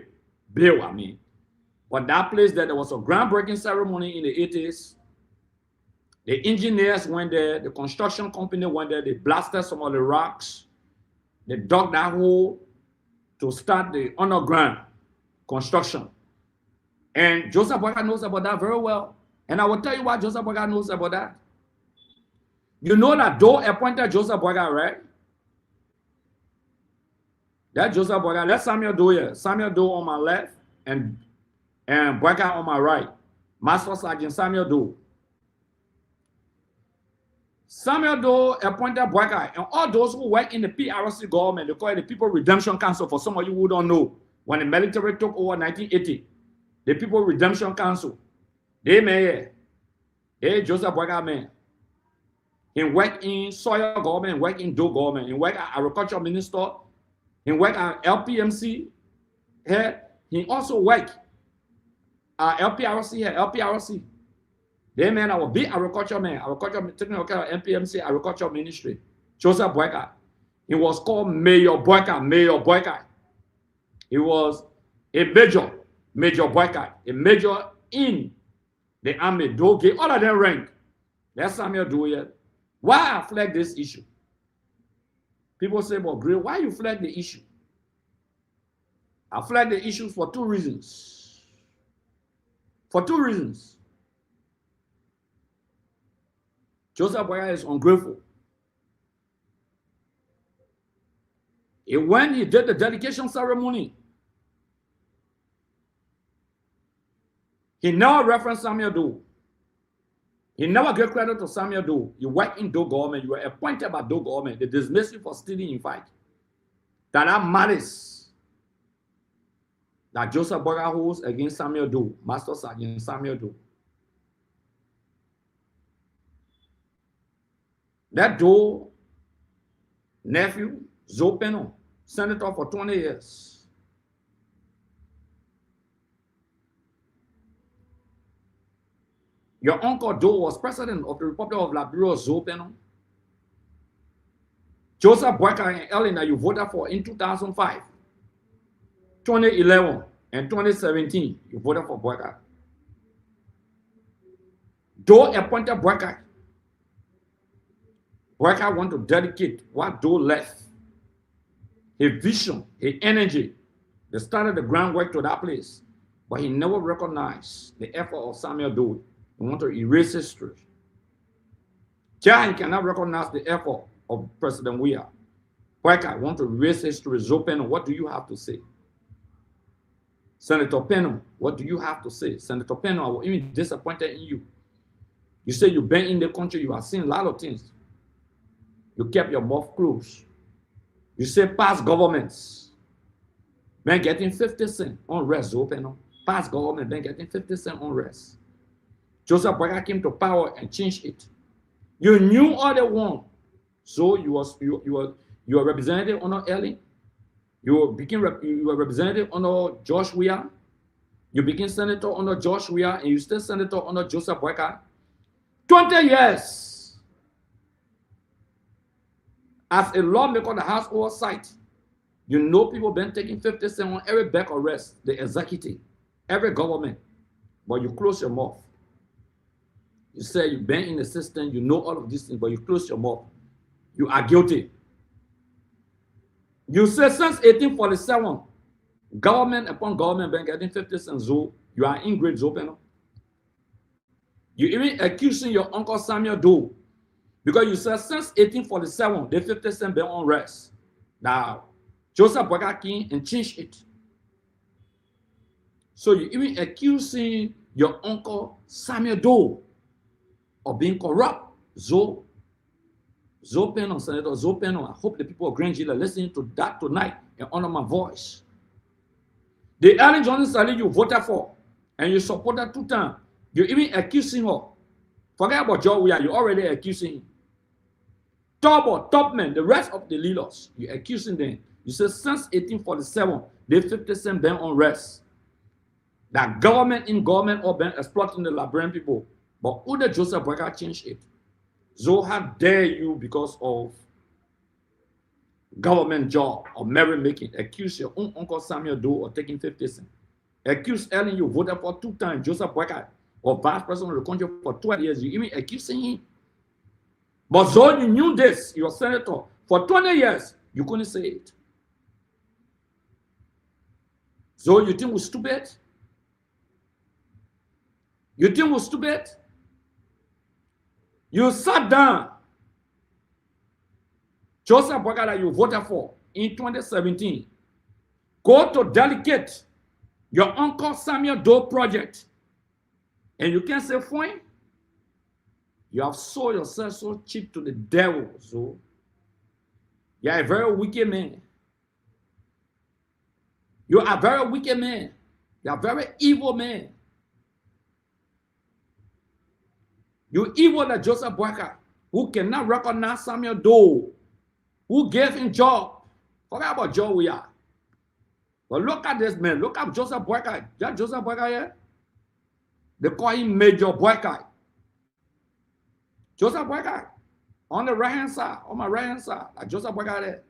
But that place there was a groundbreaking ceremony in the 80s. The engineers went there, the construction company went there, they blasted some of the rocks. They dug that hole to start the underground construction. And Joseph Boygai knows about that very well. And I will tell you why Joseph Boygai knows about that. You know that Doe appointed Joseph Boygai, right? That Joseph Boygai, that's Samuel Doe here. Samuel Doe on my left and Boygai on my right. Master Sergeant Samuel Doe. Samuel Doe appointed Boygai, and all those who work in the PRC government, they call it the People Redemption Council, for some of you who don't know. When the military took over 1980, the People Redemption Council, they made Joseph Boygai man. He worked in soil government, worked in Doe government, he worked as agriculture minister, he worked at LPMC here, he also worked at LPRC here, LPRC. They man, I will be agriculture man, taking care of NPMC, agriculture ministry. Joseph Boygai. He was called Mayor Boygai. He was a Major Boygai, a major in the army. Doe gave all of them rank. That's Samuel Doe here. Why I flag this issue? People say, well, Gray, why you flag the issue? I flag the issue for two reasons. For two reasons. Joseph Boygai is ungrateful. When he did the dedication ceremony, he never referenced Samuel Doe. He never gave credit to Samuel Doe. You work in Doe government, you were appointed by Doe government. They dismissed you for stealing in fight. That malice that Joseph Boygai holds against Samuel Doe, Master Sergeant Samuel Doe. That Doe nephew, Zopeno, senator for 20 years. Your uncle Joe was president of the Republic of Liberia, Zopeno. Joseph Boyka and Elena, you voted for in 2005, 2011, and 2017, you voted for Boyka. Joe appointed Boyka. Boyka want to dedicate what Joe left, his vision, his energy. They started the groundwork to that place, but he never recognized the effort of Samuel Doe. He want to erase history. He cannot recognize the effort of President Weah. Boyka want to erase history. Zopeno, what do you have to say? Senator Peno, what do you have to say? Senator Peno, I was even disappointed in you. You say you've been in the country, you have seen a lot of things. You kept your mouth closed. You say past governments been getting 50 cents on rest, Zopeno. Past government been getting 50 cents on rest. Joseph Boyka came to power and changed it. You knew all they want. So you were representative under Ellie. You were representative under Josh Weah. You became senator under Josh Weah, and you still senator under Joseph Boyka. 20 years. As a lawmaker on the House oversight, you know people been taking 50 cents on every back arrest, the executive, every government. But you close your mouth. You say you've been in the system, you know all of these things, but you close your mouth. You are guilty. You say since 1847, government upon government been getting 50 cents, so you are ingrate, Zopeno. You even accusing your uncle Samuel Doe, because you said since 1847, the 50 cents been on rest. Now, Joseph Boyka came and changed it. So you even accusing your uncle Samuel Doe of being corrupt. Zopeno, Senator Zopeno, I hope the people of Grangela are listening to that tonight and honor my voice. The Ellen Johnson Sally you voted for and you supported 2 times, you're even accusing her. Forget about Joe Weah, you're already accusing him. Top men, the rest of the leaders, you're accusing them. You say since 1847, they 50 cents been on rest. That government all been exploiting the Liberian people. But Ude Joseph Boyka changed it. So how dare you, because of government job or merit making, accuse your own uncle Samuel Doe of taking 50 cents. Accuse Ellen you voted for 2 times, Joseph Boyka, or vice president of the country for 12 years. You even accusing him. But so you knew this, you're a senator. For 20 years, you couldn't say it. So you think we're stupid? You think we're stupid? You sat down. Joseph Boyka that you voted for in 2017. Go to delegate your uncle Samuel Doe project. And you can say, fine. You have sold yourself so cheap to the devil. So you are a very wicked man. You are a very wicked man. You are a very evil man. You evil like Joseph Boyka, who cannot recognize Samuel Doe, who gave him job. Forget about Joe Weah. But look at this man. Look at Joseph Boyka. That Joseph Boyka here? They call him Major Boyka. Joseph Boyka. On the right hand side, on my right hand side, like Joseph Boyka there.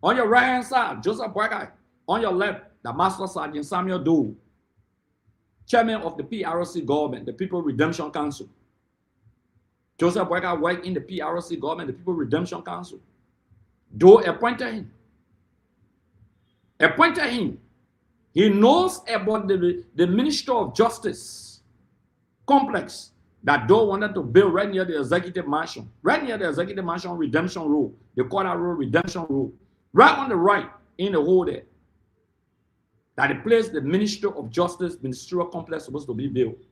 On your right hand side, Joseph Boyka. On your left, the Master Sergeant Samuel Doe, chairman of the PRC government, the People Redemption Council. Joseph Boyka worked in the PRC government, the People Redemption Council. Doe appointed him. He knows about the Ministry of Justice complex that Doe wanted to build right near the executive mansion. Right near the executive mansion, Redemption Road. They call that road Redemption Road. Right on the right, in the hole there. That the place the Ministry of Justice ministerial complex supposed to be built.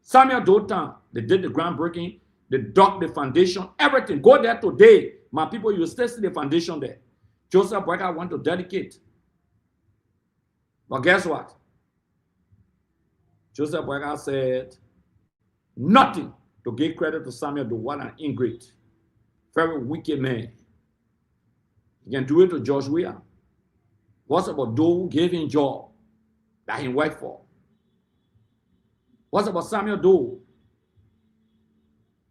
Samuel Doe town, they did the groundbreaking, they dug the foundation, everything. Go there today. My people, you still see the foundation there. Joseph Boyka want to dedicate. But guess what? Joseph Boyka said nothing to give credit to Samuel Doe. What an ingrate. Very wicked man. He can do it to George Weah. What's about those who gave him job that he worked for? What's about Samuel Doe?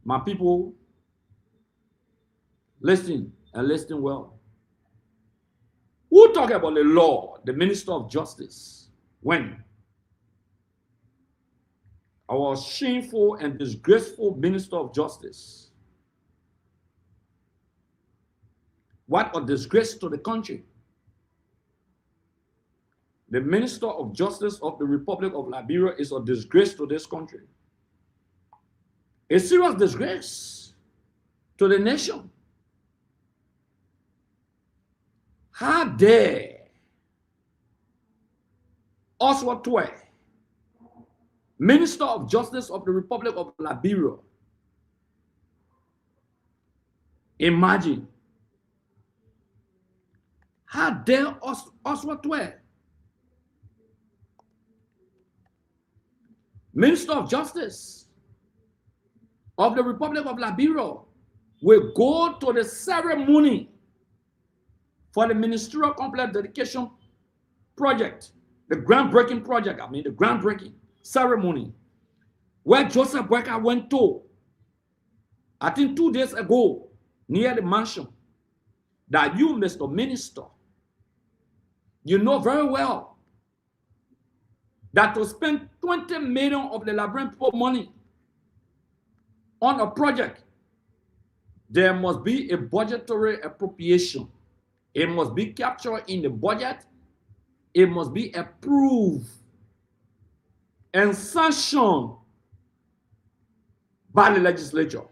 My people, listen and listen well. Who talk about the law, the Minister of Justice? When? Our shameful and disgraceful Minister of Justice. What a disgrace to the country. The Minister of Justice of the Republic of Liberia is a disgrace to this country. A serious disgrace to the nation. How dare Oswald Twe, Minister of Justice of the Republic of Liberia, imagine, how dare Oswald Twe, Minister of Justice of the Republic of Liberia, will go to the ceremony for the Ministerial Complex Dedication Project, the groundbreaking project, the groundbreaking ceremony, where Joseph Boyka went to, I think 2 days ago, near the mansion, that you, Mr. Minister, you know very well that to spend 20 million of the Liberian people money on a project, there must be a budgetary appropriation. It must be captured in the budget. It must be approved and sanctioned by the legislature.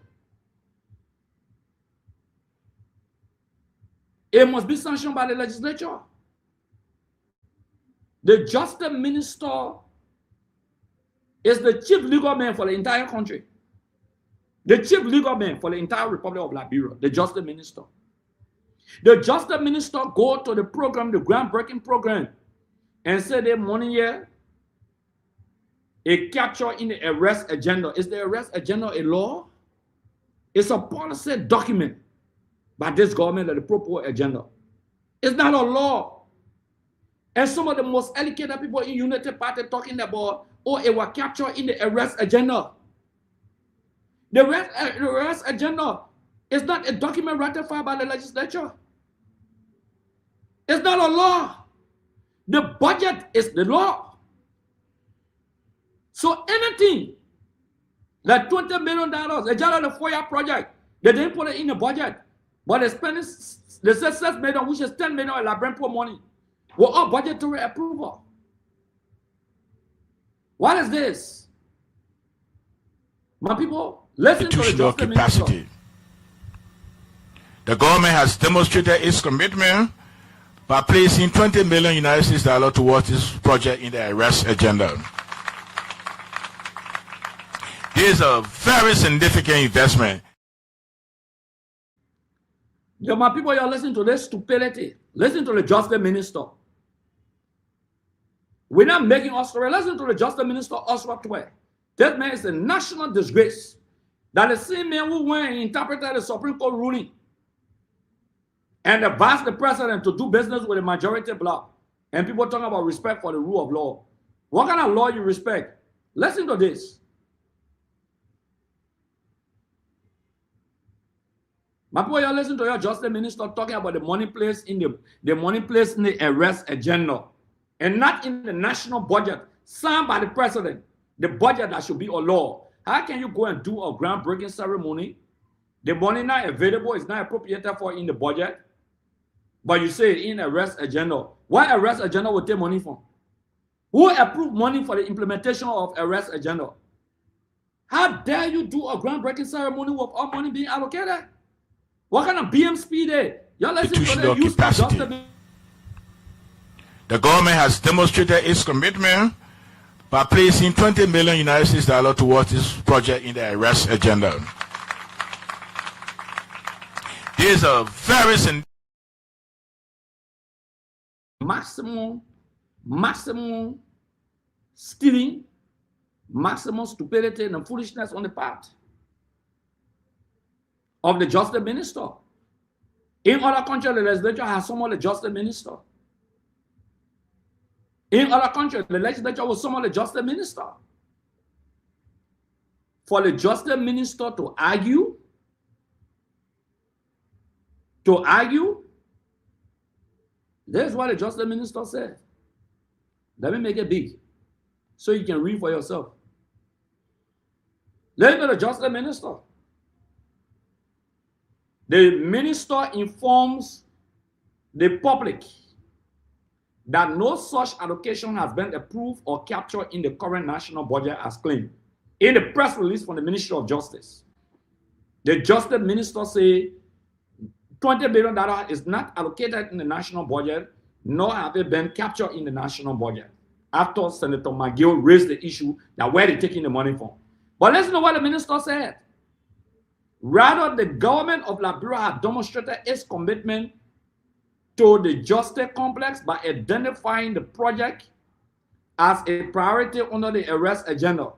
It must be sanctioned by the legislature. The Justice Minister is the chief legal man for the entire country. The chief legal man for the entire Republic of Liberia, the Justice Minister. The Justice Minister go to the program, the groundbreaking program, and say the money here, a capture in the arrest agenda. Is the arrest agenda a law? It's a policy document by this government, the proposed agenda. It's not a law. And some of the most educated people in United Party talking about, oh, it was captured in the arrest agenda. The arrest agenda is not a document ratified by the legislature. It's not a law. The budget is the law. So anything like $20 million, the General FOIA project, they didn't put it in the budget, but they spent the $6 million, which is $10 million in Liberian poor money, were all budgetary approval. What is this? My people, listen to the Justice Minister. The government has demonstrated its commitment by placing $20 million United States dollars towards this project in the arrest agenda. This is a very significant investment. Yo, my people, you're listening to this stupidity. Listen to the Justice Minister. We're not making us story. Listen to the Justice Minister, Oswald Twe. That man is a national disgrace. That the same man who went and interpreted the Supreme Court ruling and advised the president to do business with the majority bloc. And people talking about respect for the rule of law. What kind of law you respect? Listen to this. My boy, you listen to your Justice Minister talking about the money placed in the arrest agenda, and not in the national budget signed by the president. The budget that should be a law. How can you go and do a groundbreaking ceremony? The money not available is not appropriated for in the budget, but you say in arrest agenda. What arrest agenda will take money from? Who approved money for the implementation of arrest agenda? How dare you do a groundbreaking ceremony with all money being allocated? What kind of BM speed there? Y'all listen to the use of The government has demonstrated its commitment by placing $20 million United States dollars towards this project in the arrest agenda. This is a very maximum stealing, maximum stupidity and foolishness on the part of the justice minister. In other countries, the legislature has summoned the justice minister. In other countries, the legislature will summon the justice minister. For the justice minister to argue, this is what the justice minister said. Let me make it big so you can read for yourself. Listen to the justice minister. The minister informs the public that no such allocation has been approved or captured in the current national budget as claimed. In the press release from the Ministry of Justice, the justice minister said $20 billion is not allocated in the national budget, nor have it been captured in the national budget, after Senator McGill raised the issue that where they're taking the money from. But listen to what the minister said. Rather, the government of Liberia has demonstrated its commitment to the justice complex by identifying the project as a priority under the arrest agenda,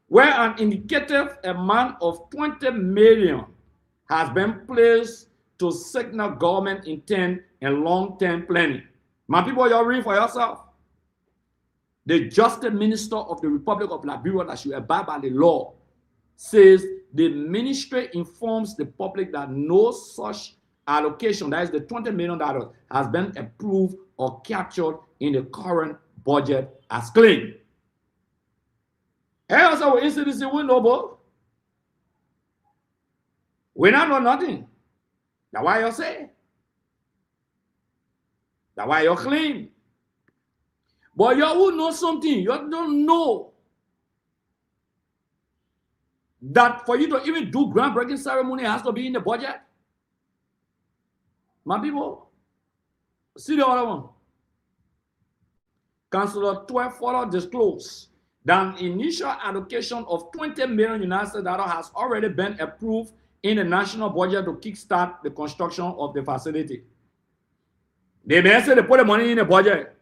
where an indicative amount of 20 million has been placed to signal government intent and long-term planning. My people, y'all read for yourself. The justice minister of the Republic of Liberia that should abide by the law says the ministry informs the public that no such allocation, that is the $20 million, has been approved or captured in the current budget as claimed. Hey, also, incident we know, but we not know nothing. That's why you say. That's why you claim. But you will know something. You don't know that for you to even do groundbreaking ceremony, it has to be in the budget. My people, see the other one. Councillor 12 further disclosed that an initial allocation of $20 million United States has already been approved in the national budget to kickstart the construction of the facility. They may say they put the money in the budget.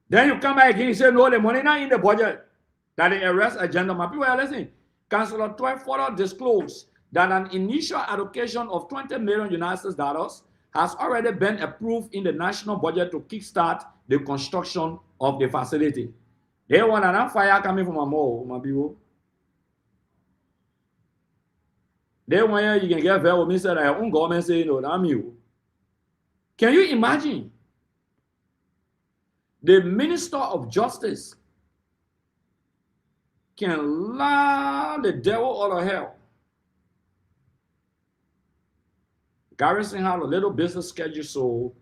Then you come back again and say, no, the money not in the budget. That the arrest agenda. My people are listening. Councillor 12 further disclosed that an initial allocation of $20 million United States has already been approved in the national budget to kickstart the construction of the facility. They want an fire coming from a mall, my people. They want you can get very with me, said our own government saying, no, I'm you. Can you imagine? The Minister of Justice can lie the devil out of hell. Garrison had a little business schedule, so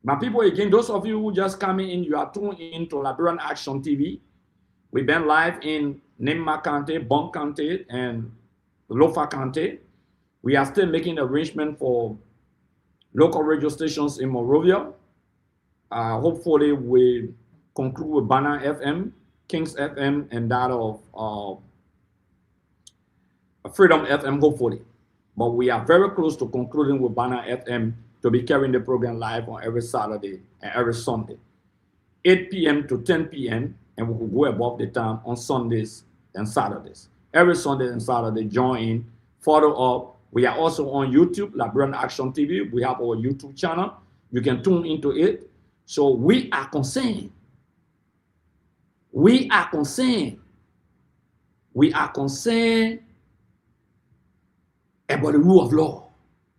my people, again, those of you who just coming in, you are tuned into Liberian Action TV. We've been live in Nimba County, Bon County, and Lofa County. We are still making arrangements for local radio stations in Monrovia. Hopefully, we conclude with Banner FM, Kings FM, and that of Freedom FM, hopefully. But we are very close to concluding with Banner FM to be carrying the program live on every Saturday and every Sunday, 8 p.m. to 10 p.m., and we will go above the time on Sundays and Saturdays. Every Sunday and Saturday, join in, follow up. We are also on YouTube, Liberian Action TV. We have our YouTube channel. You can tune into it. So we are concerned. We are concerned. We are concerned about the rule of law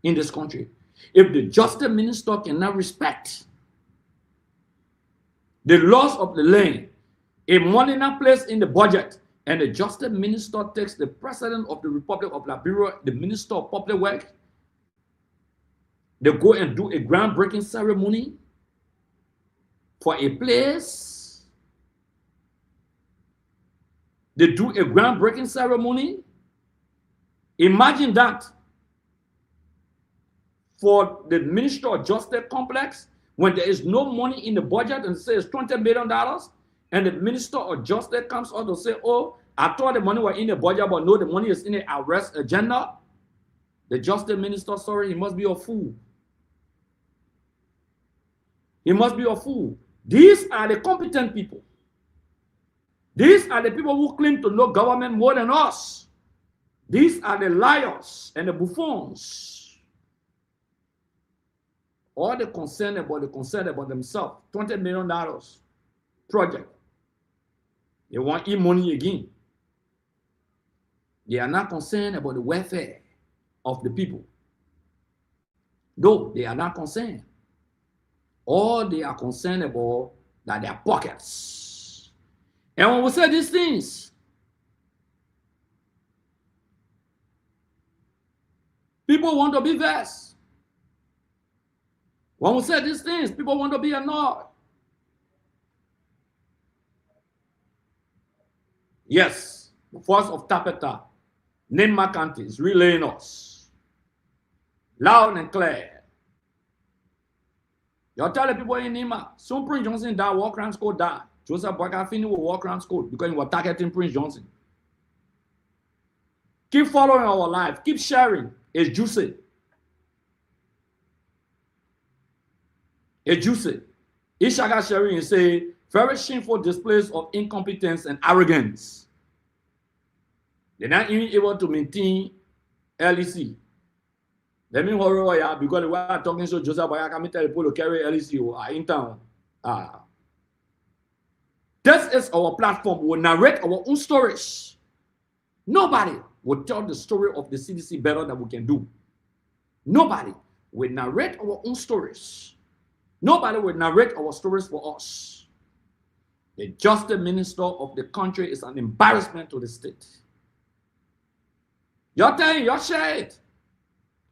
in this country. If the justice minister cannot respect the laws of the land, a money not placed in the budget, and the justice minister takes the president of the Republic of Liberia, the minister of public work, they go and do a groundbreaking ceremony for a place. They do a groundbreaking ceremony. Imagine that for the Ministry of Justice complex, when there is no money in the budget and says $20 million, and the Minister of Justice comes out to say, oh, I thought the money was in the budget, but no, the money is in the arrest agenda. The Justice Minister, sorry, he must be a fool. He must be a fool. These are the competent people. These are the people who claim to know government more than us. These are the liars and the buffoons. All the concerned about themselves. $20 million project. They want e-money again. They are not concerned about the welfare of the people. No, they are not concerned. All they are concerned about are their pockets. And when we say these things, people want to be vexed. When we say these things, people want to be annoyed. Yes, the force of Tapeta, Name McCarthy is relaying us loud and clear. You tell the people in Nima, some Prince Johnson died, war crimes code died. Joseph Boyka will war crimes code because he was targeting Prince Johnson. Keep following our life, keep sharing. It's juicy. It's juicy. Ishaga sharing and say, very shameful displays of incompetence and arrogance. They're not even able to maintain LEC. Let me horror ya because we are talking to Joseph Boyka, come tell people to carry LEC in town. This is our platform. We'll narrate our own stories. Nobody will tell the story of the CDC better than we can do. Nobody will narrate our own stories. Nobody will narrate our stories for us. The justice minister of the country is an embarrassment to the state. You're telling, you're share it.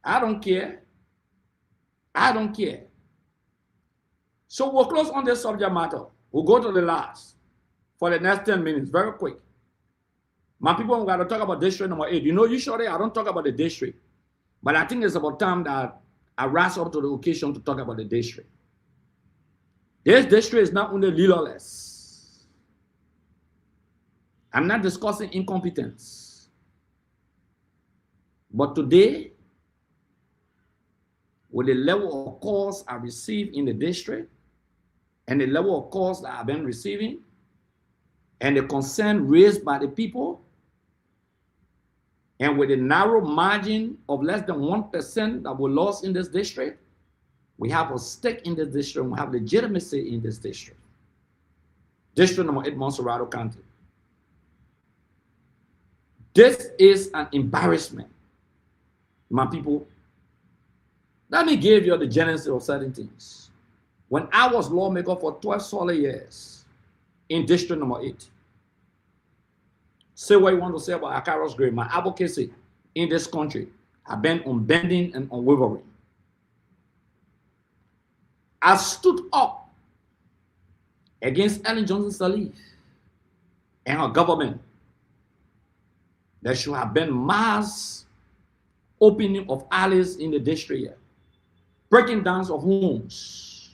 I don't care. I don't care. So we'll close on this subject matter. We'll go to the last for the next 10 minutes, very quick. My people, we got to talk about district number 8. You know, usually I don't talk about the district, but I think it's about time that I rise up to the occasion to talk about the district. This district is not only leaderless. I'm not discussing incompetence. But today, with the level of calls I receive in the district and the level of calls that I've been receiving and the concern raised by the people, and with a narrow margin of less than 1% that we lost in this district, we have a stake in this district, we have legitimacy in this district. District number 8, Monserrado County. This is an embarrassment, my people. Let me give you the genesis of certain things. When I was lawmaker for 12 solid years in District number 8, say what you want to say about Akaros Grade, my advocacy in this country have been unbending and unwavering. I stood up against Ellen Johnson Sirleaf and her government. There should have been mass opening of alleys in the district here, breaking down of homes.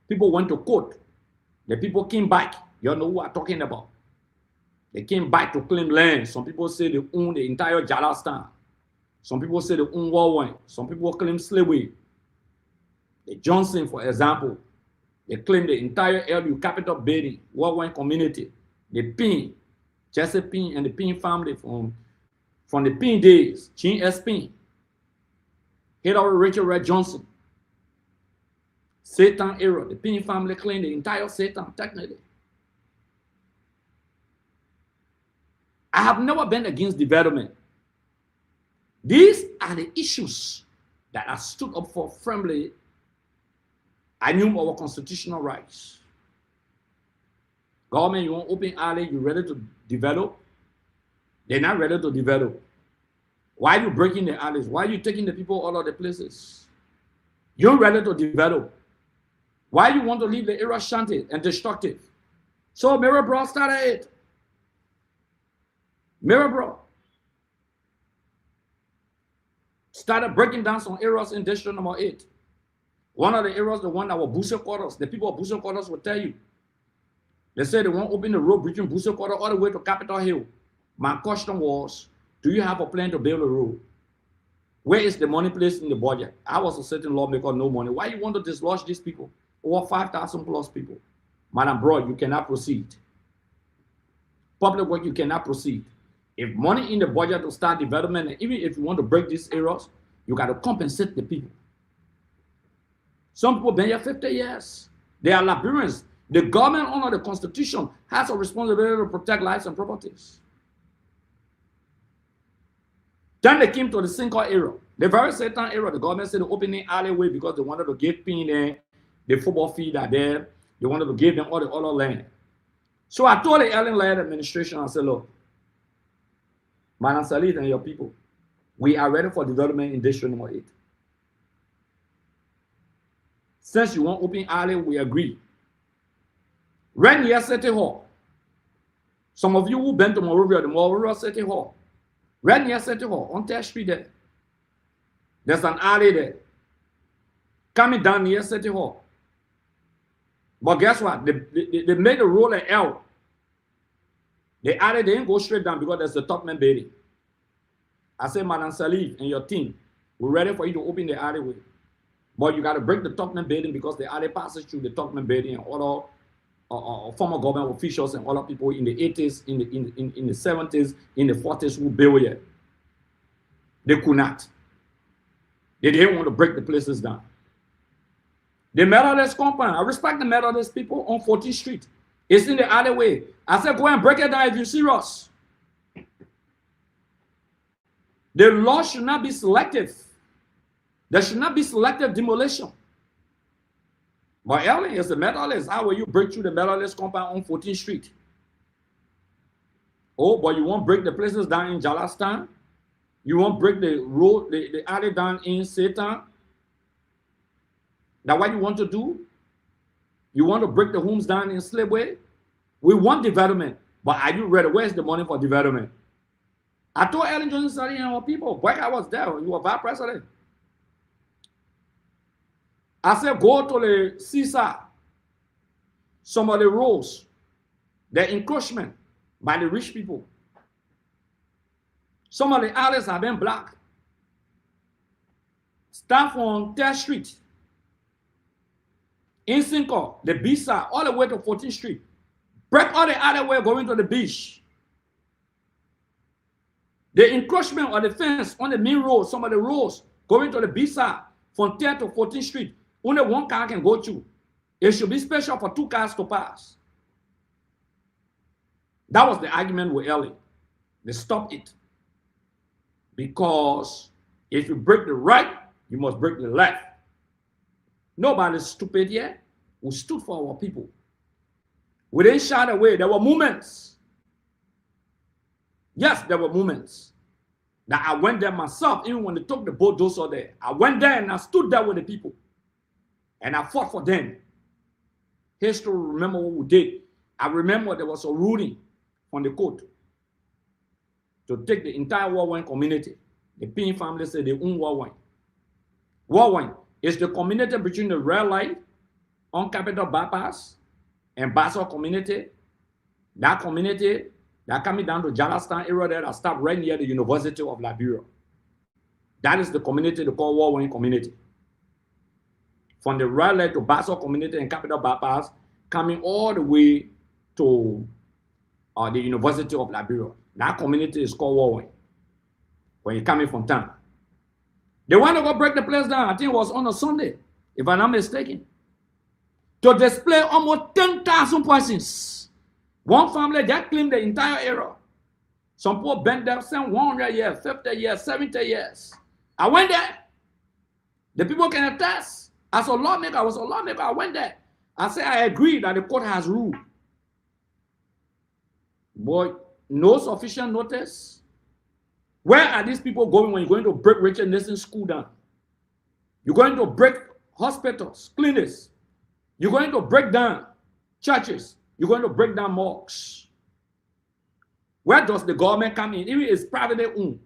People went to court. The people came back. You know who I'm talking about. They came back to claim land. Some people say they own the entire Jalastan. Some people say they own Warwine. Some people claim slavery. The Johnson, for example, they claim the entire LU capital building, Warwine community. The Pin, Jesse Pin and the Pin family from the Pin days, Gene S. Pin, Hillary Rachel Red Johnson, Satan era, the Pin family claimed the entire Satan, technically. I have never been against development. These are the issues that I stood up for firmly. I knew our constitutional rights. Government, you want open alley, you ready to develop? They're not ready to develop. Why are you breaking the alleys? Why are you taking the people all of the places? You're ready to develop. Why you want to leave the area shanty and destructive? So Mirabro started it. Mirabro started breaking down some areas in District number 8. One of the areas, the one that were Booster Quarters, the people of Booster Quarters will tell you. They said they won't open the road between Booster Quarters all the way to Capitol Hill. My question was, do you have a plan to build a road? Where is the money placed in the budget? I was a certain lawmaker, no money. Why you want to dislodge these people? Over 5,000 plus people. Madam Broad, you cannot proceed. Public work, you cannot proceed. If money in the budget to start development, and even if you want to break these areas, you got to compensate the people. Some people been here 50 years. They are Liberians. The government under the Constitution has a responsibility to protect lives and properties. Then they came to the Sinker area. The very same area, the government said to open the alleyway because they wanted to give people there, the football field are there. They wanted to give them all the other land. So I told the Ellen Laird administration, I said, look, Madam Salit and your people, we are ready for development in district number 8. Since you want open alley, we agree. Right near City Hall. Some of you who been to Monrovia, the Monrovia City Hall. Right near City Hall, on 10th Street there. There's an alley there. Coming down near City Hall. But guess what? They made a roll and L. The alley, they didn't go straight down because there's the Topman building. I said, Madam Salif and your team, we're ready for you to open the alleyway. But you got to break the Topman building because the alley passes through the Topman building and other former government officials and other people in the 80s, in the 70s, in the 40s who built here. They could not. They didn't want to break the places down. The Methodist compound, I respect the Methodist people on 14th Street. It's in the alleyway. I said, go and break it down if you're serious. The law should not be selective. There should not be selective demolition. But Ellen is the Methodist. How will you break through the Methodist compound on 14th Street? Oh, but you won't break the places down in Jalastan? You won't break the road, the alley down in Satan? That's what you want to do? You want to break the homes down in Slipway? We want development, but are you ready? Where's the money for development? I told Ellen Johnson and our people, boy, I was there. You were vice president. I said, go to the seaside. Some of the roads, the encroachment by the rich people. Some of the alleys have been blocked. Start from 10th Street. In Cinco, the beach side, all the way to 14th Street. Break all the other way going to the beach. The encroachment of the fence on the main road, some of the roads going to the beach side from 10th to 14th Street, only one car can go through. It should be special for 2 cars to pass. That was the argument with Ellie. They stopped it. Because if you break the right, you must break the left. Nobody's stupid here. We stood for our people. We didn't shy away. There were moments. Yes, there were moments that I went there myself, even when they took the bulldozer there. I went there and I stood there with the people. And I fought for them. History will remember what we did. I remember there was a ruling from the court to take the entire Warwine community. The Pin family said they own Warwine. Warwine is the community between the red light on Capitol Bypass and Basel community. That community that coming down to Jalastan area there that stopped right near the University of Liberia. That is the community they call Warwine community. From the red light to Basel community and Capitol Bypass, coming all the way to the University of Liberia. That community is called Warwine. When you're coming from town. They want to go break the place down. I think it was on a Sunday, if I'm not mistaken. To display almost 10,000 persons. One family that claimed the entire area. Some people bent there, saying 100 years, 50 years, 70 years. I went there. The people can attest. As a lawmaker, I was a lawmaker. I went there. I said, I agree that the court has ruled. But no sufficient notice. Where are these people going when you're going to break Richard Nixon's school down? You're going to break hospitals, clinics. You're going to break down churches. You're going to break down mosques. Where does the government come in? Even if it's privately owned,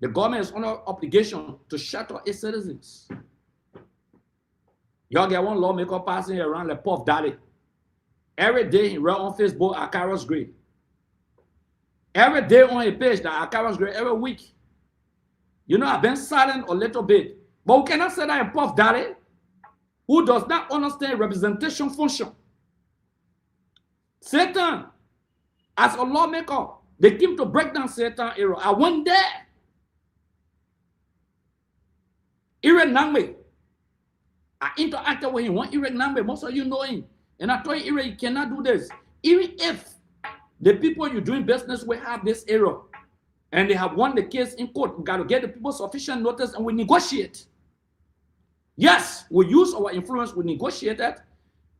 the government is under obligation to shelter its citizens. Y'all get one lawmaker passing around like Puff Daddy. Every day he wrote on Facebook, Akara's great. Every day on a page that Akara's great, every week. You know, I've been silent a little bit. But we cannot say that in Puff Daddy, who does not understand representation function. Satan, as a lawmaker, They came to break down certain area. I went there. Irek Nangbe. I interacted with him. One Irek Nangbe, most of you know him. And I told Irek, you cannot do this. Even if the people you're doing business with have this error and they have won the case in court, we got to get the people sufficient notice and we negotiate. Yes, we use our influence, we negotiate that.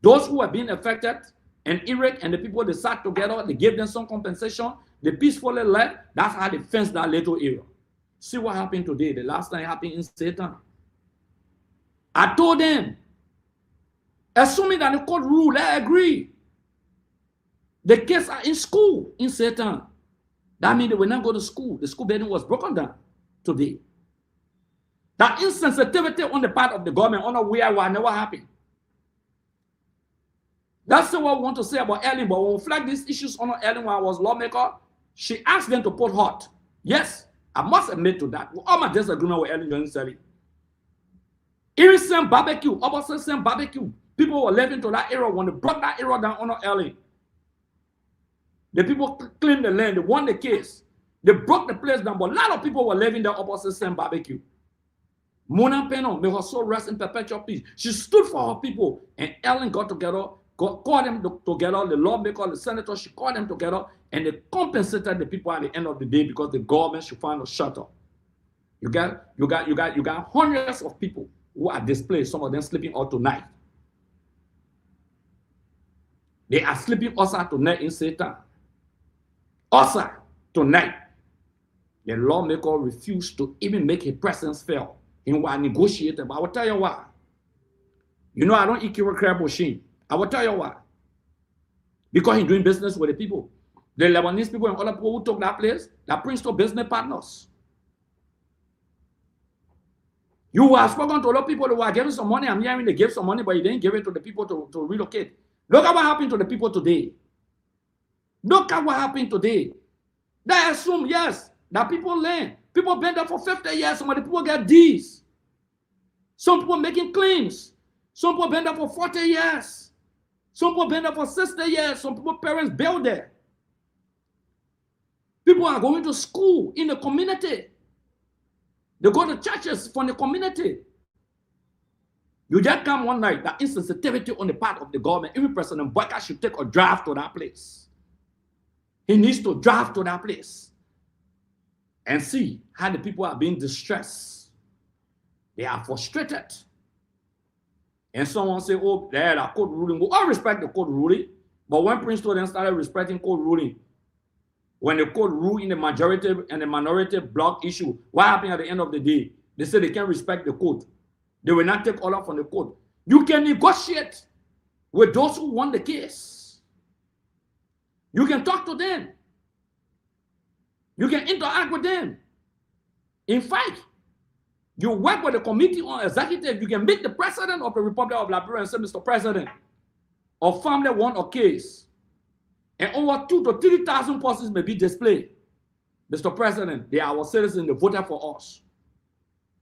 Those who are being affected, and Irek and the people, they sat together, they gave them some compensation, they peacefully left. That's how they fenced that little area. See what happened today. The last time it happened in Satan. I told them, assuming that the court rule, I agree. The kids are in school in Satan. That means they will not go to school. The school building was broken down today. That insensitivity on the part of the government, on a way will never happen. That's what we want to say about Ellen. But when we flag these issues on Ellen when I was lawmaker, she asked them to put hot. Yes, I must admit to that. All my disagreement with Ellen Johnson. Even same barbecue, opposite same barbecue. People were living to that area when they brought that area down on Ellen. The people claimed the land, they won the case. They broke the place down, but a lot of people were living there opposite same barbecue. Mona Peno, may her soul rest in perpetual peace. She stood for her people, and Ellen got together, called them together, the lawmaker, the senator, she called them together, and they compensated the people at the end of the day because the government should find a shelter. You got hundreds of people who are displaced, some of them sleeping out tonight. They are sleeping also tonight in Satan. Also tonight. The lawmaker refused to even make his presence felt. He was negotiating. But I will tell you why. You know, I don't eat crab machine. I will tell you why. Because he's doing business with the people. The Lebanese people and other people who took that place, that principal business partners. You have spoken to a lot of people who are giving some money. I'm hearing they gave some money, but you didn't give it to the people to relocate. Look at what happened to the people today. Look at what happened today. They assume, yes, that people land. People been there for 50 years. Some of the people get D's. Some people making claims. Some people been there for 40 years. Some people been there for 60 years. Some people parents build there. People are going to school in the community. They go to churches from the community. You just come one night, that insensitivity on the part of the government. Every President Boyka should take a drive to that place. He needs to drive to that place and see how the people are being distressed. They are frustrated. And someone say, oh, there are court ruling. We all respect the court ruling. But when Prince then started respecting court ruling, when the court ruled in the majority and the minority block issue, what happened at the end of the day? They said they can't respect the court. They will not take order from the court. You can negotiate with those who won the case. You can talk to them. You can interact with them. In fact, you work with the committee on executive. You can meet the president of the Republic of Liberia and say, Mr. President, a family won a case, and over 2,000 to 3,000 persons may be displayed. Mr. President, they are our citizens, they voted for us.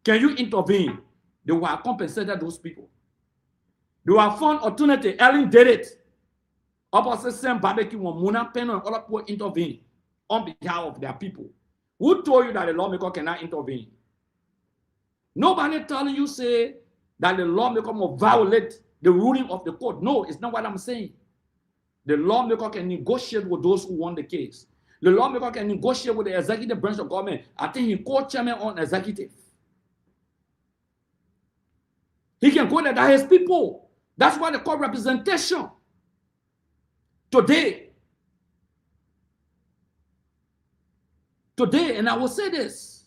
Can you intervene? They will have compensated those people. They will have found alternative. Ellen did it. Opposite same barbecue when Mona Peno and other people intervene on behalf of their people. Who told you that the lawmaker cannot intervene? Nobody telling you say that the lawmaker must violate the ruling of the court. No, it's not what I'm saying. The lawmaker can negotiate with those who won the case. The lawmaker can negotiate with the executive branch of government. I think he co-chairman on executive. He can go there. That his people. That's why they call representation. Today, and I will say this,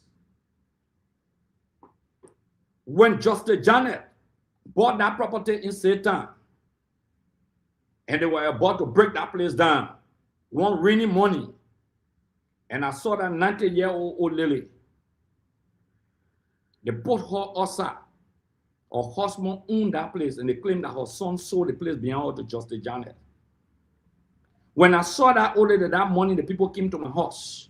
when Justice Janet bought that property in Satan, and they were about to break that place down, one rainy morning, and I saw that 90-year-old old lady. They put her outside. Her husband owned that place, and they claimed that her son sold the place behind her to Justice Janet. When I saw that old lady that morning, the people came to my house.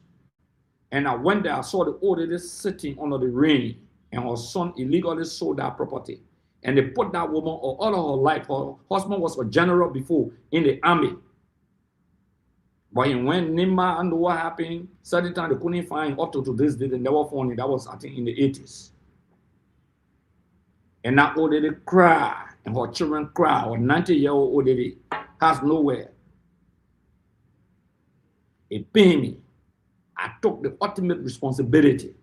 And I went there, I saw the old lady sitting under the rain, and her son illegally sold that property. And they put that woman all of her life. Her husband was a general before in the army. But when Nima and what happened, certain time they couldn't find up to this day, they never found it. That was, I think, in the 80s. And that old lady cry, and her children cry, or 90-year-old lady has nowhere. It pained me. I took the ultimate responsibility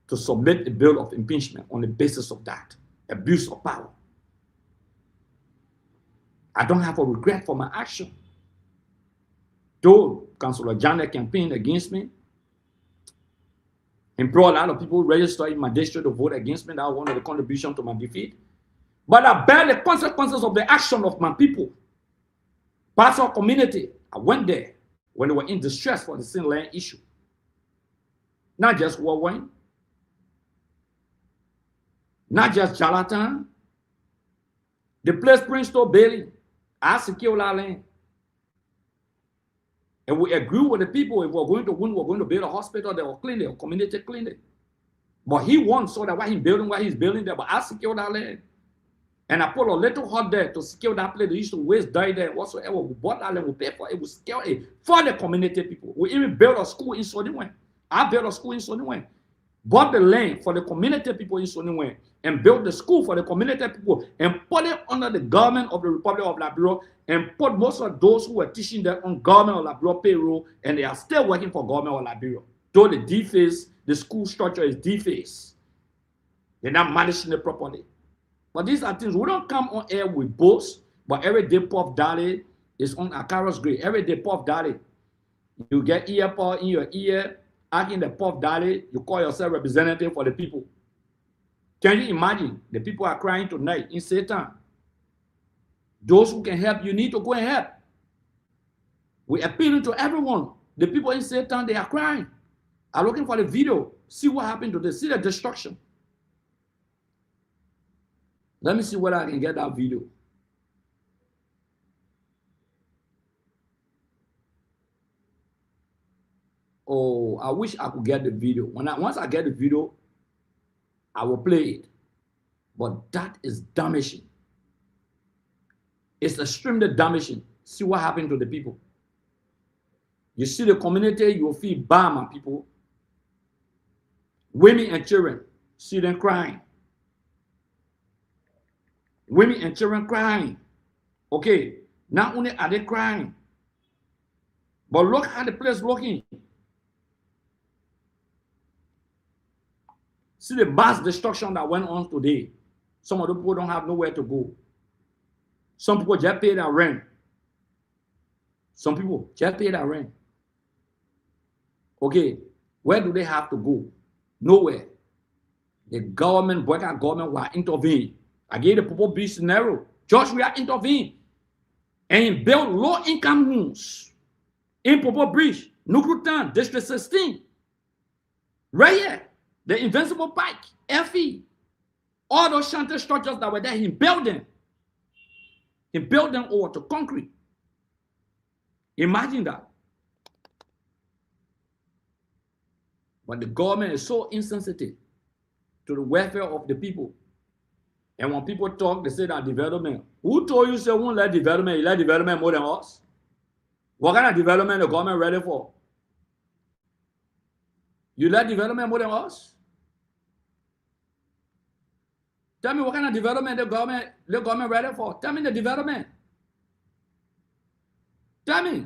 to submit a bill of impeachment on the basis of that abuse of power. I don't have a regret for my action. Though Councillor Janet campaigned against me and brought a lot of people registered in my district to vote against me, that was one of the contributions to my defeat. But I bear the consequences of the action of my people. Pastor community, I went there when they were in distress for the sin land issue. Not just Warwine, not just Charlatan, the place Princeton Bailey, I secure that land. And we agree with the people, if we're going to win, we're going to build a hospital, they will clean it, a community clean it. But he wants so that what he's building there, but I secure that land. And I put a little hut there to secure that place. They used to waste die there whatsoever. We bought that land, we pay for it, we secure it for the community people. We even built a school in Soniwen. I built a school in Soniwen. Bought the land for the community people in Soniwen and built the school for the community people and put it under the government of the Republic of Liberia and put most of those who were teaching there on government of Liberia payroll, and they are still working for government of Liberia. Though the deface, the school structure is defaced. They're not managing it properly. But these are things, we don't come on air with boasts, but every day Puff Daddy is on Akara's grave. Every day Puff Daddy, you get earpod in your ear, acting the Puff Daddy, you call yourself representative for the people. Can you imagine? The people are crying tonight in Satan. Those who can help, you need to go and help. We're appealing to everyone. The people in Satan, they are crying. I'm looking for the video. See what happened to this. See the destruction. Let me see whether I can get that video. Oh, I wish I could get the video. Once I get the video, I will play it. But that is damaging. It's extremely damaging. See what happened to the people. You see the community, you will feel bad, my people. Women and children, see them crying. Women and children crying. Okay, not only are they crying, but look how the place looking. See the mass destruction that went on today. Some of the people don't have nowhere to go. Some people just pay their rent. Some people just pay their rent. Okay, where do they have to go? Nowhere. The government, Boyka government will intervene. I gave the Popo Beach scenario. George will intervene and build low-income homes in Popo Beach, Nukrutan, District 16. Right here, the Invincible Pike, FE, all those shanty structures that were there, he built them. He built them over to concrete. Imagine that. But the government is so insensitive to the welfare of the people. And when people talk, they say that development. Who told you say we won't let development? You let development more than us? What kind of development the government ready for? You let development more than us? Tell me what kind of development the government ready for. Tell me the development. Tell me.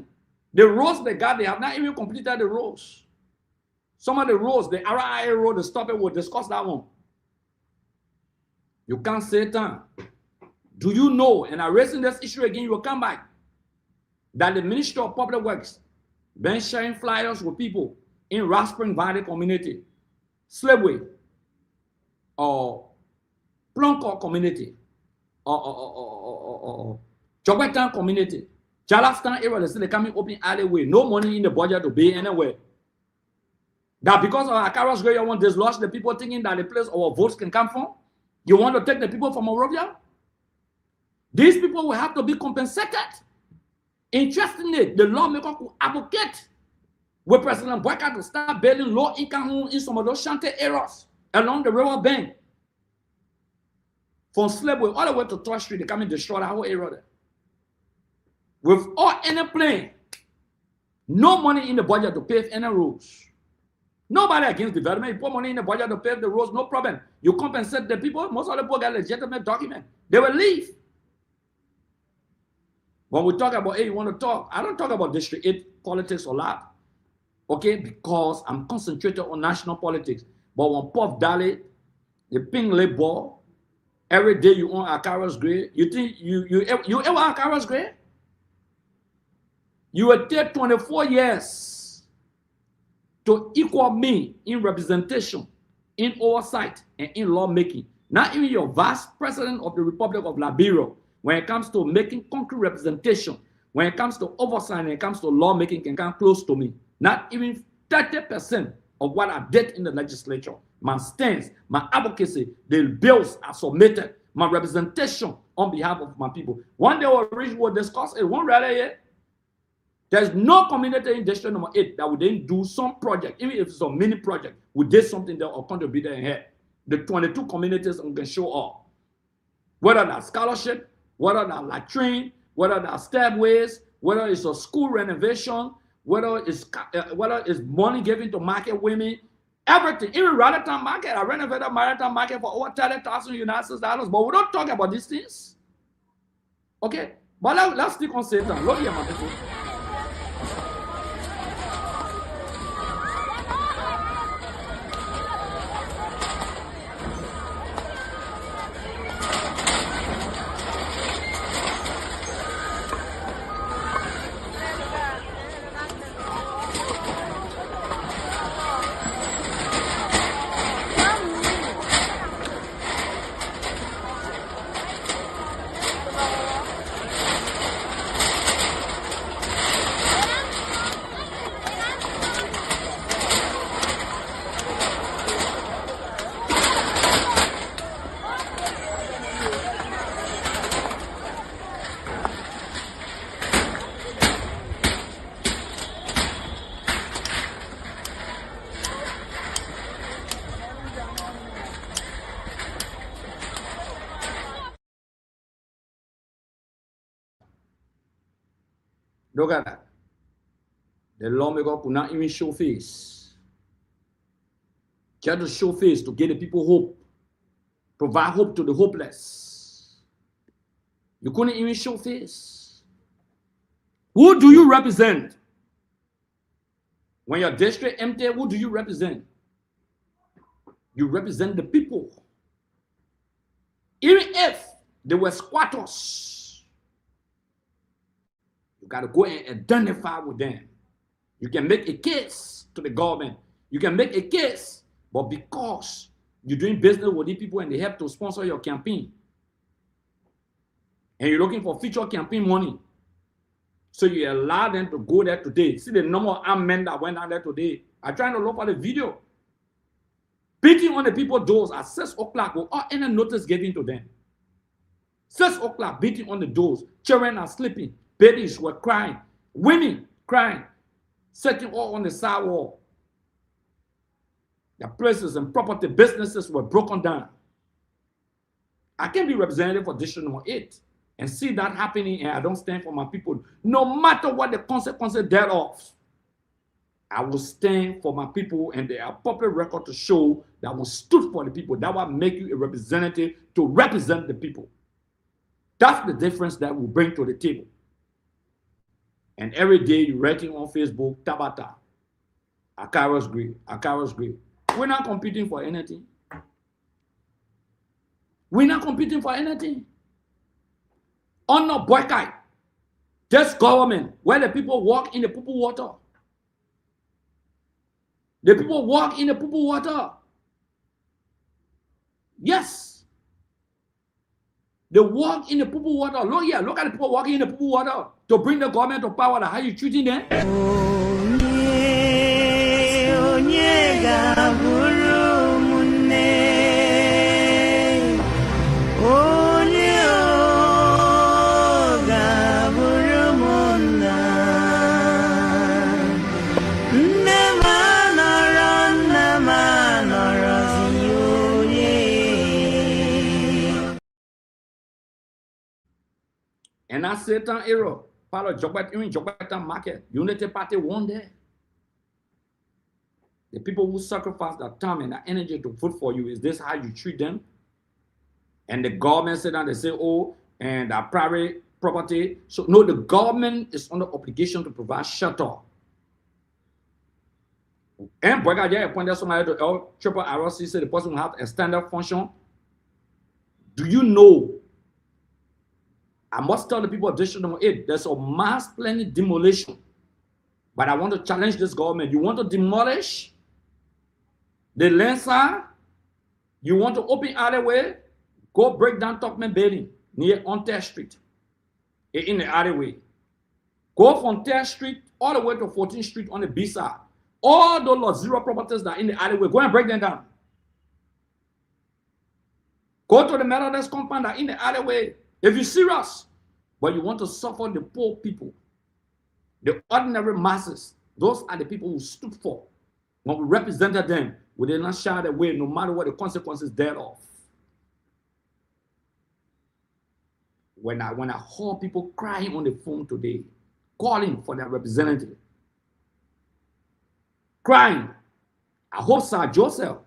The roads they got, they have not even completed the roads. Some of the roads, the RIA road, the stop it, we'll discuss that one. You can't say that. Do you know, and I'm raising this issue again, you will come back, that the Ministry of Public Works been sharing flyers with people in Rock Spring Valley community, Slipway, or Plonko community, or Chogwetan community, Charleston area, they say they coming open alleyway, no money in the budget to pay anywhere. That because of Akara's Gray, you want to dislodge the people thinking that the place our votes can come from? You want to take the people from Morovia? These people will have to be compensated. Interestingly, the lawmaker could advocate with President Boyka to start building low-income homes in some of those shanty areas along the river bank. From Slipway all the way to 12th Street, they come and destroy the whole area there. without any plan, no money in the budget to pave any roads. Nobody against development. You put money in the budget to pave the roads, no problem. You compensate the people. Most of the people get legitimate document. They will leave. When we talk about, hey, you want to talk, I don't talk about District 8 politics a lot, okay, because I'm concentrated on national politics. But when Puff Daly, the ping labor, every day you own Akara's grade, you think you ever Akara's grade? You will take 24 years to equal me in representation, in oversight, and in lawmaking. Not even your vice president of the Republic of Liberia, when it comes to making concrete representation, when it comes to oversight, and it comes to lawmaking, can come close to me. Not even 30% of what I did in the legislature. My stance, my advocacy, the bills are submitted, my representation on behalf of my people. One day we'll discuss it. One rather yet. There's no community in District number 8 that we didn't do some project, even if it's a mini project, we did something that will contribute in here. The 22 communities can show up. Whether that's scholarship, whether that's latrine, whether that's stairways, whether it's a school renovation, whether it's money given to market women, everything. Even Maritime Market, I renovated Maritime Market for over $30,000 United States dollars, but we don't talk about these things. Okay? But let's stick on Satan. Look here, my people. Look at that. The lawmaker could not even show face. Just to show face to get the people hope. Provide hope to the hopeless. You couldn't even show face. Who do you represent? When your district empty, who do you represent? You represent the people. Even if they were squatters, you got to go and identify with them. You can make a case to the government. You can make a case, but because you're doing business with these people and they have to sponsor your campaign, and you're looking for future campaign money, so you allow them to go there today. See the number of armed men that went out there today. I'm trying to look for the video. Beating on the people's doors at 6 o'clock without any notice given to them. 6 o'clock, beating on the doors. Children are sleeping. Babies were crying, women crying, sitting all on the sidewalk. The places and property businesses were broken down. I can't be representative for District number 8 and see that happening, and I don't stand for my people. No matter what the consequences thereof, I will stand for my people, and the appropriate record to show that I stood for the people. That will make you a representative to represent the people. That's the difference that we bring to the table. And every day you're writing on Facebook, Tabata, Akara's grade, Akara's grade. We're not competing for anything. We're not competing for anything. On no boycott. Just government, where the people walk in the poo-poo water. The people walk in the poo-poo water. Yes. They walk in the poo-poo water. Look here, look at the people walking in the poo-poo water to bring the government to power. How you treating them? And that's Satan error. part of Jogbeta market. Unity Party won there. The people who sacrifice their time and their energy to vote for you, is this how you treat them? And the government sit down, they say, oh, and our private property. So no, the government is under obligation to provide shelter. And Brigadier appointed somebody to Triple RC, say the person will have a standard function. Do you know? I must tell the people of District Number 8, there's a mass planning demolition. But I want to challenge this government. You want to demolish the Lancer? You want to open alleyway? Go break down Tuckman building near on 3rd Street. In the alleyway. Go from 3rd Street all the way to 14th Street on the B side. All those zero properties that are in the alleyway, go and break them down. Go to the Methodist compound that are in the alleyway. If you're serious, but you want to suffer the poor people, the ordinary masses, those are the people who stood for. When we represented them, we did not shy away no matter what the consequences thereof. When I heard people crying on the phone today, calling for their representative, crying, I hope Sir Joseph,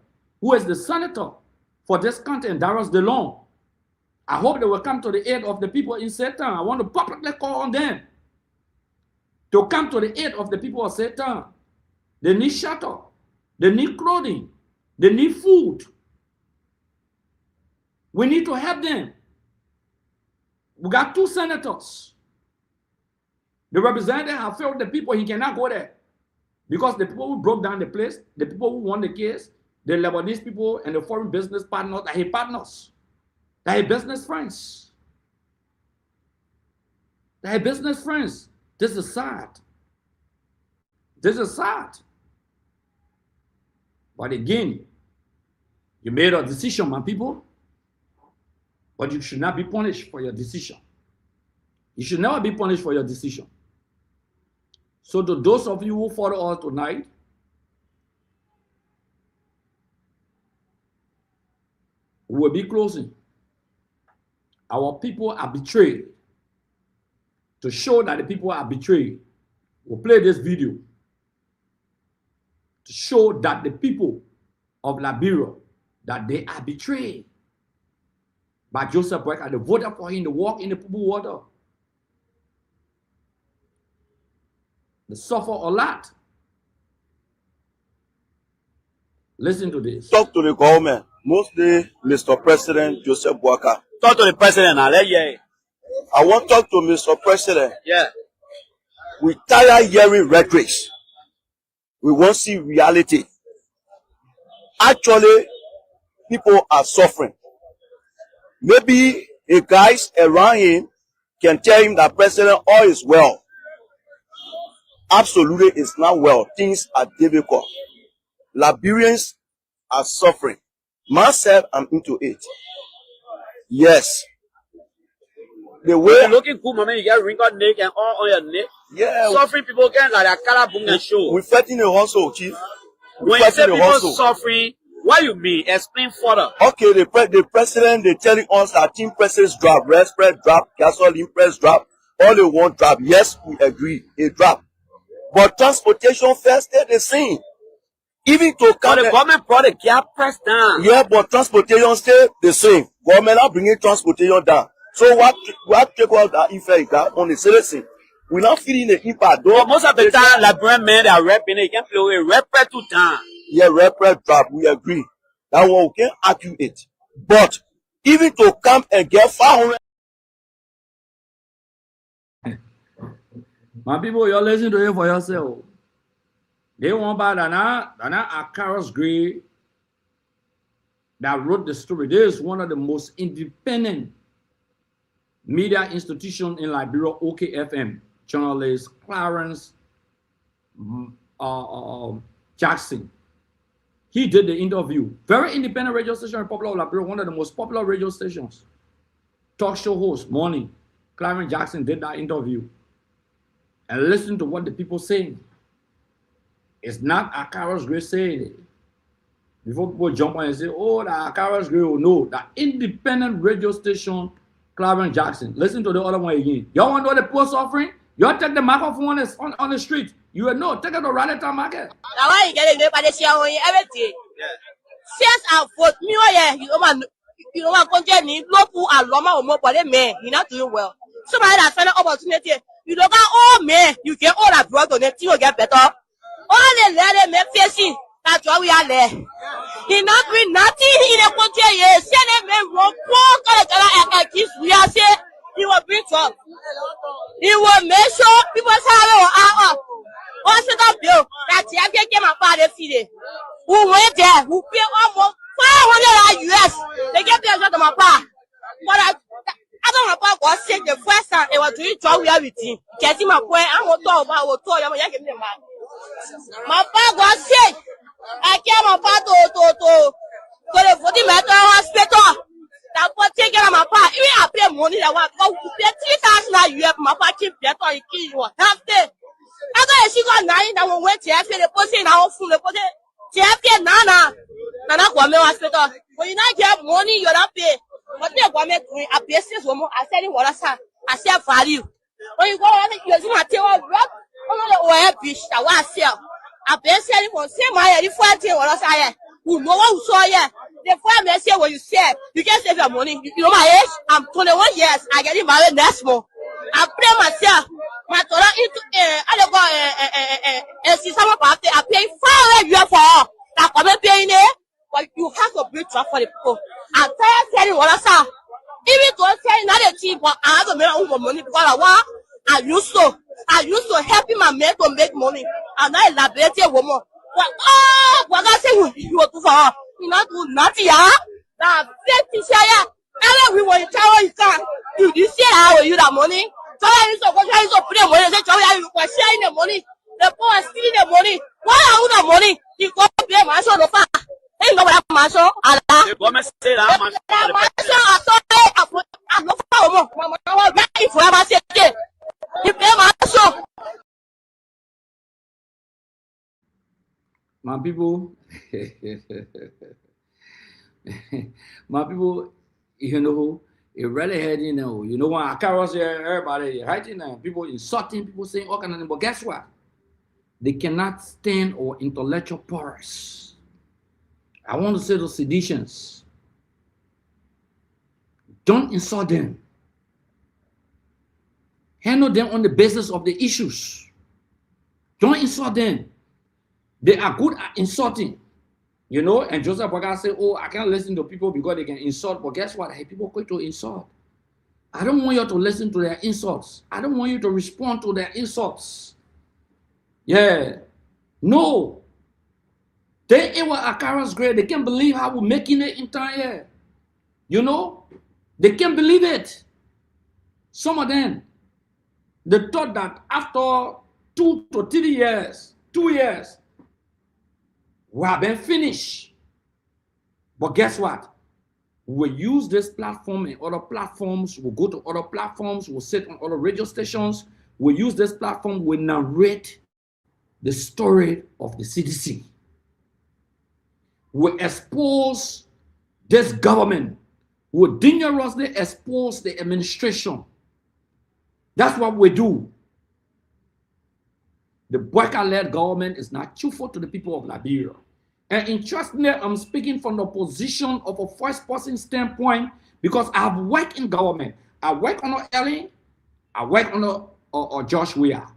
who is the senator for this country and Darius DeLong, I hope they will come to the aid of the people in Satan. I want to publicly call on them to come to the aid of the people of Satan. They need shelter. They need clothing. They need food. We need to help them. We got 2 senators. The representative have failed the people. He cannot go there. Because the people who broke down the place, the people who won the case, the Lebanese people and the foreign business partners are his partners. They're business friends. They're business friends. This is sad. This is sad. But again, you made a decision, my people. But you should not be punished for your decision. You should never be punished for your decision. So to those of you who follow us tonight, we will be closing. Our people are betrayed. To show that the people are betrayed, we'll play this video to show that the people of Liberia, that they are betrayed by Joseph Boyka. They voted for him to walk in the purple water. They suffer a lot. Listen to this. Talk to the government, mostly Mr. President Joseph Boyka. Talk to the president now. I want to talk to Mr. President. Yeah. We tired hearing rhetoric. We want to see reality. Actually, people are suffering. Maybe a guys around him can tell him that President all is well. Absolutely, it's not well. Things are difficult. Liberians are suffering. Myself, I'm into it. Yes. The way you're looking cool, man, you get wrinkled neck and all on your neck. Yeah. Suffering people get like a color boom and show. We're fighting a hustle, Chief. When you say people suffering, what you mean? Explain further. Okay, the president, they're telling us that team presses drop, rest press drop, gasoline press drop, all they want drop. Yes, we agree, a drop. But transportation fares stay the same. Even to come, the government brought the gap press down. Yeah, but transportation stay the same. Government are bringing transportation down. So what take out that effect that on the citizen? We're not feeling the impact. But most of the time, Liberian men that are rapping, they can play a rapper 2 times. Yeah, rapper drop. We agree. That one we can argue it. But even to come and get 500. My people, you're listening to it for yourself. They want by Dana Akaros Gray that wrote the story. This is one of the most independent media institutions in Liberia, OKFM. Journalist Clarence Jackson. He did the interview. Very independent radio station in popular Liberia, one of the most popular radio stations. Talk show host, morning. Clarence Jackson did that interview. And listen to what the people saying. It's not Akaros Gray saying it. Before people jump on and say, oh, the Akaros Gray will know. That independent radio station, Clarence Jackson. Listen to the other one again. Y'all want to know the post offering? You take the microphone on the street. You will know. Take it to Raleta Market. Now why you getting there by the share on everything? Since I vote me, you know, country need local and Loma or more body man. You're not doing well. Somebody that find an opportunity. You don't got all men. You get all that broad on it. You will get better. All the lady make facing. That's why we are there. He not doing nothing in the country. Yes, see them men wrong. We are saying he will bring trouble. He will make sure people say, what's it up, bill? That you have to get my father feeding. Who went there? Who pay almost $500 US? They get there to my pa. But I don't know about what said the first time. It was doing job with him. Getting my point. I want to talk about what told you. My pa was sick. I came my pa to the 40 meter hospital. That was taking my pa. Even I pay money that was pay $3,000 US. My pa keep better. He kill you. Half day. I got she got 9 that will wait to have the person now full the person. To have Nana Guame hospital. When you not get money, you don't pay. But they Guame a business woman, I said what I said value. When you go on it, you see my tail rock on the oil fish that was sell. I been selling for same my if I tell what I say. Who know what saw ya? The farm may say what you said. You can save your money. You know my age? I'm 21 years. I get married next month. I pray myself. My daughter into I don't go see someone I pay $500 for all. That come paying it, but you have to build trust for the people. I'm tired telling what I saw. Even to say another thing, but I have to make my own money because I used to helping my man to make money. And I elaborate a woman. What I say you want to for you not do nothing, yeah? That 50 share. We want to tell you can. You see how you that money? So I used to go to put the money. They tell you were sharing the money. The poor are stealing the money. Why are you the money? You go to pay my son of far. Ain't no what my son. Allah. Go me say that my son. I'm not for more. Mama, if I ever say it, you pay my son. My people, you know, it really had, you know, when I carry here, everybody hiding now, people insulting, people saying all kind of things. But guess what? They cannot stand our intellectual powers. I want to say to seditions, don't insult them. Handle them on the basis of the issues. Don't insult them. They are good at insulting, you know. And Joseph Boga say, "Oh, I can't listen to people because they can insult." But guess what? Hey, people going to insult. I don't want you to listen to their insults. I don't want you to respond to their insults. Yeah, no. They were Akara's grade. They can't believe how we're making it entire. You know, they can't believe it. Some of them, they thought that after 2 to 3 years, 2 years. We have been finished. But guess what? We'll use this platform and other platforms. We'll go to other platforms. We'll sit on other radio stations. We'll use this platform. We'll narrate the story of the CDC. We'll expose this government. We'll dangerously expose the administration. That's what we do. The Boyka-led government is not truthful to the people of Liberia. And interestingly, I'm speaking from the position of a first-person standpoint because I have worked in government. I work under Ellen. I work under Josh Weah.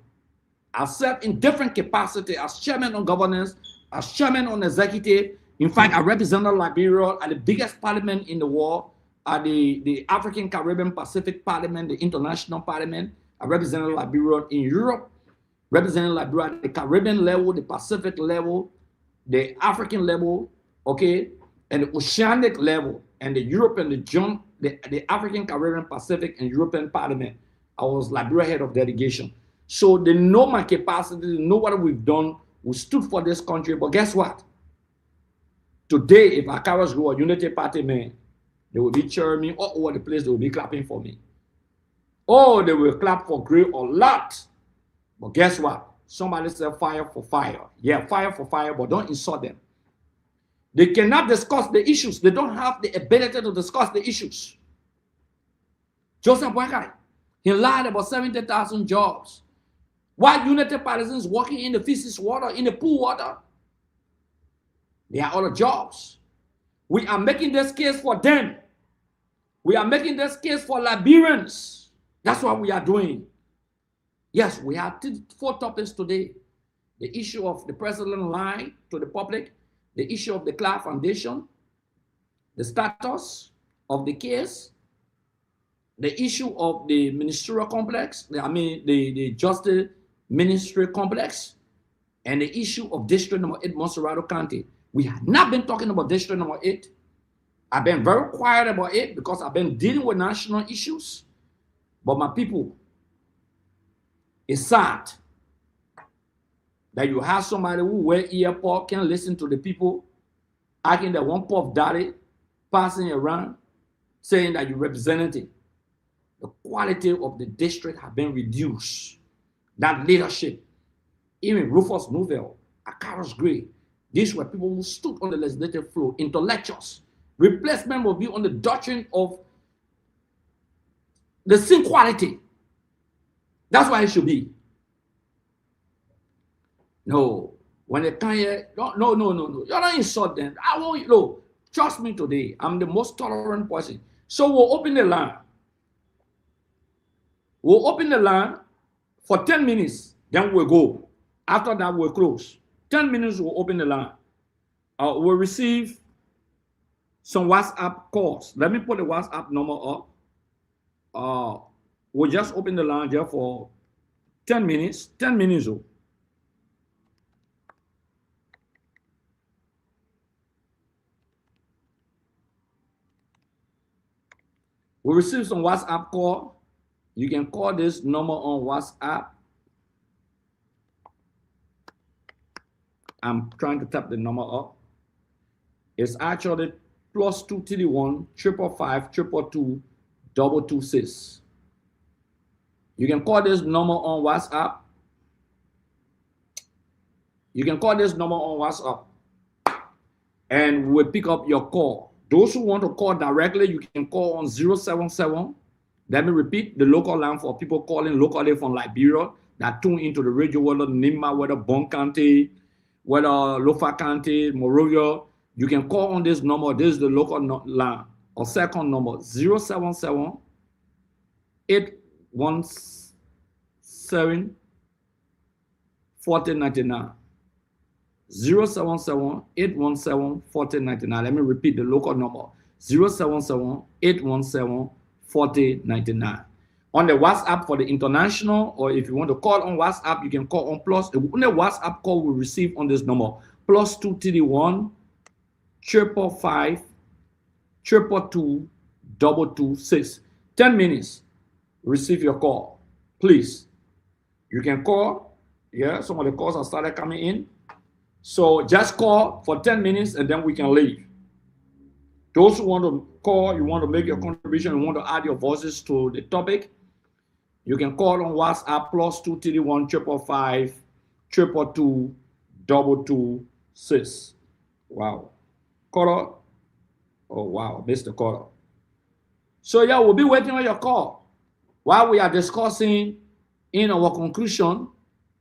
I've served in different capacities as chairman on governance, as chairman on executive. In fact, I represented Liberia at the biggest parliament in the world, at the African Caribbean Pacific Parliament, the International Parliament. I represented Liberia in Europe. Representing Liberia at the Caribbean level, the Pacific level, the African level, okay, and the Oceanic level, and the European, the African, Caribbean, Pacific, and European Parliament. I was Liberia head of delegation. So they know my capacity, they know what we've done. We stood for this country, but guess what? Today, if Akaras go a Unity Party man, they will be cheering me all over the place, they will be clapping for me. Oh, they will clap for Gray a lot. But guess what? Somebody said fire for fire. Yeah, fire for fire, but don't insult them. They cannot discuss the issues. They don't have the ability to discuss the issues. Joseph Boyka, he lied about 70,000 jobs. While United Partisans working in the feces water, in the pool water, there are other jobs. We are making this case for them. We are making this case for Liberians. That's what we are doing. Yes, we have 4 topics today. The issue of the president lying to the public, the issue of the Clark Foundation, the status of the case, the issue of the ministerial complex, the Justice Ministry complex, and the issue of District Number 8, Monserrado County. We have not been talking about District Number 8. I've been very quiet about it because I've been dealing with national issues. But my people, it's sad that you have somebody who wear earpod, can listen to the people, acting that one puff daddy, passing around, saying that you represent it. The quality of the district have been reduced. That leadership, even Rufus Nouvel, Akaros Gray, these were people who stood on the legislative floor, intellectuals. Replacement will be on the doctrine of the same quality. That's why it should be. No, when they come here, no. You don't insult them. I want you. No, trust me today. I'm the most tolerant person. So we'll open the line. We'll open the line for 10 minutes. Then we'll go. After that, we'll close. 10 minutes, we'll open the line. We'll receive some WhatsApp calls. Let me put the WhatsApp number up. We'll just open the line here for 10 minutes. 10 minutes. We'll receive some WhatsApp call. You can call this number on WhatsApp. I'm trying to tap the number up. It's actually +231 555 222 226. You can call this number on WhatsApp. You can call this number on WhatsApp and we'll pick up your call. Those who want to call directly, you can call on 077. Let me repeat the local line for people calling locally from Liberia that tune into the radio, whether Nima, whether Bon County, whether Lofa County, Morovia. You can call on this number. This is the local line or second number 077 817 4099. 077 817 4099. Let me repeat the local number 077 817 4099. On the WhatsApp for the international, or if you want to call on WhatsApp, you can call on plus. The only WhatsApp call we receive on this number +231 555 222 226. 10 minutes. Receive your call, please. You can call. Yeah, some of the calls have started coming in. So just call for 10 minutes and then we can leave. Those who want to call, you want to make your contribution, you want to add your voices to the topic, you can call on WhatsApp +231 555 222 226. Wow. Caller. Oh, wow. Mr. Caller. So, yeah, we'll be waiting on your call while we are discussing in our conclusion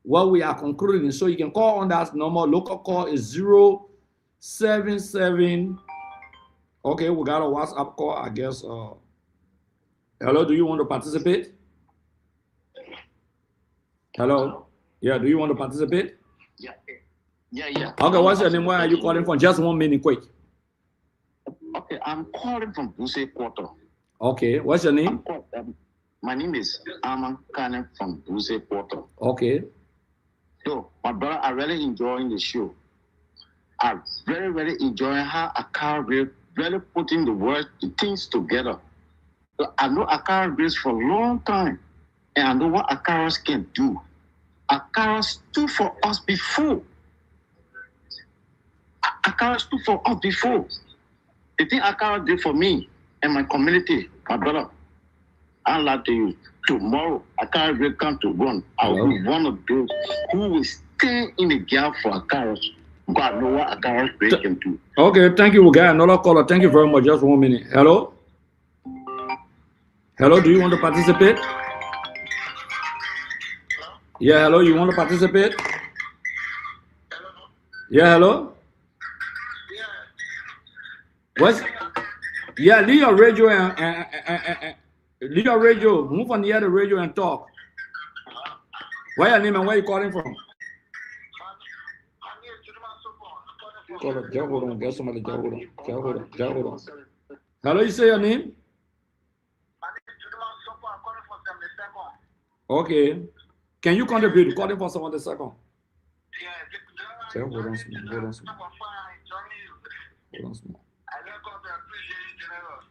what we are concluding. So, you can call on that number. Local call is 077. Okay, we got a WhatsApp call, I guess. Hello, do you want to participate? Hello? Yeah, do you want to participate? Yeah. Okay, what's your name? Where are you calling from? Just 1 minute, quick. Okay, I'm calling from Buse Quarter. Okay, what's your name? My name is Aman Kane from Buse Quarter. Okay. So, my brother, I really enjoying the show. I very enjoying how Akara really putting the things together. So I know Akara Grace for a long time, and I know what Akara can do. Akara stood for us before. Akara stood for us before. The thing Akara did for me and my community, my brother, I'd like to you. Tomorrow, Akara will come to run. I will be one of those who will stay in the gap for Akara. God know what Akara can do. Okay, thank you. We got another caller. Thank you very much. Just 1 minute. Hello? Hello, do you want to participate? Yeah, hello. You want to participate? Yeah, hello. What's? Yeah, leave your radio and leave your radio. Move on the other radio and talk. What's your name and where you calling from? Hold on. Get somebody. Hold on. Hello, you say your name? Okay. Can you contribute? Calling for someone the second. Hold on.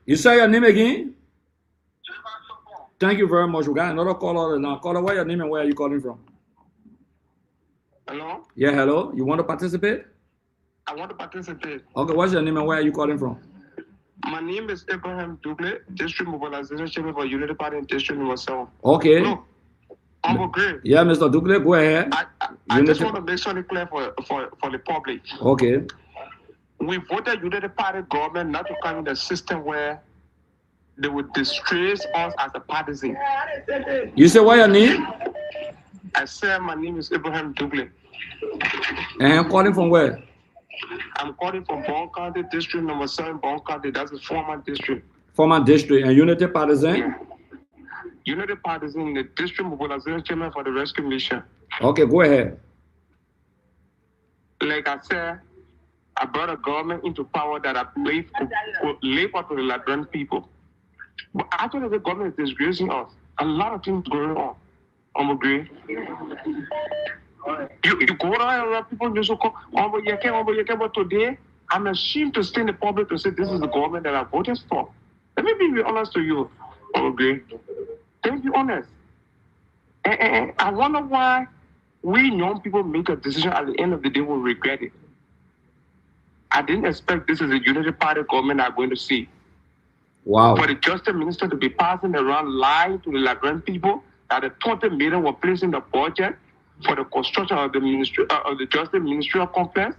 You say your name again? Thank you very much. We got another caller now. Caller, what's your name and where are you calling from? Hello? Yeah, hello. You want to participate? I want to participate. Okay, what's your name and where are you calling from? My name is Abraham Dugle, District Mobilization Chairman for Unity Party in District number 7. Okay. Look, I'm agree. Yeah, Mr. Dugle, go ahead. I just want to make something clear for the public. Okay. We voted Unity Party government not to come in the system where they would disgrace us as a partisan. You say what your name? I said my name is Abraham Dugle. And I'm calling from where? I'm calling from Bon County, District number 7, Bon County. That's a former district. Former district and Unity Partisan? Yeah. Unity Partisan, the District Mobilization Chairman for the Rescue Mission. Okay, go ahead. Like I said, I brought a government into power that I believe could live up to the Liberian people. But actually, the government is disgracing us. A lot of things going on. I'm agree. You go around people just go, but today, I'm ashamed to stay in the public to say this is the government that I voted for. Let me be honest to you. I'm agree. Let me be honest. And I wonder why we young people make a decision at the end of the day, we'll regret it. I didn't expect this is a Unity Party government I'm going to see. Wow. For the Justice Minister to be passing around lying to the Liberian people that the 20 million were placed in the budget for the construction of the ministry of the Justice Ministerial Complex.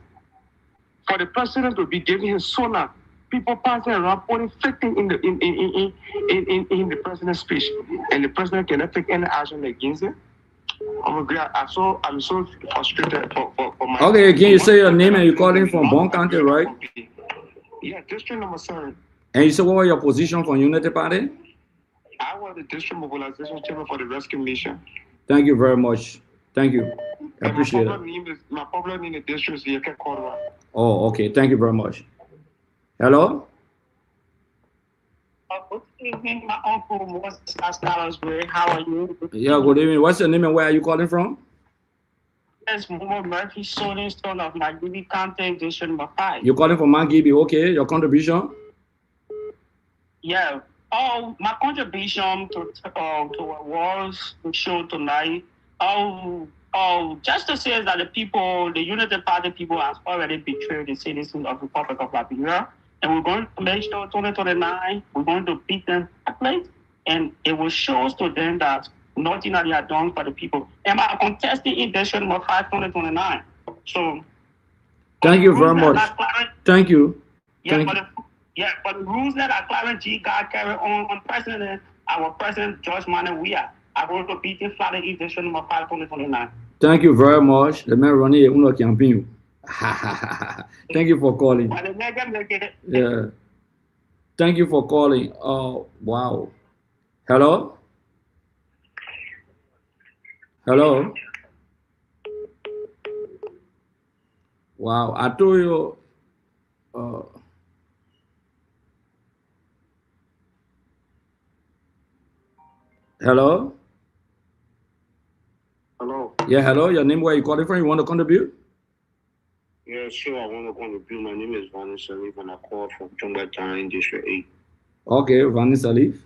For the President to be giving his sonar, people passing around putting fitting in the President's speech, and the President cannot take any action against it. I'm so frustrated for my. Okay, can you say your name and you're calling from Bon County, right? Yeah, District number 7. And you say what was your position for Unity Party? I was the District Mobilization Chairman for the Rescue Mission. Thank you very much. Thank you. I appreciate it. My popular name in the district is Yeke Korwa. Oh, okay. Thank you very much. Hello? Good evening, my uncle was Salisbury. How are you? Yeah, good evening. What's your name and where are you calling from? Yes, Momo Murphy, son of Magdibi County, District number 5. You're calling from Mangibi. Okay, your contribution? Yeah. My contribution to what was the show tonight. Just to say that the Unity Party people have already betrayed the citizens of the Republic of Liberia. And we're going to make sure 2029, we're going to beat them at plate. And it will show to them that nothing that they have done for the people. And I'm contesting in District number 5, 2029. So. Thank you very much. Thank you. But the rules that are Clarence G. God carry on President, our President George Manuel Weah, are going to beat him flat in District number 5, 2029. Thank you very much. The man running a campaign. Thank you for calling. Yeah. Thank you for calling. Oh, wow. Hello? Hello? Wow, I told you. Hello? Hello? Yeah, hello. Your name, where you calling from? You want to contribute? Yeah, sure. I want to contribute. My name is Vanessa Leaf, and I call from Chongatang, District 8. Okay, Vanessa Leaf.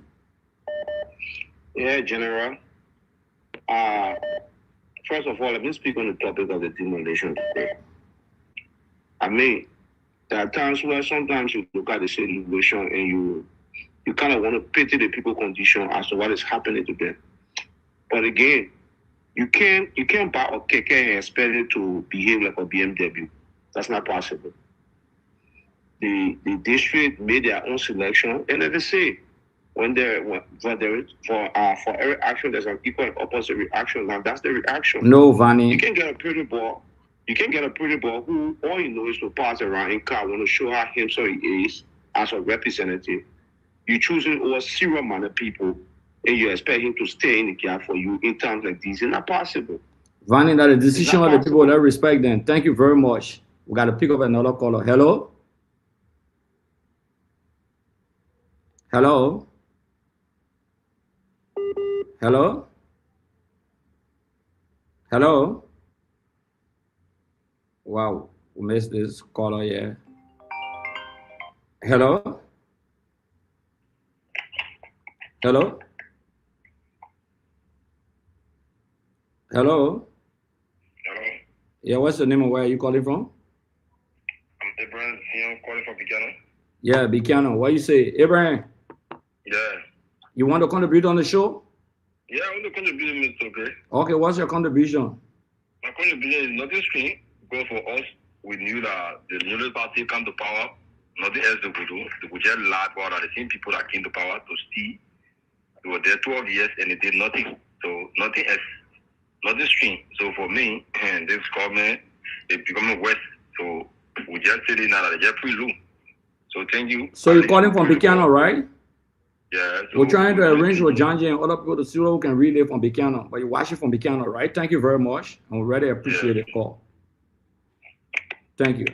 Yeah, General. First of all, let me speak on the topic of the demolition today. I mean, there are times where sometimes you look at the situation and you kind of want to pity the people condition as to what is happening to them. But again, you can't buy a keke and expect it to behave like a BMW. That's not possible. The district made their own selection, and as they say, for every action, there's an equal and opposite reaction. Now that's the reaction. No, Vanny. You can get a pretty boy. You can get a pretty boy who all you know is to pass around in car, want to show how him so he is as a representative. You choosing over serial minded people, and you expect him to stay in the gap for you in times like these. It's not possible. Vanny, that the decision of the people that respect them. Thank you very much. We got to pick up another caller. Hello? Hello? Hello? Hello? Wow, we missed this caller here. Hello? Hello? Hello? Hello? Yeah, what's the name and where are you calling from? I'm Abraham, calling from Buchanan. Yeah, Buchanan. What you say? Abraham, Yeah. you want to contribute on the show? Yeah, I want to contribute, Mr. Gray. Okay, what's your contribution? My contribution is nothing strange because for us, we knew that the Unity Party come to power, nothing else they would do. They would just lie about the same people that came to power to steal. They were there 12 years and they did nothing. So nothing else, nothing strange. So for me, and this government, they becoming worse. So we just say now that they just free loom. So thank you. So you're calling from Buchanan, right? Yeah. So we're trying to arrange with John Jay and other people to see who can relay from Buchanan, but you're watching from Buchanan, right? Thank you very much. I really appreciate the call. Thank you.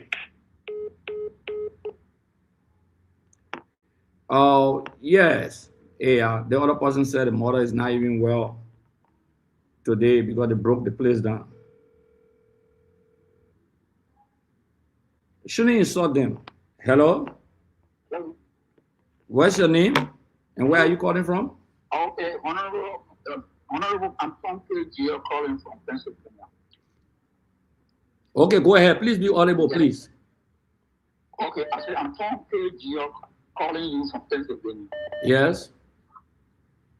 Oh, yes. Yeah, the other person said the mother is not even well today because they broke the place down. Shouldn't insult them. Hello? What's your name? And where are you calling from? Okay, Honorable, I'm from KG calling from Pennsylvania. Okay, go ahead. Please be audible, please. Okay, I said I'm from KG calling you from Pennsylvania. Yes.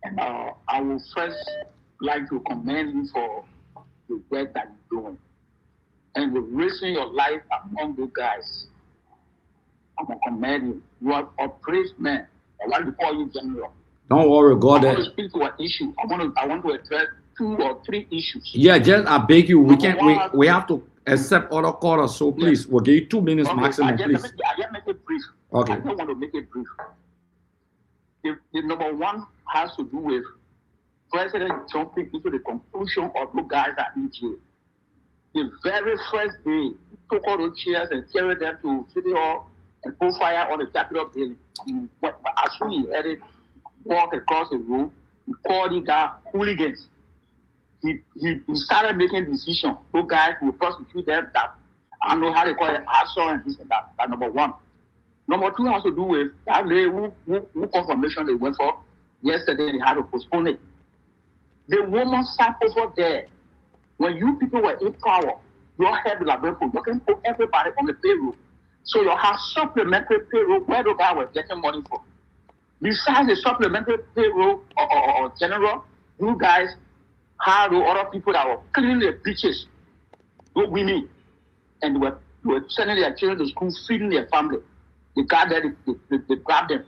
And I will first like to commend you for the work that you're doing and the risking your life among you guys. I'm gonna commend you. You are a brave man. I want to call you general. Don't worry, God. I want to speak to an issue. I want to address 2 or 3 issues. Yeah, just I beg you, we have to accept other callers. So please, we'll give you 2 minutes maximum, please. I just make it brief. Okay. I don't want to make it brief. The number 1 has to do with President jumping into the conclusion of those guys that in jail. The very first day, he took all those chairs and carried them to City Hall and put fire on the Capitol building. As soon as he headed, walk across the road, he called the guy hooligans. He started making decisions. Those guys will prosecute them. That I don't know how they call it, assault and this and that. That's number 1. Number 2 has to do with that day who confirmation they went for. Yesterday they had to postpone it. The woman sat over there. When you people were in power, your head will have been put. You can put everybody on the payroll. So you have supplementary payroll where the guy was getting money from. Besides the supplementary payroll or general, you guys had other people that were cleaning their beaches, those women, and they were sending their children to school, feeding their family. They got there, they grabbed them.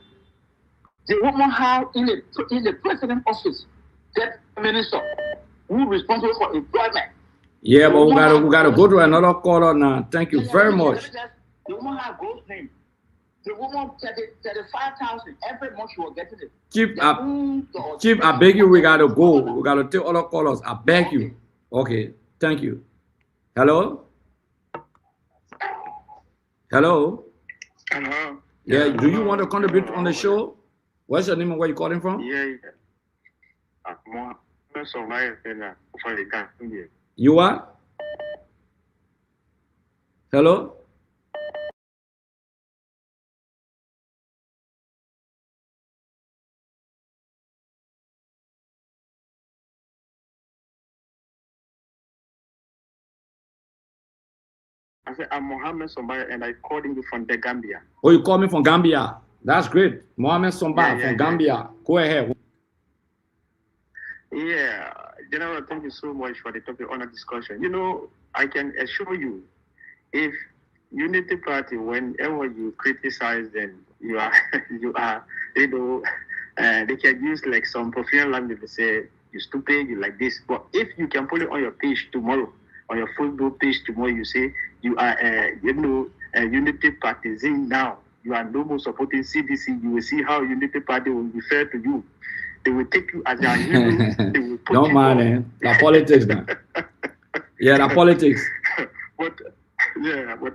The woman had in the president's office, that minister who responsible for employment. Yeah, but we gotta go to another caller now. Thank you very much. The woman had gold name. The woman 35,000 every month she was getting it. Chief, I beg you, we gotta go. We gotta take other callers. I beg you. Okay, thank you. Hello? Hello? Hello. Yeah, do you want to contribute on the show? What's your name and where you calling from? You what? Hello? I said, I'm Mohammed Sombaya and I called you from the Gambia. Oh, you call me from Gambia. That's great. Mohammed Sombaya from Gambia. Go ahead. Yeah, General, thank you so much for the topic on the discussion. You know, I can assure you, if Unity Party, whenever you criticize them, you are, they can use like some profane language to say you stupid, you like this. But if you can put it on your page tomorrow, on your Facebook page tomorrow, you say you are a unity partisan now. You are no more supporting CDC. You will see how Unity Party will refer to you. They will take you as their heroes. They will put Don't mind it. The politics, man. Yeah, the politics. But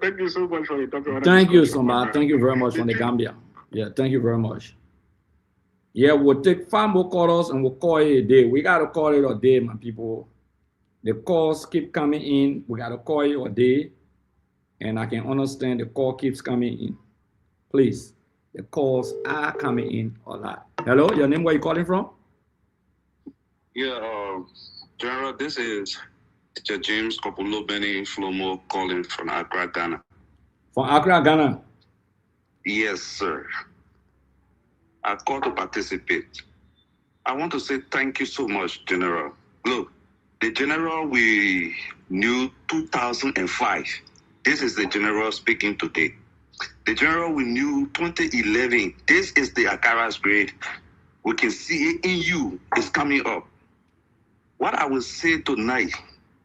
thank you so much for the topic. Thank you so much. Thank you very much from the Gambia. Yeah, thank you very much. Yeah, we'll take 5 more callers and we'll call it a day. We got to call it a day, my people. The calls keep coming in. We got to call it a day. And I can understand the call keeps coming in. Please, the calls are coming in a lot. Hello, your name, where you calling from? Yeah, General, this is Teacher James Kopulo Benny Flomo calling from Accra, Ghana. From Accra, Ghana? Yes, sir. I called to participate. I want to say thank you so much, General. Look, the General we knew 2005. This is the General speaking today. The General we knew 2011. This is the Akara's grade. We can see it in you. It's coming up. What I will say tonight,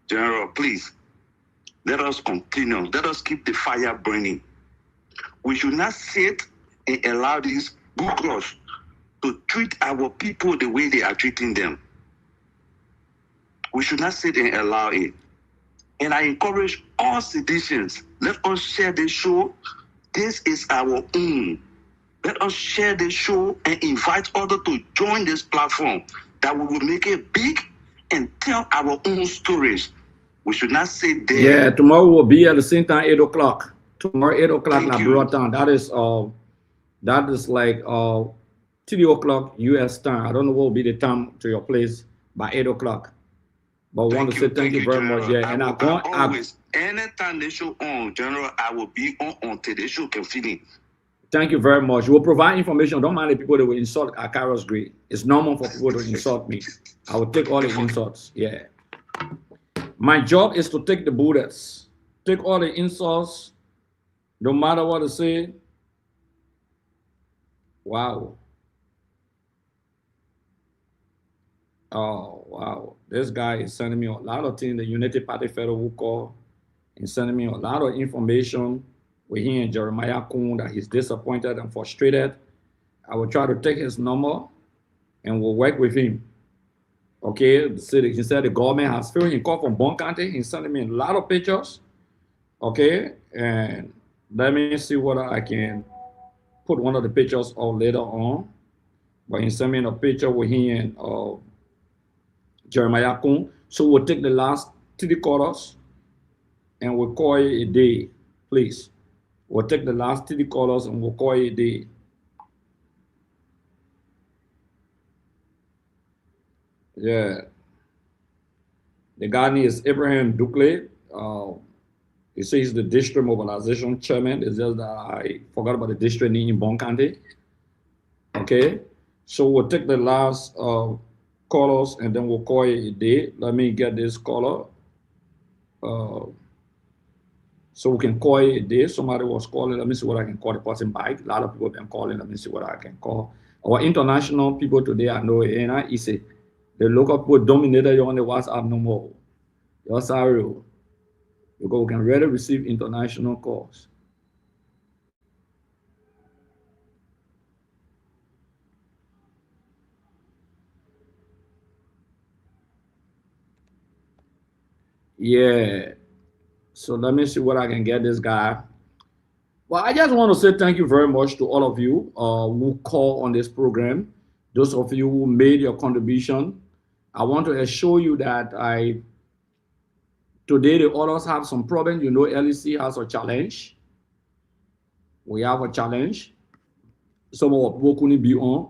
General, please, let us continue. Let us keep the fire burning. We should not sit and allow these bookers to treat our people the way they are treating them. We should not sit and allow it. And I encourage all citizens, let us share this show. This is our own. Let us share this show and invite others to join this platform that we will make it big and tell our own stories. We should not sit there. Yeah, tomorrow will be at the same time, 8 o'clock. Tomorrow, 8 o'clock, in Broadtown. That is like 3 o'clock U.S. time. I don't know what will be the time to your place by 8 o'clock. But I want to say thank you very much. Yeah, and always, anytime they show on, General, I will be on until the show can finish. Thank you very much. We'll provide information. Don't mind the people that will insult Akara's grade. It's normal for people to insult me. I will take all the insults. Yeah. My job is to take the bullets, take all the insults, no matter what to say. Wow. Oh, wow. This guy is sending me a lot of things. The Unity Party Fellow will call and sending me a lot of information. We're hearing Jeremiah Kuhn that he's disappointed and frustrated. I will try to take his number and we'll work with him. Okay, he said the government has failed. He called from Bon County. He's sending me a lot of pictures. Okay, and let me see whether I can put one of the pictures out later on. But he sent me a picture with him and Jeremiah Kuhn. So we'll take the last 3 quarters and we'll call it a day, please. We'll take the last 3 quarters and we'll call it a day. Yeah. The guy name is Abraham Dukley. He says he's the district mobilization chairman. It's just that I forgot about the district name in Bon County. Okay. So we'll take the last callers and then we'll call it a day. Let me get this caller. So we can call it a day. Somebody was calling. Let me see what I can call the person back. A lot of people have been calling. Let me see what I can call. Our international people today, I know it. And he said, the local people dominated you on the WhatsApp no more. You're sorry. Because we can really receive international calls. Yeah. So let me see what I can get this guy. Well, I just want to say thank you very much to all of you who call on this program. Those of you who made your contribution. I want to assure you that today the others have some problem. You know, LEC has a challenge. We have a challenge. Some of our people couldn't be on.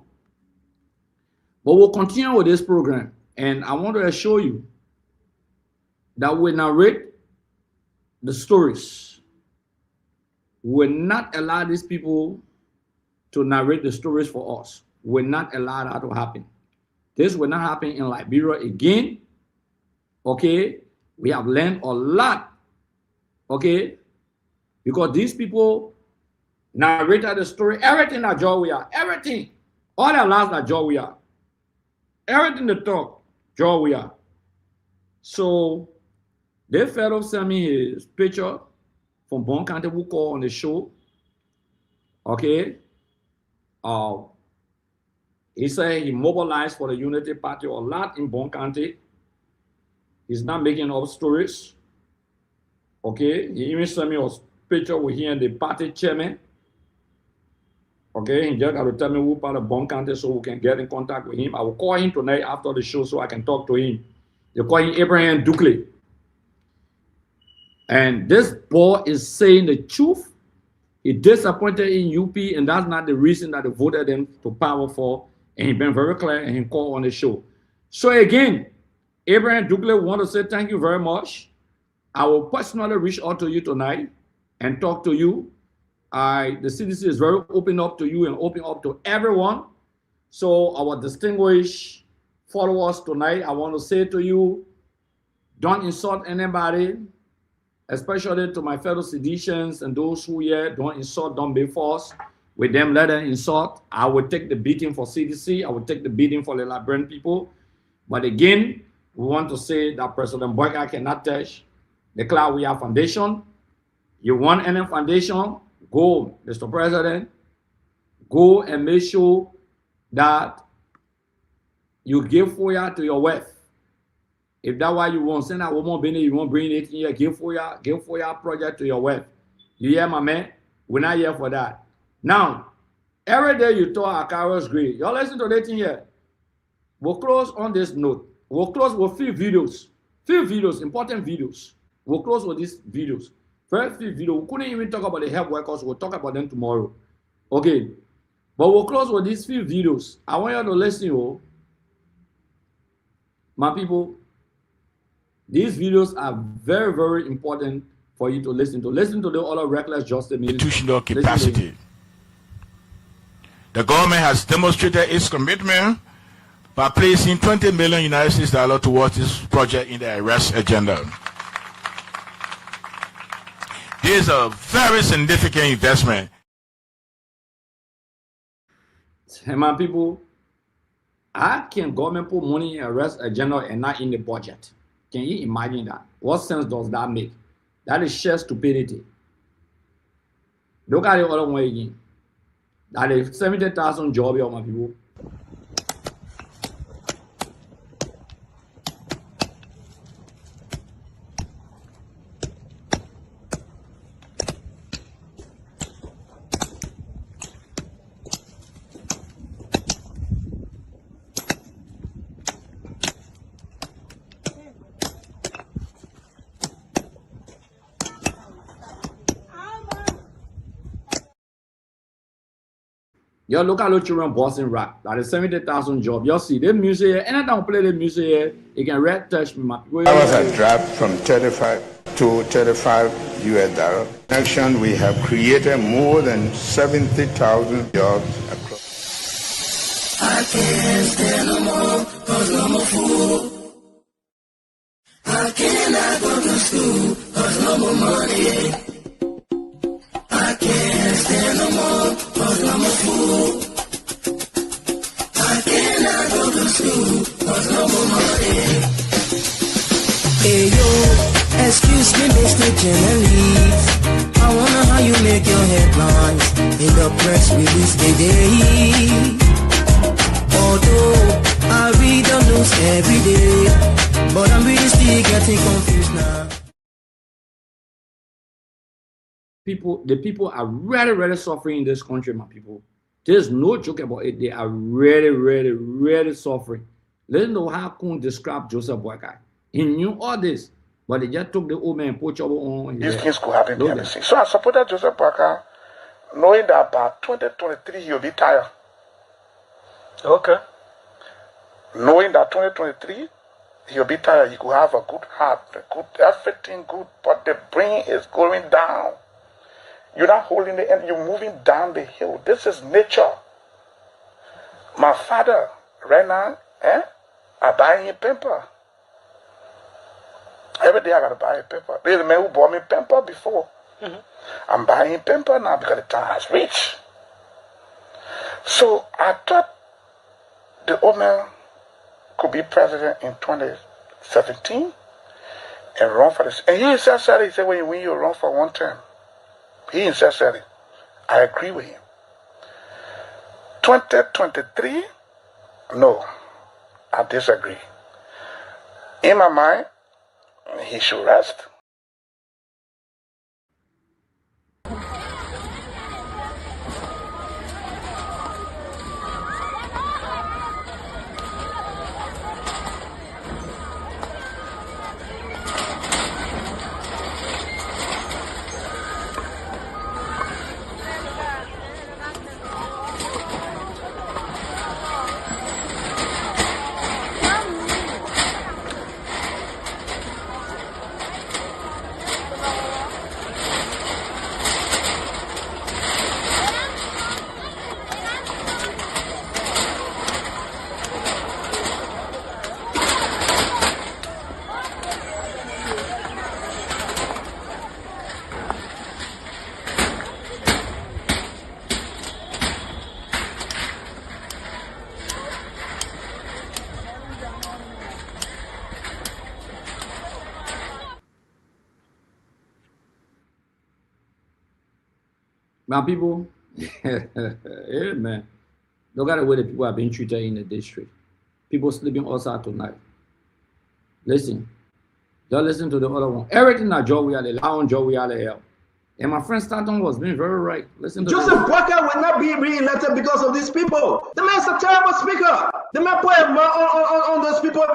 But we'll continue with this program. And I want to assure you that we narrate the stories. We will not allow these people to narrate the stories for us. We will not allow that to happen. This will not happen in Liberia again. Okay? We have learned a lot. Okay? Because these people narrated the story, everything that Joe we are, everything. All that last are job we are. Everything they talk, job we are. So they fellow sent me his picture from Bon County who call on the show. Okay. He said he mobilized for the Unity Party a lot in Bon County. He's not making up stories. Okay. He even sent me a picture with him and the party chairman. Okay. He just got to tell me who part of Bon County so we can get in contact with him. I will call him tonight after the show so I can talk to him. They call him Abraham Dukley. And this boy is saying the truth. He disappointed in UP, and that's not the reason that they voted him to power for. And he's been very clear and he called on the show. So again, Abraham Dukley want to say thank you very much. I will personally reach out to you tonight and talk to you. The CDC is very open up to you and open up to everyone. So our distinguished followers tonight, I want to say to you, don't insult anybody, especially to my fellow seditionists and those who here, don't insult, don't be false. With them, let them insult. I will take the beating for CDC. I will take the beating for the Liberian people. But again, we want to say that President Boyka cannot touch the Cloud We Are Foundation. You want any foundation, go, Mr. President, go and make sure that you give FOIA to your wife. If that's why you want, send that woman being you won't bring it here, give FOIA project to your wife. You hear, my man? We're not here for that. Now, every day you talk Akaro's grade. Y'all listen to that thing here. We'll close on this note. We'll close with few videos, important videos. We'll close with these videos. First few videos, we couldn't even talk about the health workers. We'll talk about them tomorrow. Okay. But we'll close with these few videos. I want you to listen, oh. My people, these videos are very, very important for you to listen to. Listen to the other reckless justice institutional capacity. The government has demonstrated its commitment by placing $20 million United States dollars towards this project in the arrest agenda. This is a very significant investment. Hey, my people, how can government put money in arrest agenda and not in the budget? Can you imagine that? What sense does that make? That is sheer stupidity. Look at the other one again. That is 70,000 jobs here, my people. Y'all look at those children bossing rap. That is 70,000 jobs. Y'all see the music here. Anytime we play the music here, you can red touch me, my people. That was a drop from 35 to 35 US dollars. In action, we have created more than 70,000 jobs across. I can't stand no more, cause I'm a fool. I cannot go to school, cause no more money. I can't stand no more, cause I'm a fool. I cannot go to school, cause no more money. Hey yo, excuse me, Mr. Journalist. I wonder how you make your headlines in the press release today. Although I read the news every day, but I'm really still getting confused now. The people are really, really suffering in this country, my people. There's no joke about it. They are really, really, really suffering. Let's know how Kun described Joseph Boyka. He knew all this, but they just took the old man and put trouble on. These things could happen behind the scenes. So I supported Joseph Boyka, knowing that by 2023 he'll be tired. Okay. Knowing that 2023 he'll be tired, he could have a good heart, everything good, but the brain is going down. You're not holding the end, you're moving down the hill. This is nature. My father, right now, I buy him paper. Every day I gotta buy a paper. There's a man who bought me paper before. I'm buying paper now because the time has reached. So I thought the old man could be president in 2017 and run for this. And he himself said, he said, when you run for one term, he himself said it. I agree with him. 2023, no, I disagree. In my mind, he should rest. My people, yeah, man. Look at the way the people are being treated in the district. People sleeping outside tonight. Listen. Just listen to the other one. Everything that Joe we are the lounge, Joe we are the hell. And my friend Stanton was being very right. Listen to Joseph Boakai will not be re-elected because of these people. The man's a terrible speaker. The man put on those people.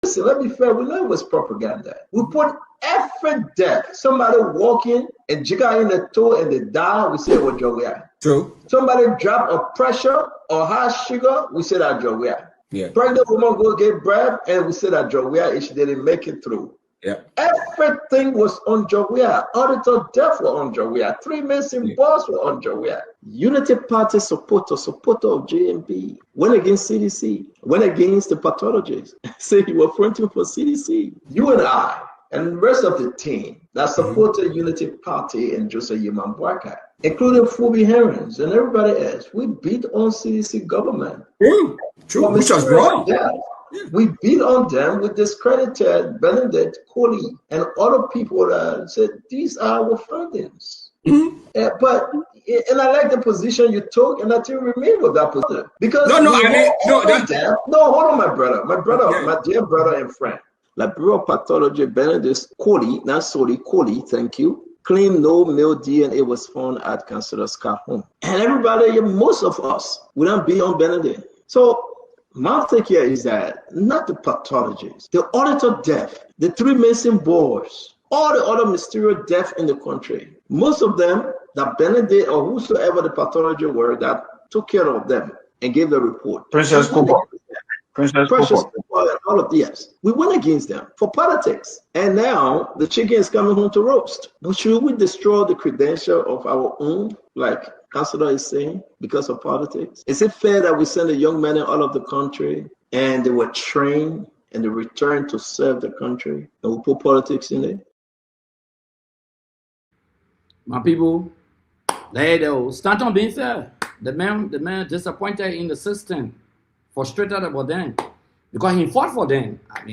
Listen, let me be fair. We know it was propaganda. We put every death. Somebody walking and jigger in the toe and they die. We say what Joe we are. True. Somebody drop a pressure or high sugar. We say that Joe we are. Yeah. Pregnant woman go get bread and we say that Joe we are. She didn't make it through. Yeah. Everything was on Jowea. Auditor Death were on Jowea. 3 missing boss were on Jowea. Unity Party supporter of JMP, went against CDC, went against the pathologists, said you were fronting for CDC. You and I and the rest of the team that supported Unity Party and Joseph Yeman Boakai, including Phoebe Herons and everybody else, we beat on CDC government. True, which was wrong. Yeah. We beat on them. We discredited Benedict Coley and other people that said these are our findings. But and I like the position you took, and I still remain with that position because hold on, my dear brother and friend, Liberia pathology Benedict Coley, not solely Coley, thank you, claimed no male DNA was found at Councillor Scott's home, and everybody, most of us, we don't be on Benedict. So my take here is that not the pathologists, the auditor death, the 3 missing boys, all the other mysterious death in the country, most of them that Benedict or whosoever the pathology were that took care of them and gave the report. Princess Cooper. All of yes, we went against them for politics, and now the chicken is coming home to roast. But should we destroy the credential of our own, like Councillor is saying, because of politics? Is it fair that we send a young man out of the country and they were trained and they returned to serve the country, and we put politics in it? My people, they do. Stanton being fair. The man disappointed in the system, frustrated about them, because he fought for them. I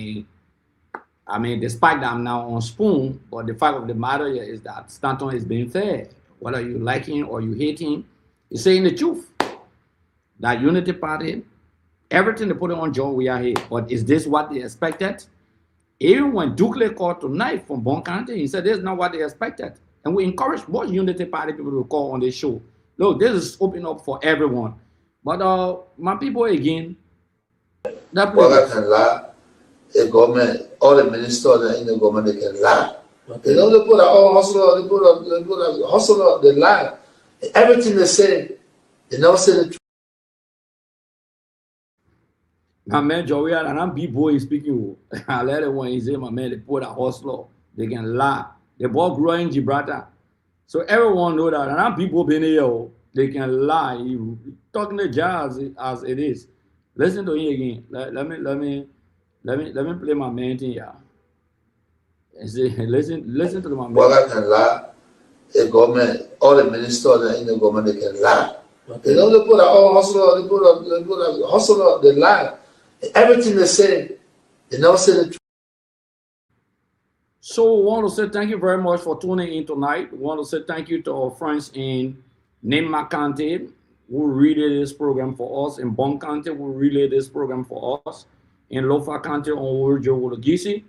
mean, despite that I'm now on spoon, but the fact of the matter is that Stanton is being fair. Whether you like him or you hate him, he's saying the truth. That Unity Party, everything they put on Joe, we are here. But is this what they expected? Even when Dukley called tonight from Bon County, he said this is not what they expected. And we encourage both Unity Party people to call on this show. Look, this is open up for everyone. But my people again, that can lie. The government, all the ministers in the government, they can lie. They don't put a hustler, they put a hustler, they lie. Everything they say, they never say the truth. My man Joey and I'm B-boy speaking. I let it when he say, my man, they put a hustler, they can lie. They both grow in Gibraltar. So everyone know that, and I'm people being here, they can lie. You talking the jazz as it is. Listen to him again. Let me play my man thing here. Listen to my man. Boakai can lie. The government, all the ministers in the government, they can lie. They don't put all hustle, they put a hustle, they lie. Everything they say, they never say the truth. So we want to say thank you very much for tuning in tonight. We want to say thank you to our friends in Nema County who relay this program for us, in Bon County who relay this program for us, in Lofa County on Urjo Wologisi.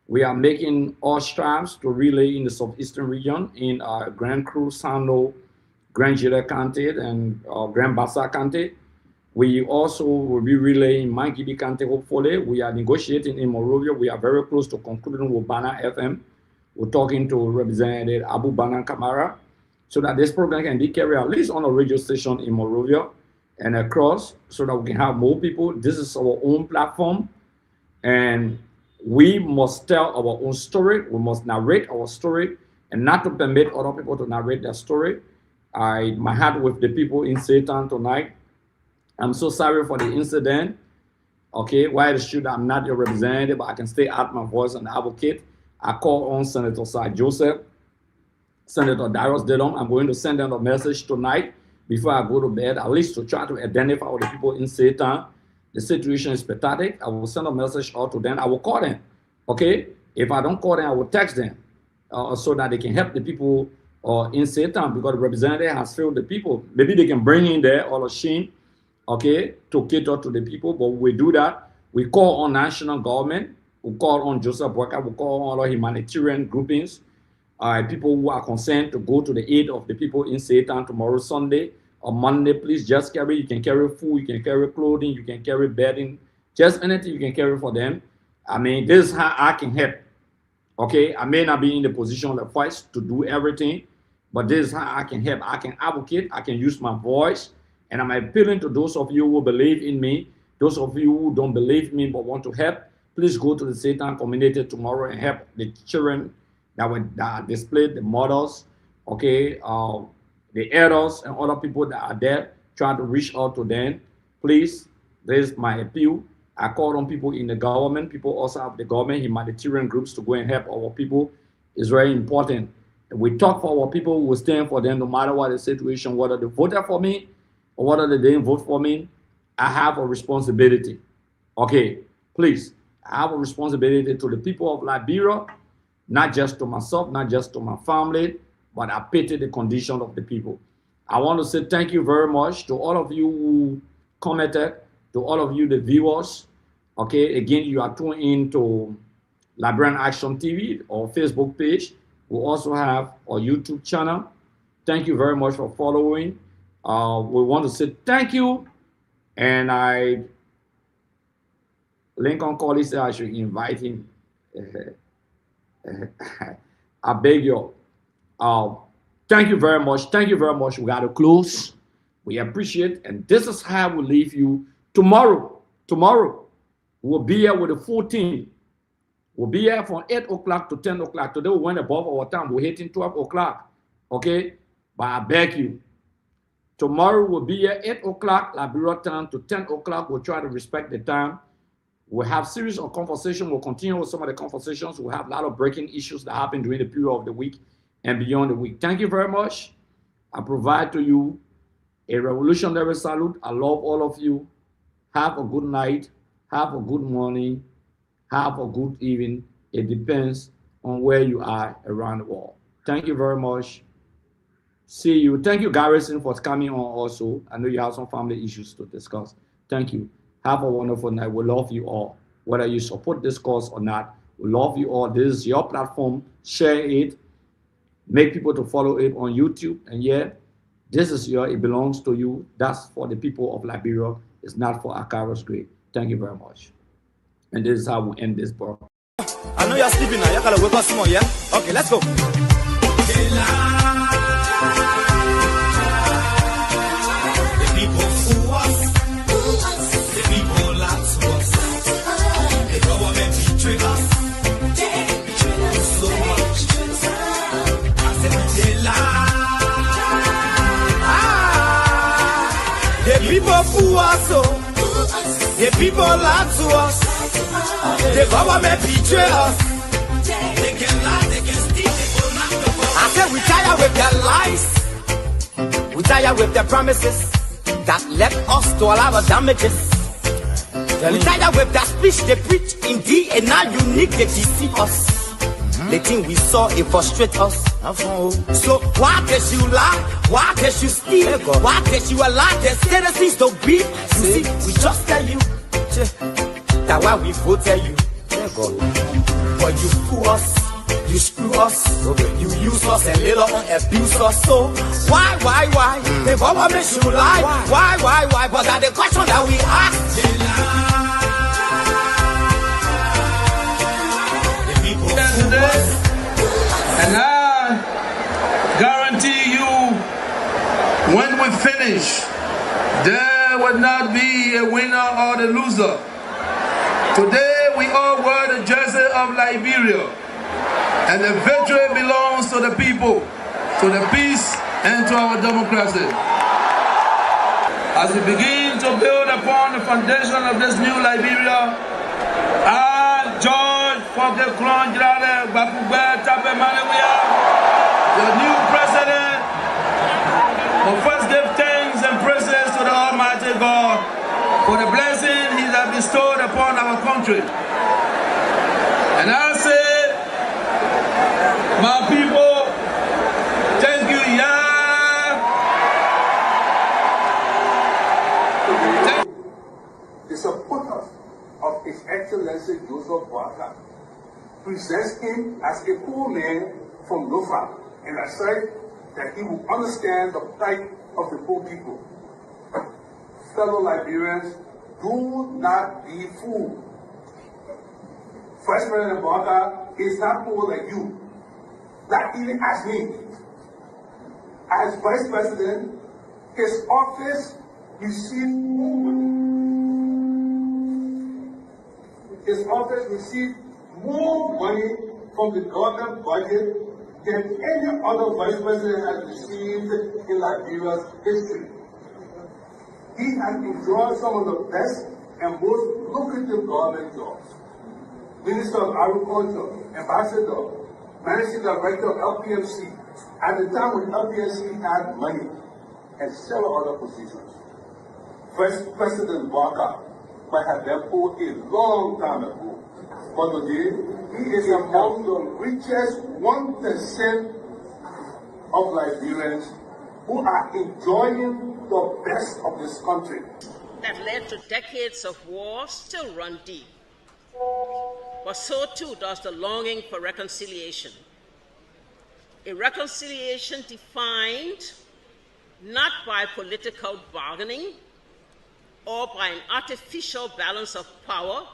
We are making all strides to relay in the southeastern region in Grand Cruz, Sando, Grand Gila County, and Grand Bassa County. We also will be relaying Mangidi County, hopefully. We are negotiating in Monrovia. We are very close to concluding with Bana FM. We're talking to Representative Abu Banan Kamara so that this program can be carried at least on a radio station in Monrovia and across so that we can have more people. This is our own platform, and we must tell our own story. We must narrate our story and not to permit other people to narrate their story. My heart with the people in Satan tonight. I'm so sorry for the incident. Okay, why it should I'm not your representative, but I can stay out my voice and advocate. I call on Senator Sir Joseph, Senator Darius Dedom. I'm going to send them a message tonight before I go to bed, at least to try to identify all the people in Satan. The situation is pathetic. I will send a message out to them. I will call them. Okay, if I don't call them, I will text them so that they can help the people in Satan, because the representative has failed the people. Maybe they can bring in there all the shame, okay, to cater to the people, but we do that. We call on national government, we call on Joseph Boyka, we call on other humanitarian groupings, people who are concerned to go to the aid of the people in Satan tomorrow, Sunday or Monday. Please just carry, you can carry food, you can carry clothing, you can carry bedding, just anything you can carry for them. I mean, this is how I can help. Okay, I may not be in the position of the voice to do everything, but this is how I can help. I can advocate, I can use my voice. And I'm appealing to those of you who believe in me, those of you who don't believe me but want to help, please go to the Satan community tomorrow and help the children that displayed, the mothers, okay, the elders and other people that are there, trying to reach out to them. Please, this is my appeal. I call on people in the government, people also have the government, humanitarian groups to go and help our people. It's very important. If we talk for our people, we stand for them no matter what the situation, whether they voted for me, or whether they didn't vote for me. I have a responsibility. Okay, please, I have a responsibility to the people of Liberia, not just to myself, not just to my family, but I pity the condition of the people. I want to say thank you very much to all of you who commented, to all of you, the viewers. Okay, again, you are tuned in to Liberian Action TV or Facebook page. We also have our YouTube channel. Thank you very much for following. We want to say thank you, and Lincoln Colley said I should invite him. I beg you. Thank you very much. Thank you very much. We got to close. We appreciate, and this is how we leave you tomorrow. Tomorrow, we'll be here with the full team. We'll be here from 8 o'clock to 10 o'clock. Today we went above our time. We're hitting 12 o'clock. Okay? But I beg you. Tomorrow we'll be here 8 o'clock Liberia time to 10 o'clock. We'll try to respect the time. We'll have series of conversation. We'll continue with some of the conversations. We'll have a lot of breaking issues that happen during the period of the week and beyond the week. Thank you very much. I provide to you a revolutionary salute. I love all of you. Have a good night. Have a good morning. Have a good evening. It depends on where you are around the world. Thank you very much. See you. Thank you, Garrison, for coming on also. I know you have some family issues to discuss. Thank you. Have a wonderful night. We love you all. Whether you support this cause or not, we love you all. This is your platform. Share it. Make people to follow it on YouTube. And yeah, this is your, it belongs to you. That's for the people of Liberia. It's not for Akaro's grave. Thank you very much. And this is how we end this book. I know you're sleeping now. You gotta wake up some more, yeah? Okay, let's go. People fool us, the people lie to us, the government betray us. They can lie, they can steal, they will not. I said we tired with their lies, we tired with their promises. that left us to a lot of damages. We tired with that speech they preach indeed, and now you need to deceive us. The thing we saw, it frustrate us. So why did you lie? Why did you steal? Why did you allow the citizens to beat? You see, we just tell you that why we voted you. But you fool us, you screw us, you use us and later on abuse us. So why? The government should lie. Why? But that the question that we ask. And I guarantee you, when we finish, there will not be a winner or the loser. Today we all wear the jersey of Liberia, and the victory belongs to the people, to the peace and to our democracy. As we begin to build upon the foundation of this new Liberia, George Fokke Klonjrale Bakugbe Tape Malewia, the new president, will first give thanks and praises to the Almighty God for the blessing He has bestowed upon our country. And I say, my people, thank you, The supporters of His Excellency Joseph Boakai presents him as a poor man from Lofa, and I said that he will understand the plight of the poor people. Fellow Liberians, do not be fooled. First President Boakai is not poor like you, not even as me. As Vice President, his office received more money from the government budget than any other vice president has received in Liberia's history. He has enjoyed some of the best and most lucrative government jobs. Minister of Agriculture, Ambassador, Managing Director of LPMC, at the time when LPMC had money, and several other positions. First President Boakai might have been poor a long time ago, but today he is among the richest 1% of Liberians who are enjoying the best of this country. That led to decades of war still run deep. But so too does the longing for reconciliation. A reconciliation defined not by political bargaining or by an artificial balance of power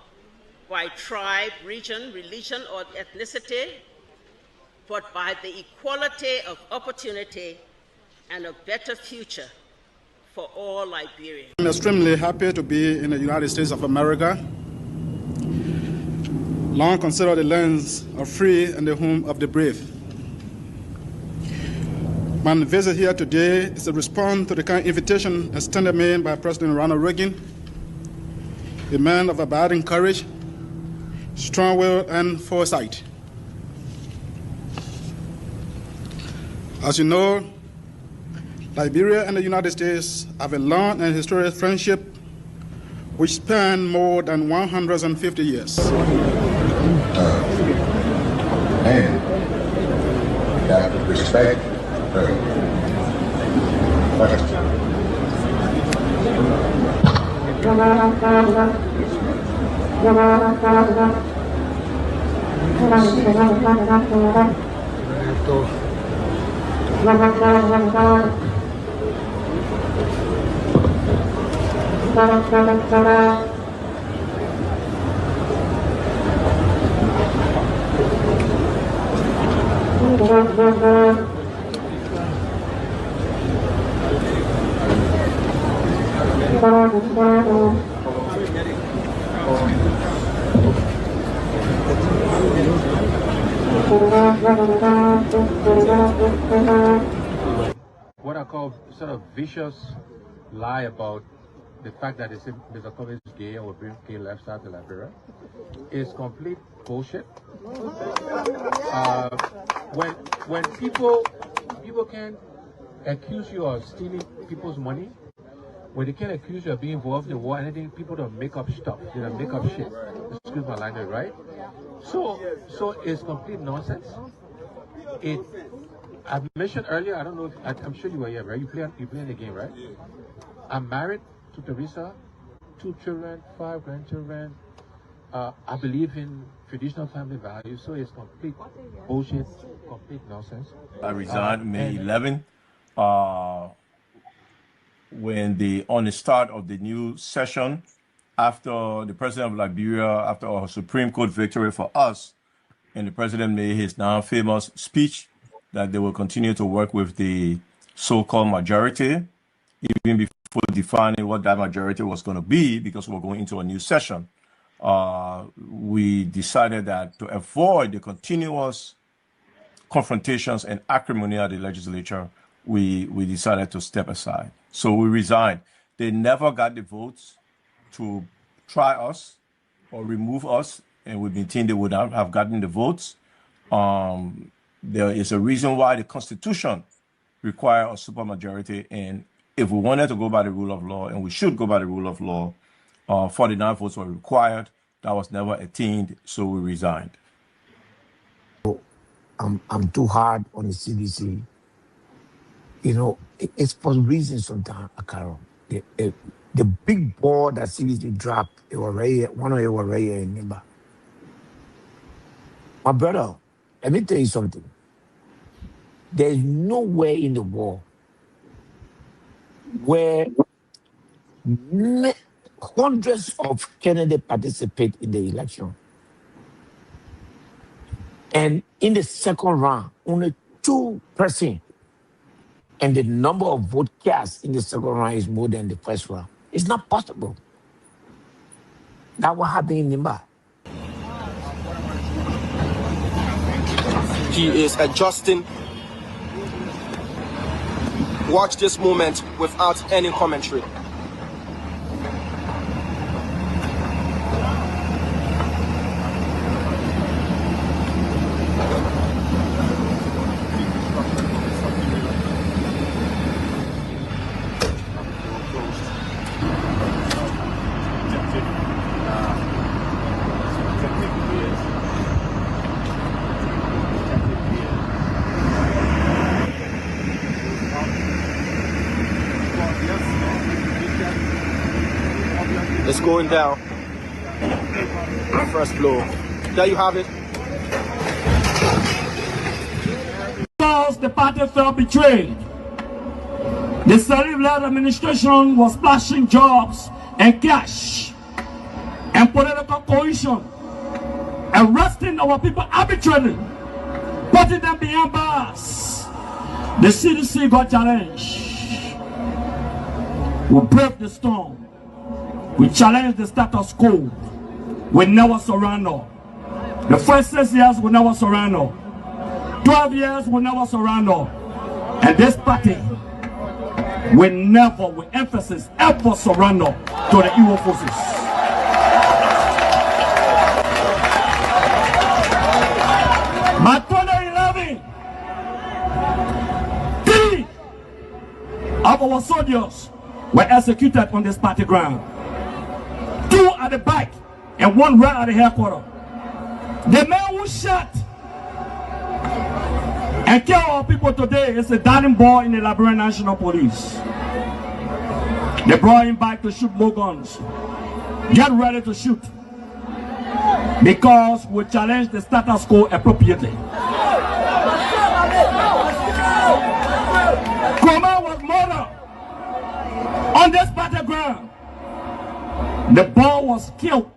by tribe, region, religion, or ethnicity, but by the equality of opportunity and a better future for all Liberians. I'm extremely happy to be in the United States of America, long considered the lands of free and the home of the brave. My visit here today is a response to the kind invitation extended me by President Ronald Reagan, a man of abiding courage, strong will, and foresight. As you know, Liberia and the United States have a long and historic friendship which spans more than 150 years. And that respect what I call sort of vicious lie about the fact that Mr. Kobe is gay or bring gay lifestyle to Liberia is complete bullshit. When people can accuse you of stealing people's money, when they can't accuse you of being involved in the war, anything, people don't make up stuff. They don't make up shit. Excuse my language, right? So it's complete nonsense. I mentioned earlier, I don't know if, I'm sure you were here, right? You playing the game, right? I'm married to Teresa, 2 children, 5 grandchildren. I believe in traditional family values, so it's complete bullshit, complete nonsense. I resigned May 11th. When on the start of the new session, after the president of Liberia, after our Supreme Court victory for us, and the president made his now famous speech that they will continue to work with the so-called majority, even before defining what that majority was going to be, because we're going into a new session. We decided that to avoid the continuous confrontations and acrimony at the legislature, we decided to step aside. So we resigned. They never got the votes to try us or remove us, and we maintain they would not have gotten the votes. There is a reason why the Constitution requires a supermajority, and if we wanted to go by the rule of law, and we should go by the rule of law, 49 votes were required. That was never attained, so we resigned. I'm too hard on the CDC. You know, it's for reasons sometimes, Akaro. The big ball that CDC dropped, it was right, one of it was right here in Nimba. My brother, let me tell you something. There's nowhere in the world where hundreds of candidates participate in the election. And in the second round, only 2%. And the number of vote cast in the second round is more than the first round. It's not possible. That's what happened in Nimba. He is adjusting. Watch this moment without any commentary. It's going down. First blow. There you have it. Because the party felt betrayed. The Salif-led administration was splashing jobs and cash and political cohesion, arresting our people arbitrarily, putting them behind bars. The CDC got challenged. We braved the storm. We challenged the status quo. We never surrender. The first 6 years we never surrender. 12 years we never surrender. And this party we never, with emphasis, ever surrender to the evil forces. By 2011, 3 of our soldiers were executed on this party ground. 2 at the back and 1 right at the headquarters. The man who shot and killed our people today is a darling boy in the Liberian National Police. They brought him back to shoot more guns. Get ready to shoot. Because we challenge the status quo appropriately. Kuma was murdered on this battleground. The boy was killed